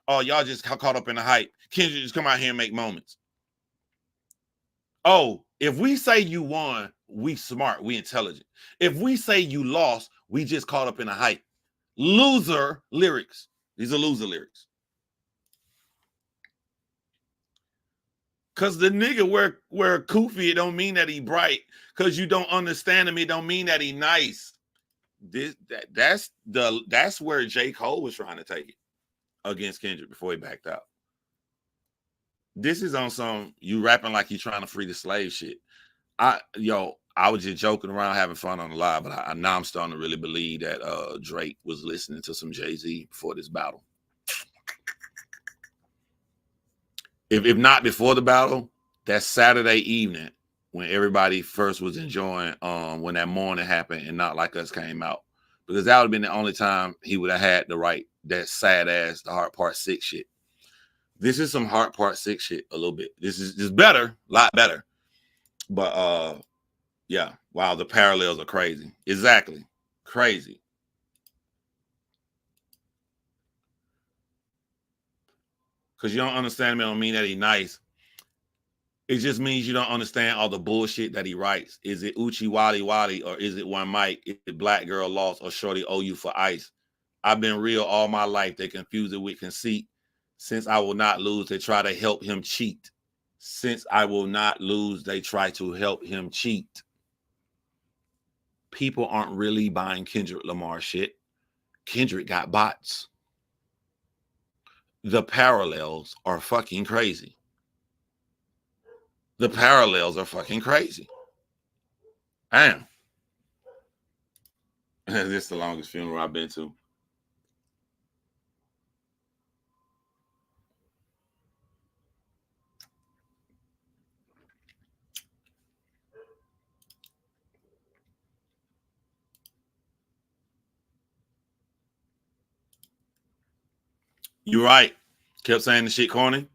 Oh, y'all just caught up in the hype. Kendrick just come out here and make moments. Oh, if we say you won, we smart, we intelligent. If we say you lost, we just caught up in the hype. Loser lyrics. These are loser lyrics. Cause the nigga wear kufi, it don't mean that he bright. Cause you don't understand him, it don't mean that he nice. That's where J. Cole was trying to take it against Kendrick before he backed out. This is on some you rapping like you trying to free the slave shit. I was just joking around, having fun on the live, but now I'm starting to really believe that Drake was listening to some Jay-Z before this battle. If not before the battle, that Saturday evening when everybody first was enjoying when that morning happened and Not Like Us came out, because that would have been the only time he would have had to write that sad ass the Heart Part 6 shit. This is some Heart Part 6 shit a little bit. This is just better, a lot better. But yeah, wow, the parallels are crazy. Exactly. Crazy. Because you don't understand him, it don't mean that he's nice. It just means you don't understand all the bullshit that he writes. Is it Uchi Wally Wally, or is it One Mic? Is it Black Girl Lost, or Shorty Owe You for Ice? I've been real all my life. They confuse it with conceit. Since I will not lose, they try to help him cheat. Since I will not lose, they try to help him cheat. People aren't really buying Kendrick Lamar shit. Kendrick got bots. The parallels are fucking crazy. The parallels are fucking crazy. Damn. This is the longest funeral I've been to. You're right. Kept saying the shit corny.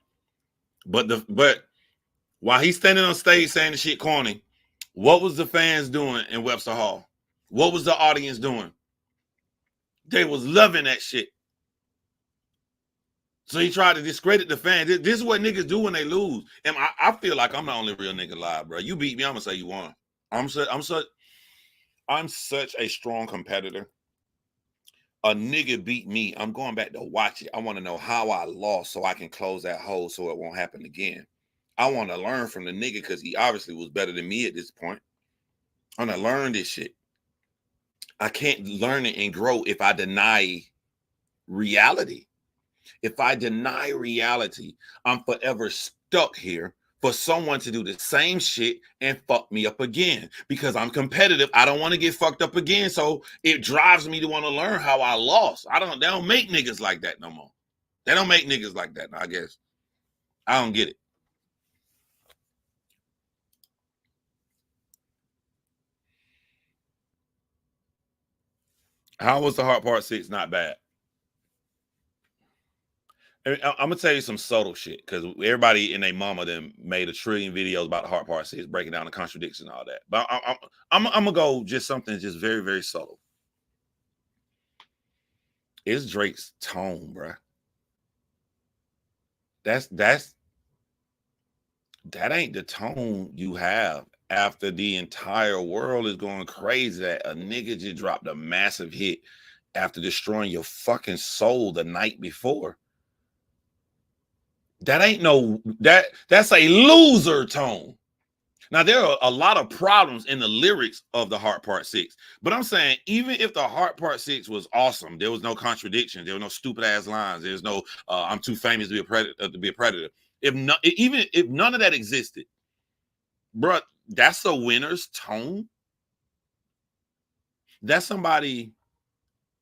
But while he's standing on stage saying the shit corny, what was the fans doing in Webster Hall? What was the audience doing? They was loving that shit. So he tried to discredit the fans. This is what niggas do when they lose. And I feel like I'm the only real nigga alive, bro. You beat me, I'm gonna say you won. I'm such a strong competitor. A nigga beat me. I'm going back to watch it. I want to know how I lost so I can close that hole so it won't happen again. I want to learn from the nigga because he obviously was better than me at this point. I want to learn this shit. I can't learn it and grow if I deny reality. If I deny reality, I'm forever stuck here for someone to do the same shit and fuck me up again because I'm competitive. I don't want to get fucked up again. So it drives me to want to learn how I lost. They don't make niggas like that no more. They don't make niggas like that, I guess. I don't get it. How was the Heart Part 6 not bad? I'm gonna tell you some subtle shit because everybody and their mama then made a trillion videos about the Heart Part 6, breaking down the contradictions and all that. But I'm gonna go just something just very, very subtle. It's Drake's tone, bro. That ain't the tone you have after the entire world is going crazy that a nigga just dropped a massive hit after destroying your fucking soul the night before. That ain't that's a loser tone. Now, there are a lot of problems in the lyrics of the Heart Part 6, but I'm saying even if the Heart Part 6 was awesome, there was no contradiction, there were no stupid ass lines, there's no I'm too famous to be a predator. Even if none of that existed, bro, that's a winner's tone. That's somebody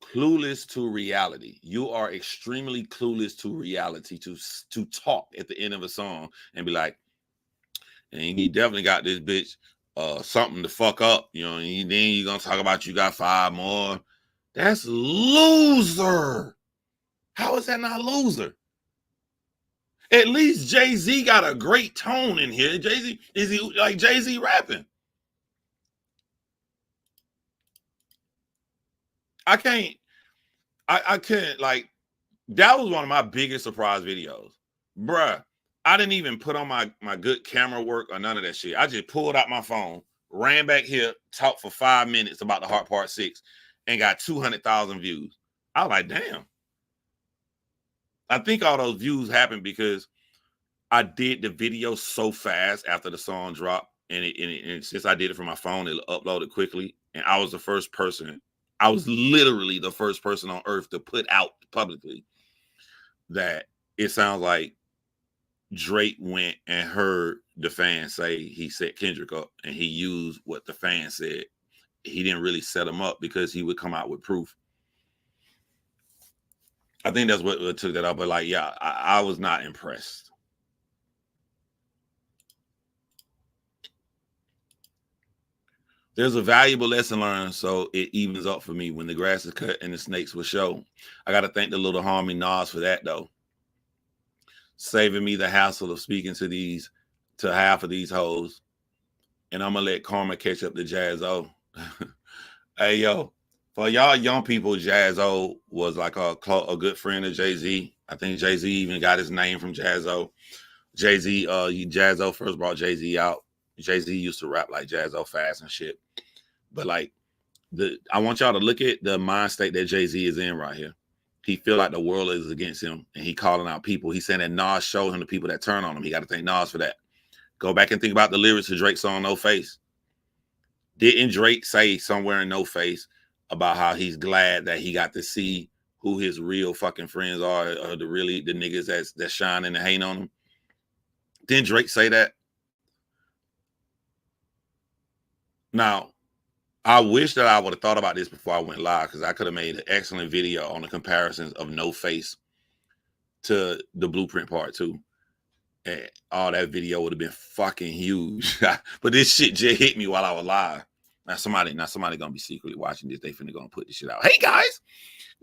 clueless to reality. You are extremely clueless to reality to talk at the end of a song and be like, and he definitely got this bitch something to fuck up, you know. And then you're gonna talk about you got 5 more. That's loser. How is that not loser? At least Jay-Z got a great tone in here. Jay-Z, is he like Jay-Z rapping? I can't like, that was one of my biggest surprise videos. Bruh, I didn't even put on my good camera work or none of that shit. I just pulled out my phone, ran back here, talked for 5 minutes about the Heart Part 6, and got 200,000 views. I was like, damn. I think all those views happened because I did the video so fast after the song dropped, and since I did it from my phone, it uploaded quickly, and I was the first person. I was literally the first person on earth to put out publicly that it sounds like Drake went and heard the fans say he set Kendrick up, and he used what the fans said. He didn't really set him up because he would come out with proof. I think that's what took that up. But like, yeah, I was not impressed. There's a valuable lesson learned, so it evens up for me when the grass is cut and the snakes will show. I got to thank the little homie Nas for that, though. Saving me the hassle of speaking to half of these hoes. And I'm going to let karma catch up to Jaz-O. Hey, yo, for y'all young people, Jaz-O was like a good friend of Jay-Z. I think Jay-Z even got his name from Jaz-O. Jaz-O first brought Jay-Z out. Jay-Z used to rap like Jaz-O fast and shit. But like, I want y'all to look at the mind state that Jay-Z is in right here. He feel like the world is against him, and he calling out people. He's saying that Nas showed him the people that turn on him. He got to thank Nas for that. Go back and think about the lyrics to Drake's song No Face. Didn't Drake say somewhere in No Face about how he's glad that he got to see who his real fucking friends are, or the niggas that's shining and hating on him? Didn't Drake say that? Now, I wish that I would have thought about this before I went live, because I could have made an excellent video on the comparisons of No Face to the Blueprint Part 2. And all that video would have been fucking huge. But this shit just hit me while I was live. Now somebody gonna be secretly watching this. They finna gonna put this shit out. Hey guys,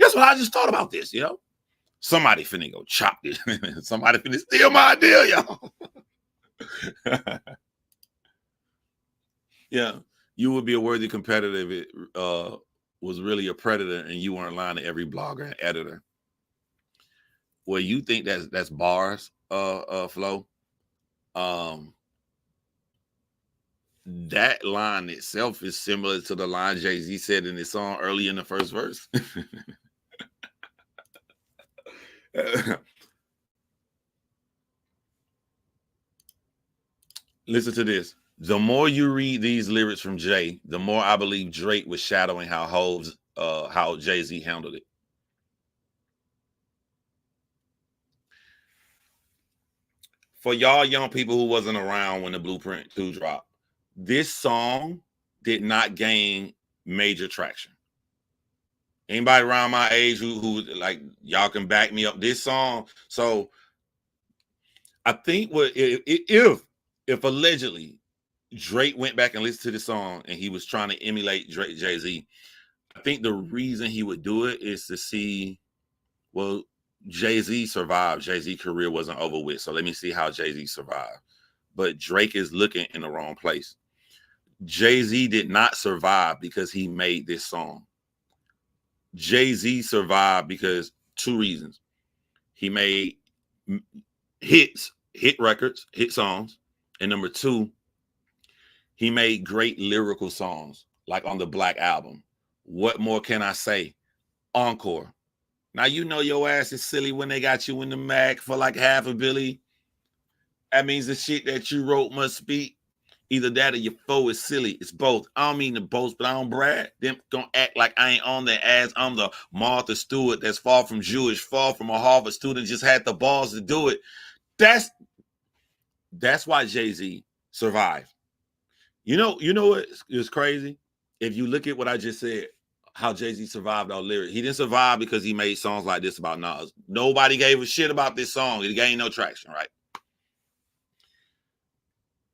guess what? I just thought about this, you know? Somebody finna go chop this. Somebody finna steal my idea, y'all. Yeah. You would be a worthy competitor if it was really a predator and you weren't lying to every blogger and editor. Well, you think that's bars, Flo? That line itself is similar to the line Jay-Z said in his song early in the first verse. Listen to this. The more you read these lyrics from Jay, the more I believe Drake was shadowing how Jay-Z handled it. For y'all young people who wasn't around when the Blueprint 2 dropped, this song did not gain major traction. Anybody around my age who like, y'all can back me up. This song, so I think if allegedly Drake went back and listened to the song and he was trying to emulate Jay-Z, I think the reason he would do it is to see, well, Jay-Z survived. Jay-Z's career wasn't over with, so let me see how Jay-Z survived. But Drake is looking in the wrong place. Jay-Z did not survive because he made this song. Jay-Z survived because 2 reasons. He made hit records, hit songs, and number 2, he made great lyrical songs, like on the Black Album. What more can I say? Encore. Now, you know your ass is silly when they got you in the mag for like half a billy. That means the shit that you wrote must speak. Either that or your foe is silly. It's both. I don't mean to boast, but I don't brag. Them don't act like I ain't on their ass. I'm the Martha Stewart that's far from Jewish, far from a Harvard student, just had the balls to do it. That's why Jay-Z survived. You know what is crazy? If you look at what I just said, how Jay-Z survived all lyrics. He didn't survive because he made songs like this about Nas. Nobody gave a shit about this song. It gained no traction, right?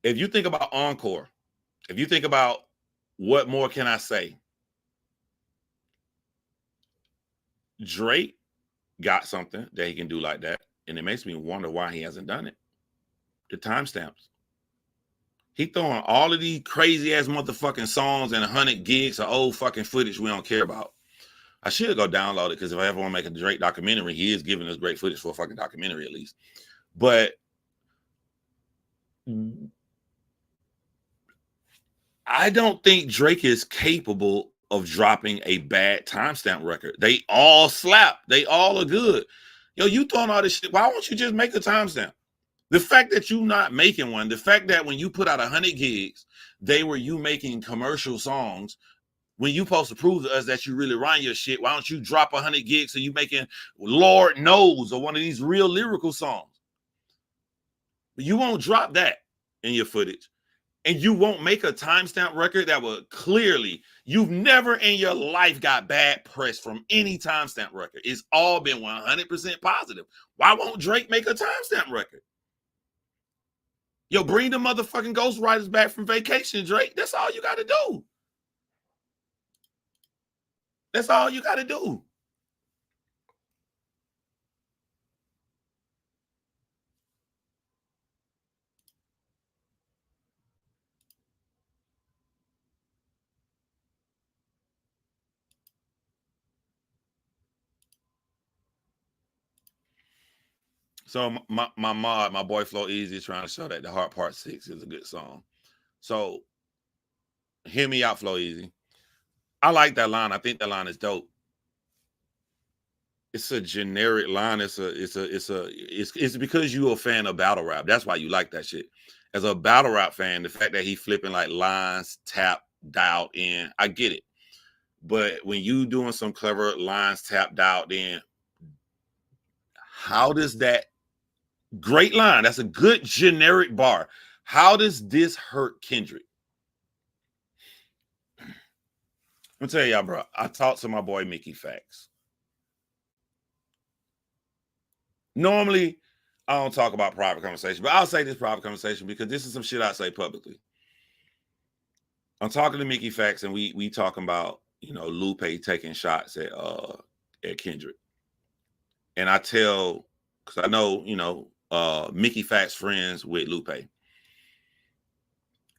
if you think about encore, if you think about what more can I say, Drake got something that he can do like that, and it makes me wonder why he hasn't done it. The timestamps. He throwing all of these crazy ass motherfucking songs and 100 gigs of old fucking footage we don't care about. I should go download it because if I ever want to make a Drake documentary, he is giving us great footage for a fucking documentary at least. But I don't think Drake is capable of dropping a bad timestamp record. They all slap. They all are good. Yo, you throwing all this shit. Why won't you just make a timestamp? The fact that you not making one, the fact that when you put out 100 gigs, they were you making commercial songs. When you supposed to prove to us that you really write your shit, why don't you drop 100 gigs so you making Lord Knows or one of these real lyrical songs? But you won't drop that in your footage. And you won't make a timestamp record that will clearly, you've never in your life got bad press from any timestamp record. It's all been 100% positive. Why won't Drake make a timestamp record? Yo, bring the motherfucking ghostwriters back from vacation, Drake. That's all you got to do. That's all you got to do. So my boy Flow Easy is trying to show that the Heart Part 6 is a good song. So hear me out, Flow Easy. I like that line. I think that line is dope. It's a generic line. It's because you're a fan of battle rap. That's why you like that shit. As a battle rap fan, the fact that he flipping like lines, tap, dialed in, I get it. But when you doing some clever lines, tap, dialed in, how does that great line? That's a good generic bar. How does this hurt Kendrick? I'm gonna tell y'all, bro. I talked to my boy Mickey Facts. Normally, I don't talk about private conversation, but I'll say this private conversation because this is some shit I say publicly. I'm talking to Mickey Facts, and we talking about, you know, Lupe taking shots at Kendrick. And I tell, because I know, you know, Mickey Facts friends with Lupe.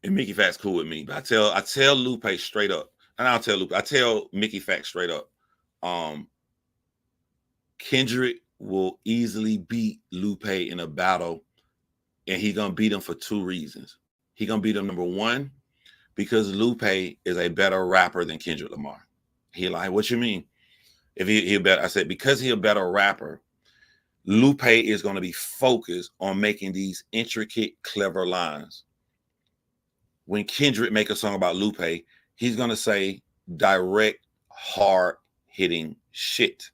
And Mickey Facts cool with me. But I tell Lupe straight up, and I tell Mickey Facts straight up, Kendrick will easily beat Lupe in a battle, and he's gonna beat him for two reasons. He's gonna beat him, number one, because Lupe is a better rapper than Kendrick Lamar. He like, what you mean? If he better, I said, because he's a better rapper, Lupe is gonna be focused on making these intricate, clever lines. When Kendrick make a song about Lupe, he's gonna say direct, hard-hitting shit.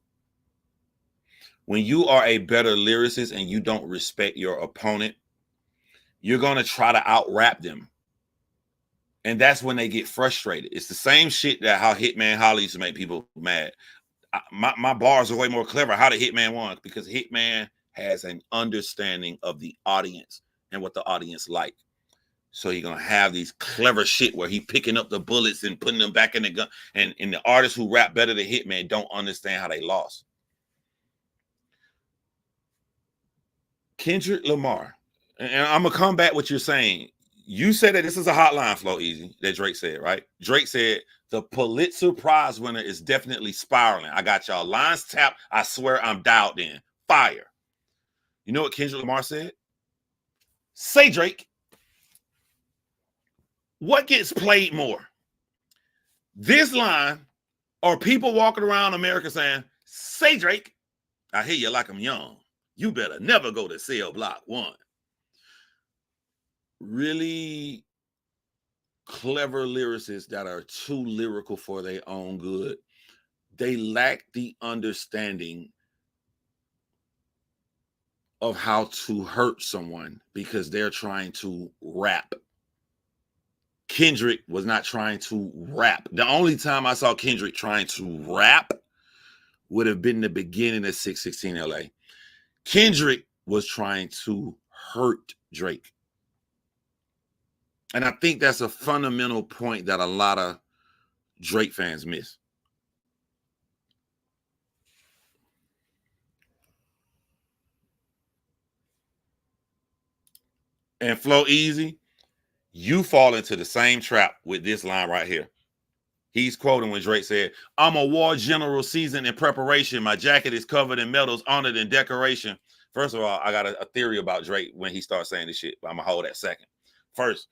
When you are a better lyricist and you don't respect your opponent, you're going to try to out-rap them. And that's when they get frustrated. It's the same shit that how Hitman Holly used to make people mad. My bars are way more clever. How the Hitman won? Because Hitman has an understanding of the audience and what the audience like. So you're going to have these clever shit where he picking up the bullets and putting them back in the gun. And the artists who rap better than Hitman don't understand how they lost. Kendrick Lamar, and I'm gonna come back what you're saying. You said that this is a hotline, Flow Easy, that Drake said, right? Drake said the Pulitzer Prize winner is definitely spiraling. I got y'all lines tapped. I swear I'm dialed in. Fire. You know what Kendrick Lamar said? Say, Drake, what gets played more? This line or people walking around America saying, say, Drake, I hear you like I'm young. You better never go to cell block 1. Really clever lyricists that are too lyrical for their own good, they lack the understanding of how to hurt someone because they're trying to rap. Kendrick was not trying to rap. The only time I saw Kendrick trying to rap would have been the beginning of 616 LA. Kendrick was trying to hurt Drake. And I think that's a fundamental point that a lot of Drake fans miss. And Flow Easy, you fall into the same trap with this line right here. He's quoting when Drake said, I'm a war general seasoned in preparation. My jacket is covered in medals, honored in decoration. First of all, I got a theory about Drake when he starts saying this shit, but I'm going to hold that second. First,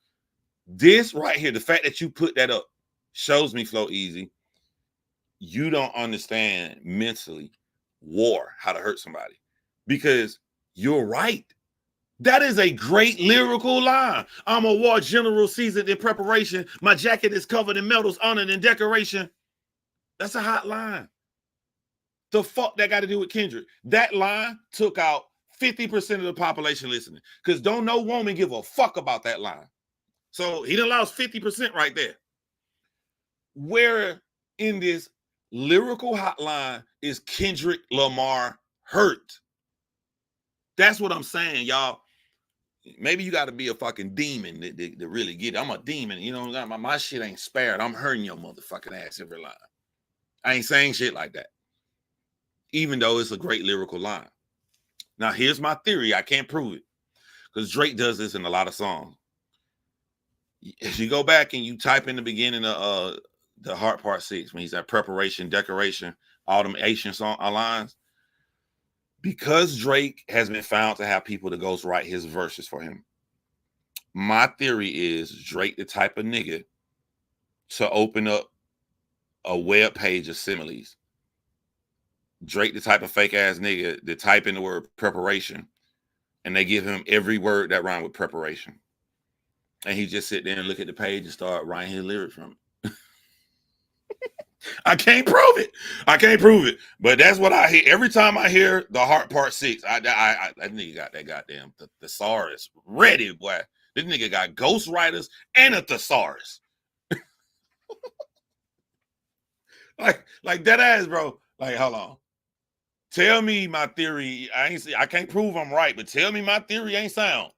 this right here, the fact that you put that up shows me, Flow Easy, you don't understand mentally war, how to hurt somebody. Because you're right. That is a great lyrical line. I'm a war general seasoned in preparation. My jacket is covered in medals, honored in decoration. That's a hot line. The fuck that got to do with Kendrick? That line took out 50% of the population listening. Because don't no woman give a fuck about that line. So he done lost 50% right there. Where in this lyrical hotline is Kendrick Lamar hurt? That's what I'm saying, y'all. Maybe you got to be a fucking demon to really get it. I'm a demon. You know, my shit ain't spared. I'm hurting your motherfucking ass every line. I ain't saying shit like that. Even though it's a great lyrical line. Now, here's my theory. I can't prove it. Because Drake does this in a lot of songs. If you go back and you type in the beginning of the Heart Part 6, when he's at preparation, decoration, automation song lines, because Drake has been found to have people to ghostwrite his verses for him, my theory is Drake the type of nigga to open up a web page of similes. Drake the type of fake ass nigga to type in the word preparation and they give him every word that rhyme with preparation. And he just sit there and look at the page and start writing his lyrics from it. I can't prove it. I can't prove it. But that's what I hear. Every time I hear the Heart Part 6, that nigga got that goddamn thesaurus ready, boy. This nigga got ghostwriters and a thesaurus. like that ass, bro. Like, hold on. Tell me my theory. I can't prove I'm right, but tell me my theory ain't sound.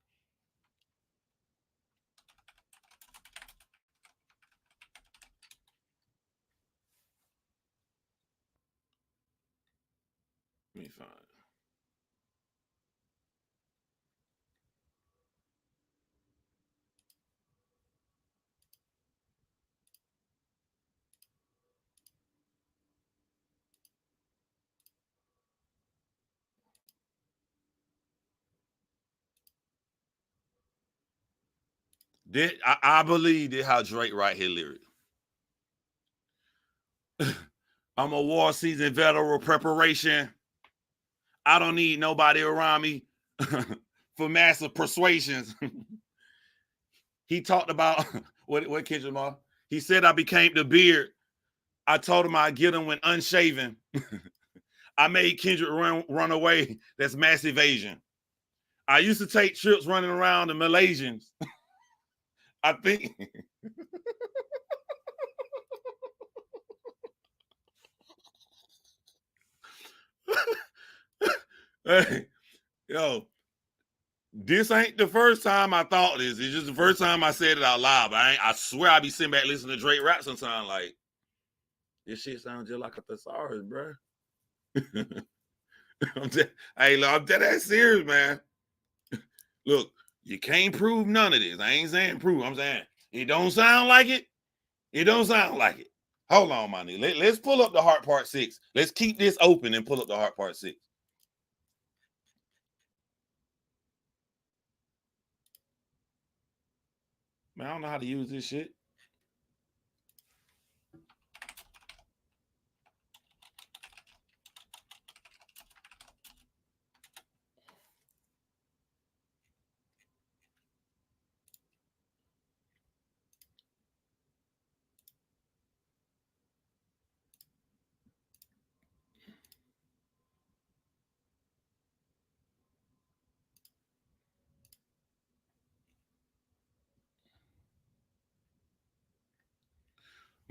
Let me find it. I believe this how Drake write his lyrics. I'm a war season veteran preparation. I don't need nobody around me for massive persuasions. He talked about what Kendrick Lamar? He said I became the beard. I told him I'd get him when unshaven. I made Kendrick run away. That's mass evasion. I used to take trips running around the Malaysians. I think. Hey, yo, this ain't the first time I thought this. It's just the first time I said it out loud. But I swear I be sitting back listening to Drake rap sometimes like, this shit sounds just like a thesaurus, bro. I'm dead ass serious, man. Look, you can't prove none of this. I ain't saying prove. I'm saying it don't sound like it. It don't sound like it. Hold on, my nigga. Let's pull up the Heart Part 6. Let's keep this open and pull up the Heart Part 6. Man, I don't know how to use this shit.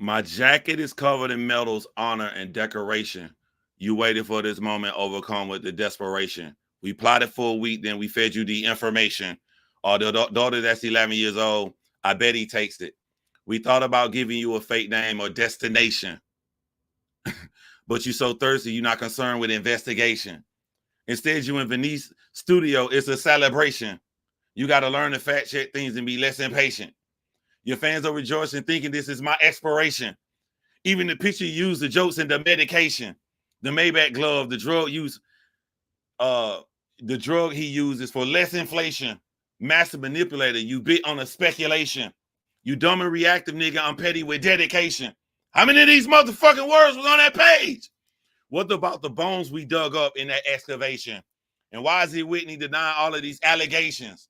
My jacket is covered in medals, honor, and decoration. You waited for this moment, overcome with the desperation. We plotted for a week, then we fed you the information. The daughter that's 11 years old, I bet he takes it. We thought about giving you a fake name or destination, but you so thirsty, you're not concerned with investigation. Instead, you in Venice studio, it's a celebration. You got to learn to fact check things and be less impatient. Your fans are rejoicing, thinking this is my expiration. Even the picture you use, the jokes and the medication, the Maybach glove, the drug use, the drug he uses for less inflation. Master manipulator, you bit on a speculation. You dumb and reactive nigga, I'm petty with dedication. How many of these motherfucking words was on that page? What about the bones we dug up in that excavation? And why is it Whitney denying all of these allegations?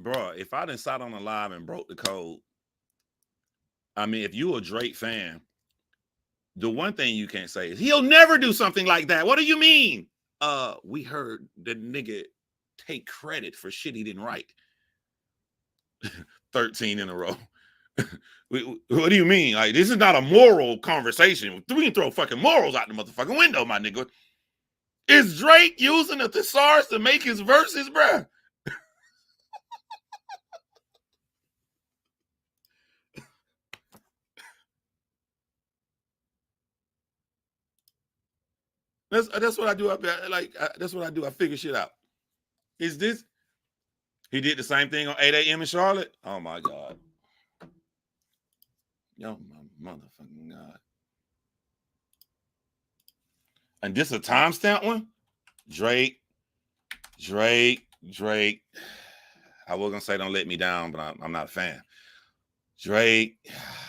Bro, if I done sat on a live and broke the code, I mean, if you a Drake fan, the one thing you can't say is he'll never do something like that. What do you mean? We heard the nigga take credit for shit he didn't write. 13 in a row. What do you mean? Like, this is not a moral conversation. We can throw fucking morals out the motherfucking window, my nigga. Is Drake using a thesaurus to make his verses, bruh? That's what I do. That's what I do. I figure shit out. Is this? He did the same thing on 8 a.m. in Charlotte. Oh my God. Yo, my motherfucking God. And this a timestamp one? Drake. I was gonna say don't let me down, but I'm not a fan. Drake.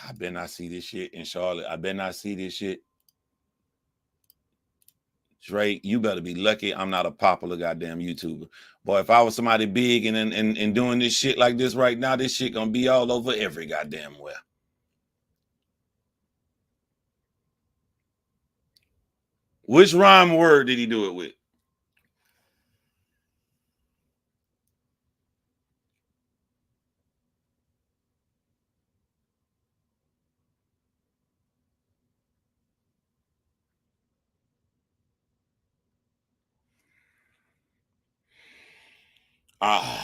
I better not see this shit in Charlotte. I better not see this shit. Drake, you better be lucky I'm not a popular goddamn YouTuber. Boy, if I was somebody big and doing this shit like this right now, this shit gonna be all over every goddamn where. Which rhyme word did he do it with? I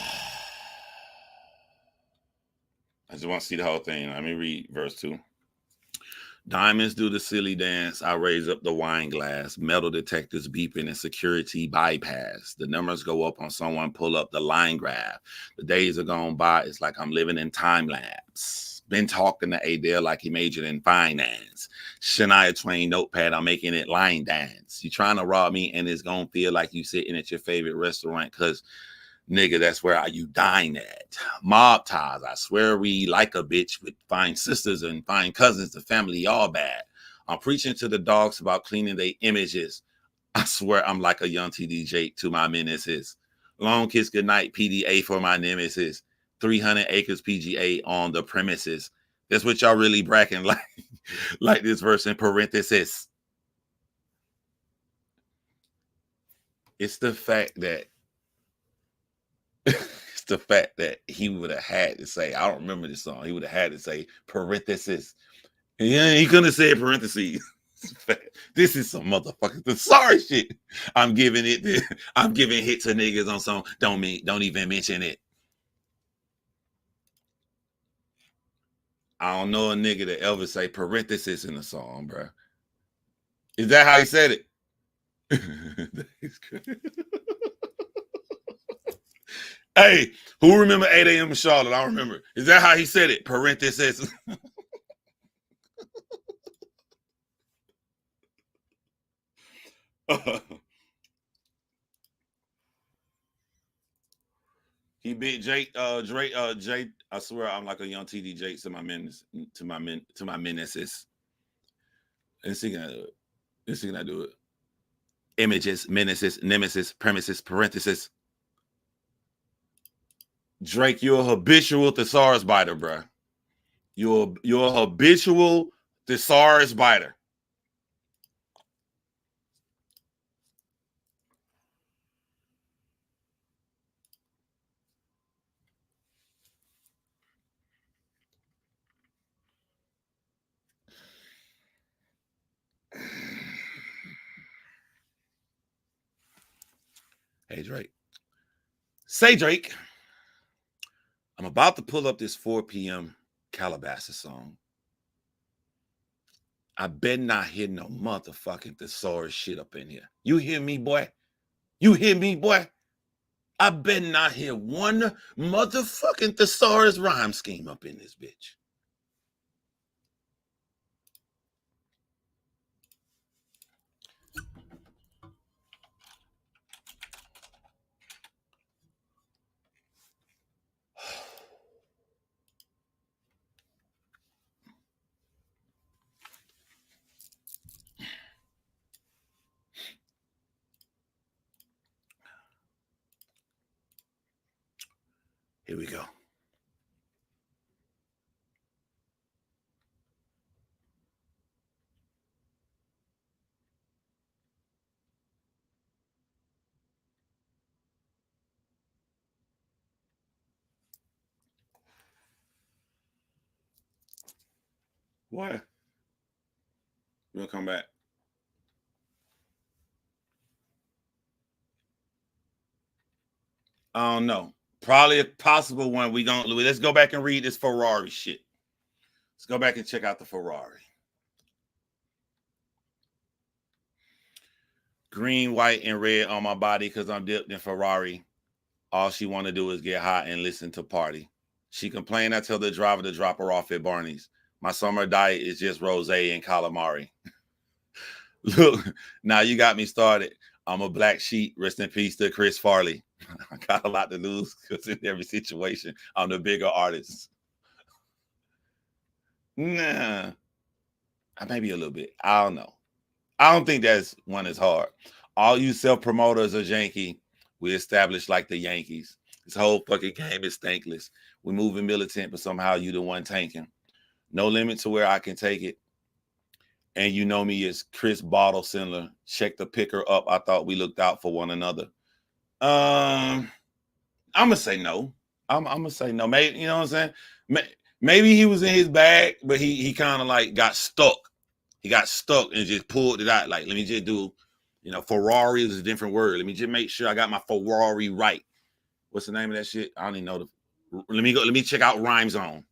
just want to see the whole thing. Let me read verse 2. Diamonds do the silly dance. I raise up the wine glass. Metal detectors beeping and security bypass. The numbers go up on someone pull up the line graph. The days are gone by. It's like I'm living in time lapse. Been talking to Adele like he majored in finance. Shania Twain notepad. I'm making it line dance. You trying to rob me and it's going to feel like you sitting at your favorite restaurant because nigga, that's where you dine at. Mob ties, I swear we like a bitch with fine sisters and fine cousins, the family all bad. I'm preaching to the dogs about cleaning their images. I swear I'm like a young TDJ to my menaces. Long kiss goodnight, PDA for my nemesis. 300 acres PGA on the premises. That's what y'all really bracking like this verse in parenthesis. It's the fact that it's the fact that he would have had to say, I don't remember this song. He would have had to say parenthesis. Yeah, he couldn't have said parentheses. This is some motherfucking sorry shit. I'm giving hit to niggas on some. Don't even mention it. I don't know a nigga that ever say parenthesis in a song, bro. Is that how he said it? Hey, who remember 8 a.m. in Charlotte? I don't remember. Is that how he said it? Parenthesis. He beat Drake. Jay. I swear I'm like a young TD Jake to my menaces. Let's see, can I do it? Let's see, can I do it? Images, menaces, nemesis, premises, parenthesis. Drake, you're a habitual thesaurus biter, bro. You're a habitual thesaurus biter. Hey, Drake. Say, Drake, I'm about to pull up this 4 p.m. Calabasas song. I bet not hear no motherfucking thesaurus shit up in here. You hear me, boy? You hear me, boy? I bet not hear one motherfucking thesaurus rhyme scheme up in this bitch. Here we go. What? You gonna come back? I don't know. Probably a possible one. Let's go back and read this Ferrari shit. Let's go back and check out the Ferrari. Green, white, and red on my body because I'm dipped in Ferrari. All she want to do is get hot and listen to party. She complained. I tell the driver to drop her off at Barney's. My summer diet is just rosé and calamari. Look, now you got me started. I'm a black sheep. Rest in peace to Chris Farley. I got a lot to lose because in every situation, I'm the bigger artist. Nah, maybe a little bit. I don't know. I don't think that's one is hard. All you self-promoters are janky. We established like the Yankees. This whole fucking game is thankless. We moving militant, but somehow you the one tanking. No limit to where I can take it. And you know me as Chris Bottle Sindler. Check the picker up. I thought we looked out for one another. I'm gonna say no. I'm gonna say no. Maybe, you know what I'm saying? Maybe he was in his bag, but he kind of like got stuck. He got stuck and just pulled it out. Like, let me just do, Ferrari is a different word. Let me just make sure I got my Ferrari right. What's the name of that shit? I don't even know. Let me check out Rhyme Zone.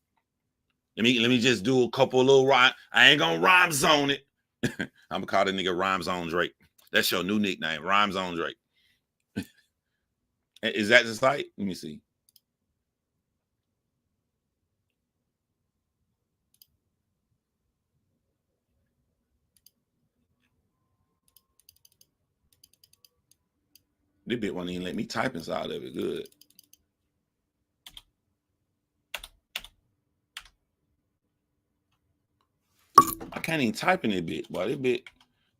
Let me just do a couple of little rhyme. I ain't gonna rhyme zone it. I'm gonna call the nigga Rhyme Zone Drake. That's your new nickname, Rhyme Zone Drake. Is that the site? Let me see. This bit won't even let me type inside of it. Good. I can't even type in it bit, boy. This bit.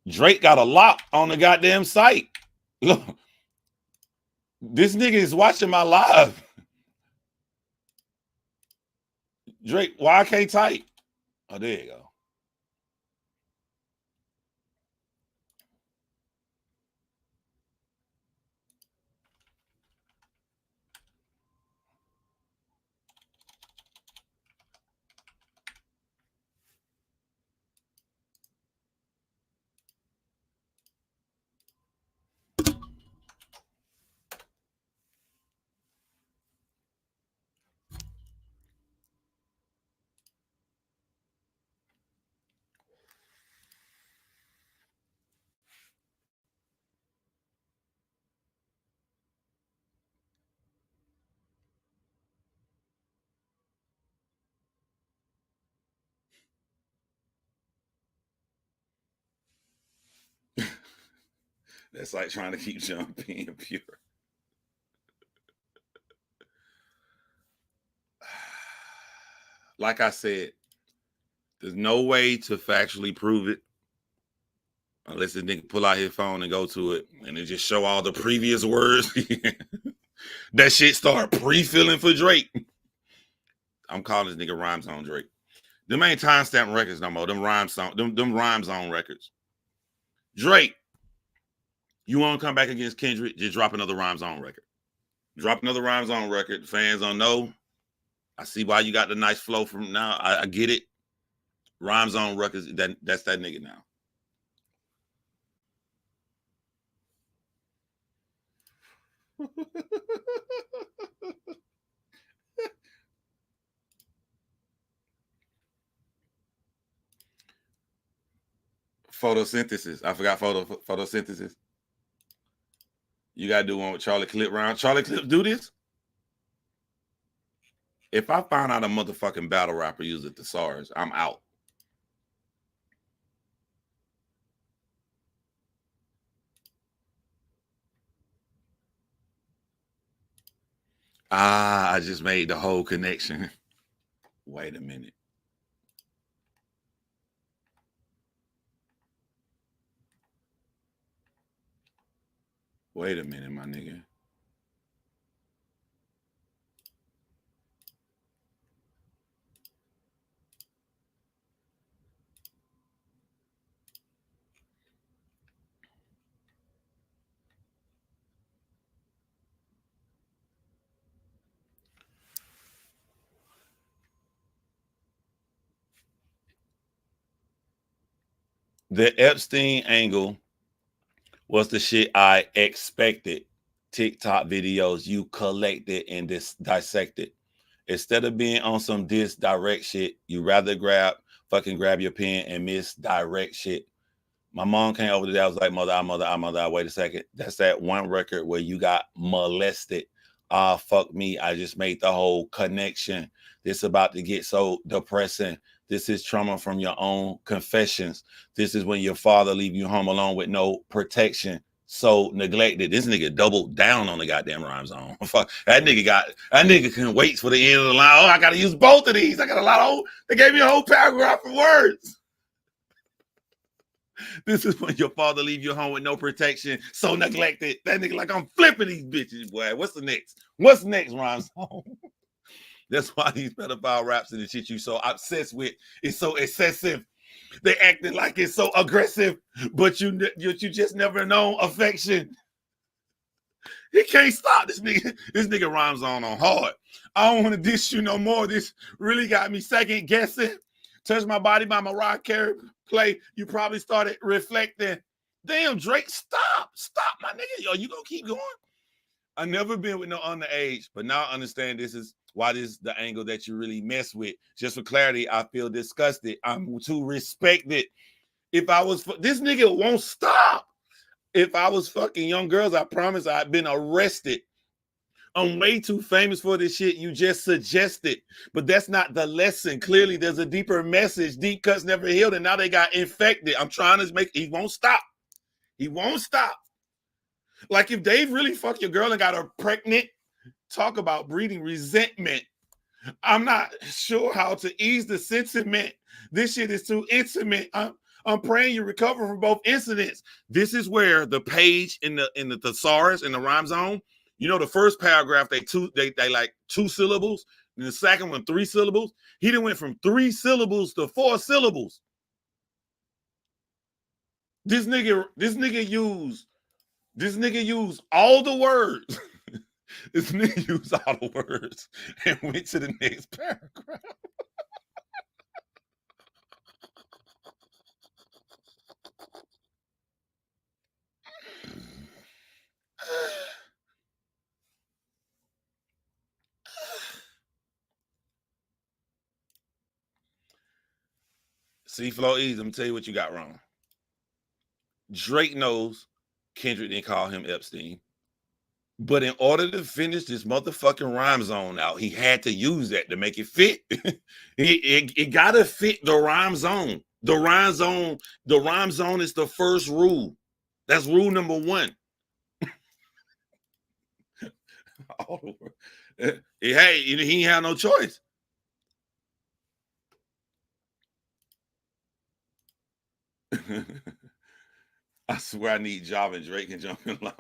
Drake got a lock on the goddamn site. Look. This nigga is watching my live. Drake, why I can't type? Oh, there you go. That's like trying to keep John being pure. Like I said, there's no way to factually prove it unless the nigga pull out his phone and go to it and it just show all the previous words. That shit start pre-filling for Drake. I'm calling this nigga Rhyme Zone Drake. Them ain't timestamp records no more. Them Rhyme Zone records. Drake, you want to come back against Kendrick? Just drop another Rhyme Zone record. Drop another Rhyme Zone record. The fans don't know. I see why you got the nice flow from now. I get it. Rhyme Zone records. That's that nigga now. Photosynthesis. I forgot photosynthesis. You gotta do one with Charlie Clip round. Charlie Clip do this? If I find out a motherfucking battle rapper uses the thesaurus, I'm out. Ah, I just made the whole connection. Wait a minute. Wait a minute, my nigga. The Epstein angle was the shit I expected. TikTok videos you collected and dissected. Instead of being on some direct shit, you rather grab your pen and misdirect shit. My mom came over today. I was like, mother, wait a second. That's that one record where you got molested. Fuck me. I just made the whole connection. This about to get so depressing. This is trauma from your own confessions. This is when your father leave you home alone with no protection. So neglected. This nigga doubled down on the goddamn rhyme zone. Fuck. That nigga can wait for the end of the line. Oh, I gotta use both of these. I got a lot of they gave me a whole paragraph of words. This is when your father leave you home with no protection, so neglected. That nigga like, I'm flipping these bitches, boy. What's the next? What's next, rhyme song? That's why these pedophile raps and the shit you so obsessed with is so excessive. They acting like it's so aggressive, but you just never know affection. He can't stop this nigga. This nigga rhymes on hard. I don't want to diss you no more. This really got me second guessing. Touch My Body by Mariah Carey play. You probably started reflecting. Damn, Drake, stop, my nigga. Yo, you gonna keep going? I never been with no underage, but now I understand this is why this is the angle that you really mess with. Just for clarity, I feel disgusted. I'm too respected. If I was, this nigga won't stop. If I was fucking young girls, I promise I'd been arrested. I'm way too famous for this shit you just suggested, but that's not the lesson. Clearly, there's a deeper message. Deep cuts never healed, and now they got infected. I'm trying to make, he won't stop. He won't stop. Like if Dave really fucked your girl and got her pregnant, talk about breeding resentment. I'm not sure how to ease the sentiment. This shit is too intimate. I'm praying you recover from both incidents. This is where the page in the thesaurus in the rhyme zone, you know, the first paragraph they like 2 syllables, and the second one 3 syllables. He done went from 3 syllables to 4 syllables. This nigga used all the words. This nigga used all the words and went to the next paragraph. See, Flo Ease, I'm tell you what you got wrong. Drake knows Kendrick didn't call him Epstein. But in order to finish this motherfucking rhyme zone out, he had to use that to make it fit. it gotta fit the rhyme zone. The rhyme zone is the first rule. That's rule number 1. Hey, he ain't had no choice. I swear I need Java and Drake and jump in line.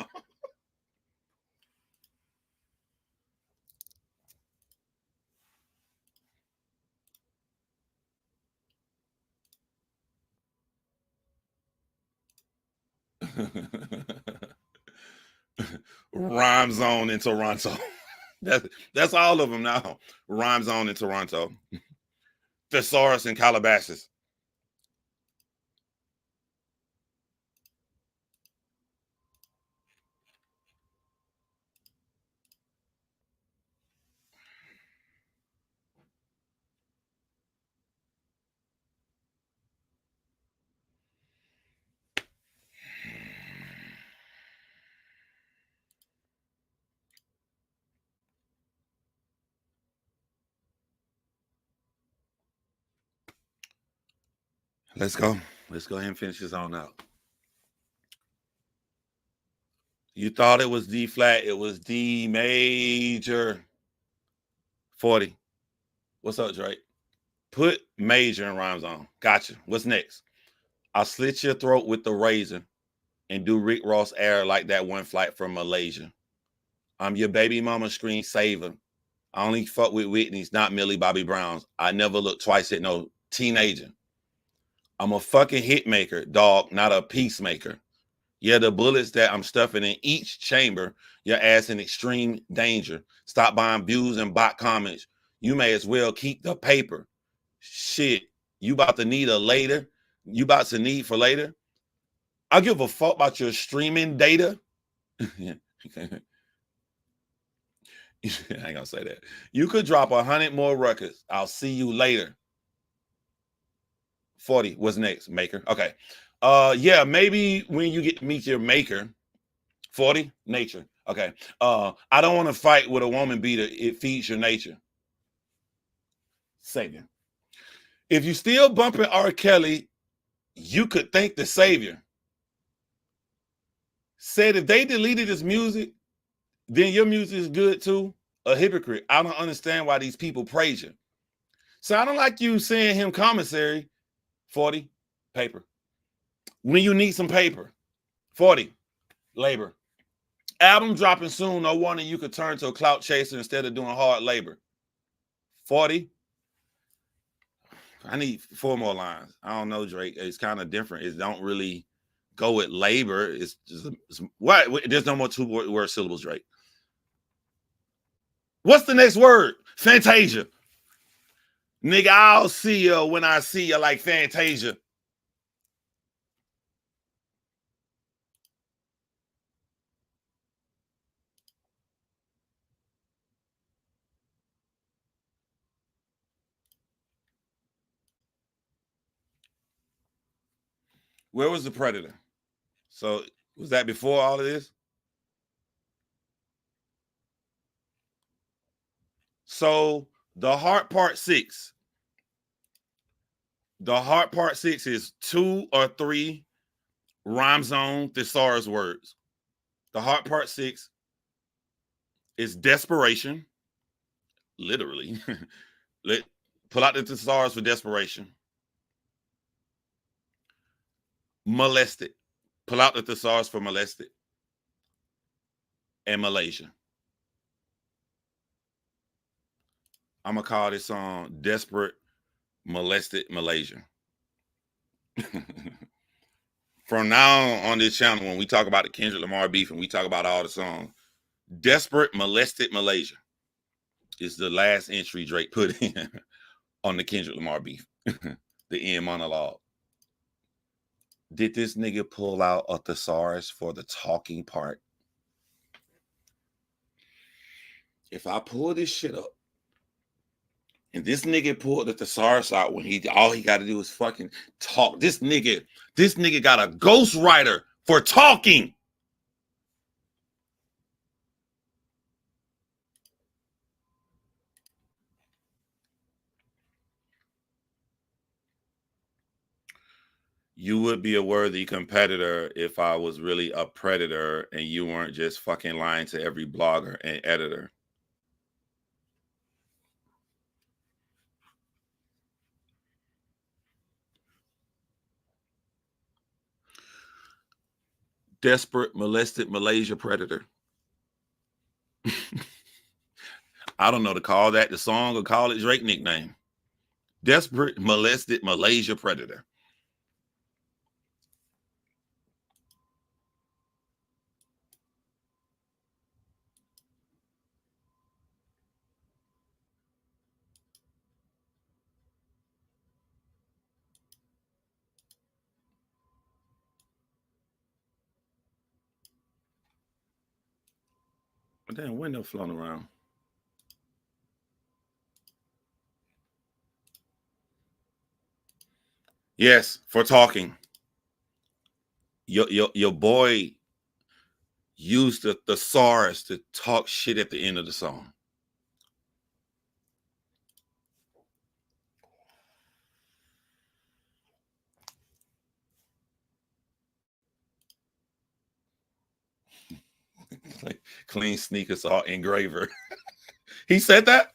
Rhyme zone in Toronto. That's all of them now. Rhyme zone in Toronto. Thesaurus in Calabasas. Let's go. Let's go ahead and finish this on out. You thought it was D flat. It was D major. 40. What's up, Drake? Put major in rhyme zone. Gotcha. What's next? I'll slit your throat with the razor and do Rick Ross air like that one flight from Malaysia. I'm your baby mama screen saver. I only fuck with Whitney's, not Millie Bobby Brown's. I never look twice at no teenager. I'm a fucking hit maker, dog, not a peacemaker. Yeah, the bullets that I'm stuffing in each chamber, your ass in extreme danger. Stop buying views and bot comments. You may as well keep the paper. Shit, you about to need a later? You about to need for later? I give a fuck about your streaming data. I ain't gonna say that. You could drop 100 more records. I'll see you later. 40. What's next? Maker. Okay. Yeah, maybe when you get to meet your maker. 40. Nature. Okay. I don't want to fight with a woman beater. It feeds your nature. Savior. If you still bumping R. Kelly, you could thank the Savior. Said if they deleted his music, then your music is good too. A hypocrite. I don't understand why these people praise you. So I don't like you saying him commissary. 40. Paper. When you need some paper. 40. Labor. Album dropping soon. No wonder you could turn to a clout chaser instead of doing hard labor. 40. I need 4 more lines. I don't know, Drake. It's kind of different. It don't really go with labor. It's just what? There's no more 2-word syllables, Drake. What's the next word? Fantasia. Nigga, I'll see you when I see you like Fantasia. Where was the Predator? So was that before all of this? So the Heart Part 6. The Heart Part 6 is 2 or 3 rhyme zone thesaurus words. The Heart Part 6 is desperation. Literally. Pull out the thesaurus for desperation. Molested. Pull out the thesaurus for molested. And Malaysia. I'm going to call this song Desperate Molested Malaysia. From now on this channel, when we talk about the Kendrick Lamar beef and we talk about all the songs, Desperate Molested Malaysia is the last entry Drake put in on the Kendrick Lamar beef. The end monologue. Did this nigga pull out a thesaurus for the talking part? If I pull this shit up and this nigga pulled the thesaurus out when all he got to do is fucking talk. This nigga got a ghostwriter for talking. You would be a worthy competitor if I was really a predator and you weren't just fucking lying to every blogger and editor. Desperate molested Malaysia predator. I don't know to call that the song or call it Drake nickname. Desperate molested Malaysia predator. Damn, window floating around. Yes, for talking. Your boy used the thesaurus to talk shit at the end of the song. clean sneakers are engraver. He said that?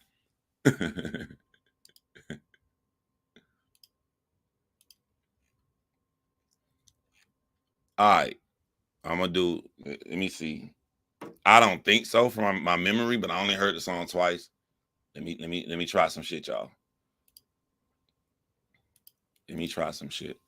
All right. I'm going to do, let me see. I don't think so from my memory, but I only heard the song twice. Let me try some shit, y'all. Let me try some shit.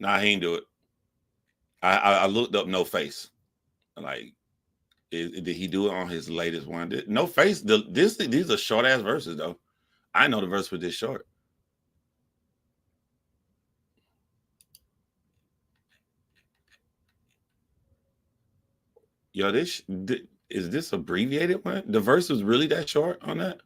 Nah, he ain't do it. I looked up No Face. Like, did he do it on his latest one? No Face. These are short ass verses though. I know the verse was this short. Yo, is this abbreviated one? The verse was really that short on that?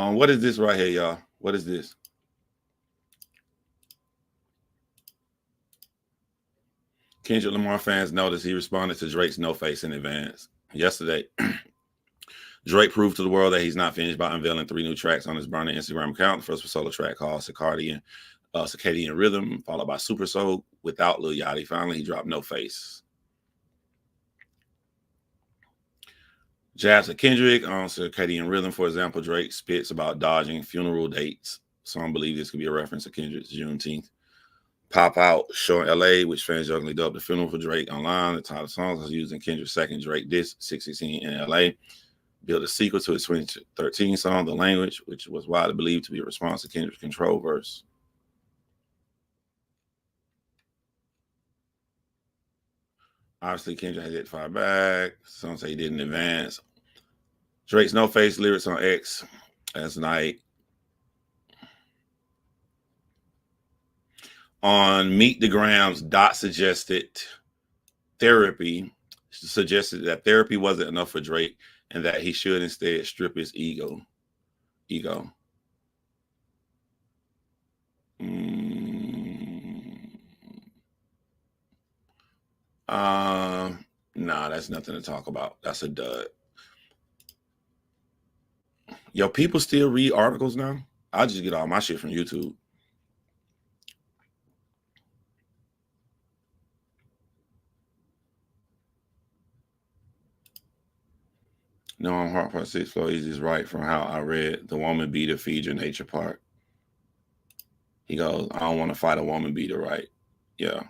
What is this right here, y'all? What is this? Kendrick Lamar fans noticed he responded to Drake's No Face in advance. Yesterday, Drake proved to the world that he's not finished by unveiling 3 new tracks on his burner Instagram account. The first was a solo track called Circadian Rhythm, followed by Super Soul without Lil Yachty. Finally, he dropped No Face. Jabs of Kendrick on Circadian Rhythm, for example, Drake spits about dodging funeral dates. Some believe this could be a reference to Kendrick's Juneteenth Pop Out show in LA, which fans jokingly dubbed the funeral for Drake online. The title song was used in Kendrick's second Drake disc, 616 in LA. Built a sequel to his 2013 song, The Language, which was widely believed to be a response to Kendrick's Control verse. Obviously, Kendrick had it far back. Some say he did in advance. Drake's No Face lyrics on X last night. On Meet the Grams, Dot suggested that therapy wasn't enough for Drake and that he should instead strip his ego. Nah, that's nothing to talk about. That's a dud. Yo, people still read articles now? I just get all my shit from YouTube. No, I'm Heart Part 6 Flow Easy is right from how I read the woman beater feed your nature part. He goes, I don't want to fight a woman beater, right? Yeah.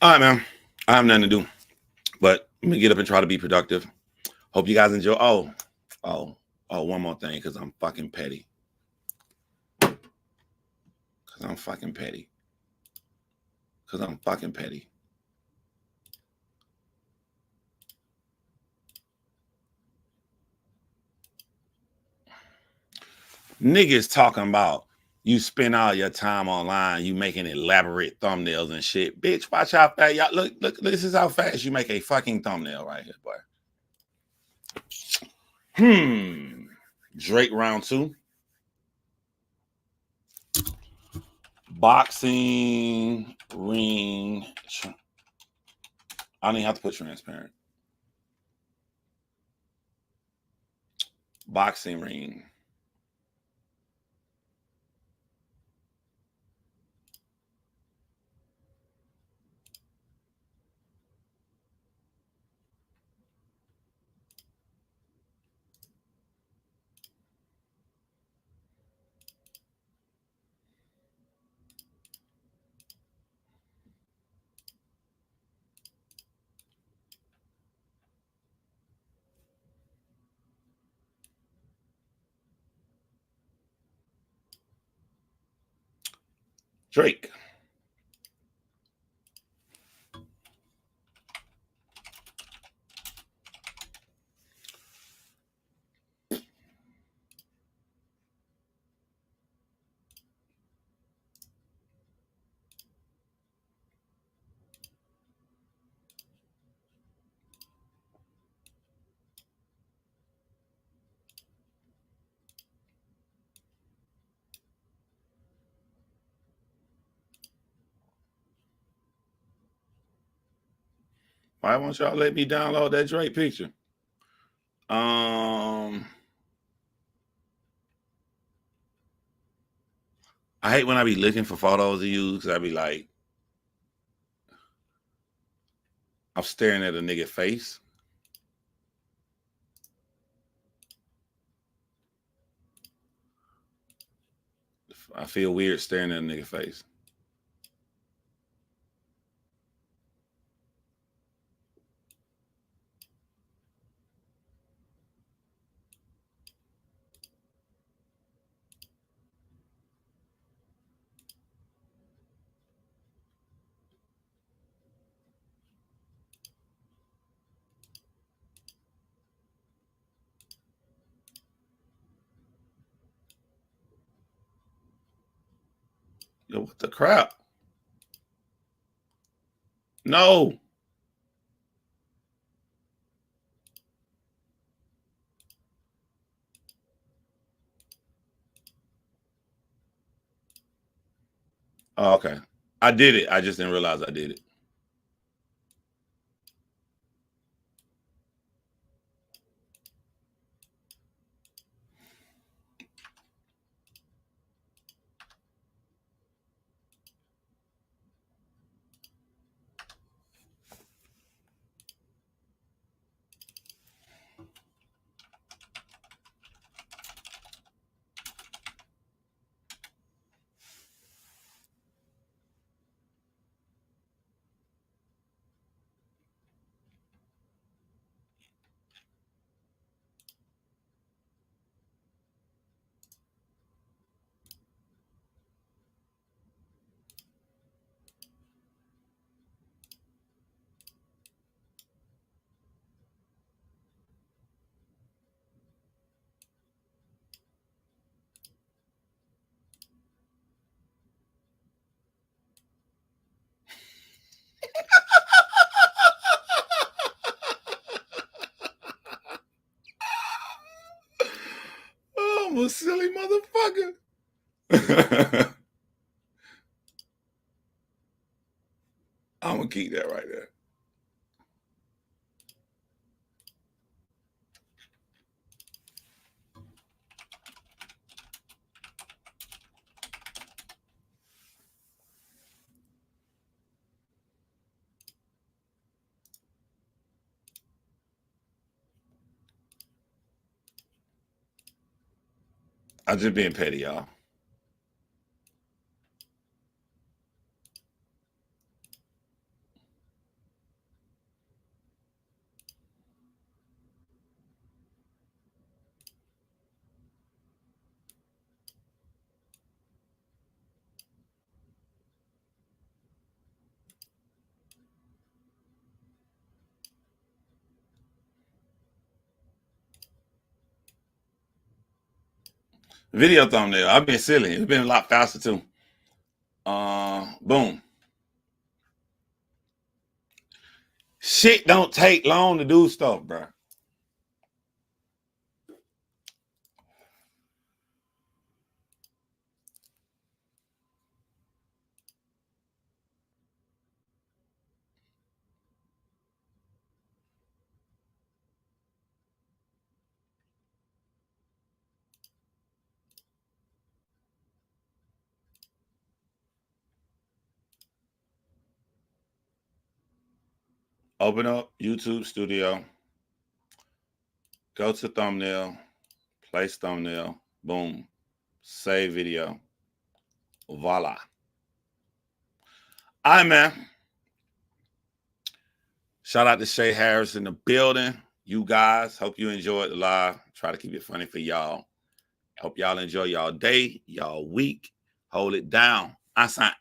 All right, man. I have nothing to do. But let me get up and try to be productive. Hope you guys enjoy. One more thing, because I'm fucking petty. Niggas talking about you spend all your time online, you making elaborate thumbnails and shit. Bitch, watch how fast y'all look. This is how fast you make a fucking thumbnail right here, boy. Drake round 2. Boxing ring. I don't even have to put transparent. Boxing ring. Drake. Why won't y'all let me download that Drake picture? I hate when I be looking for photos of you because I be like, I'm staring at a nigga face. I feel weird staring at a nigga face. Yo, what the crap? No. Oh, okay. I did it. I just didn't realize I did it. Oh, I'm a silly motherfucker. I'm gonna keep that right there. I'm just being petty, y'all. Video thumbnail. I've been silly. It's been a lot faster too. Boom. Shit don't take long to do stuff, bro. Open up YouTube Studio. Go to thumbnail. Place thumbnail. Boom. Save video. Voila. All right, man. Shout out to Shay Harris in the building. You guys, hope you enjoyed the live. Try to keep it funny for y'all. Hope y'all enjoy y'all day, y'all week. Hold it down. I signed.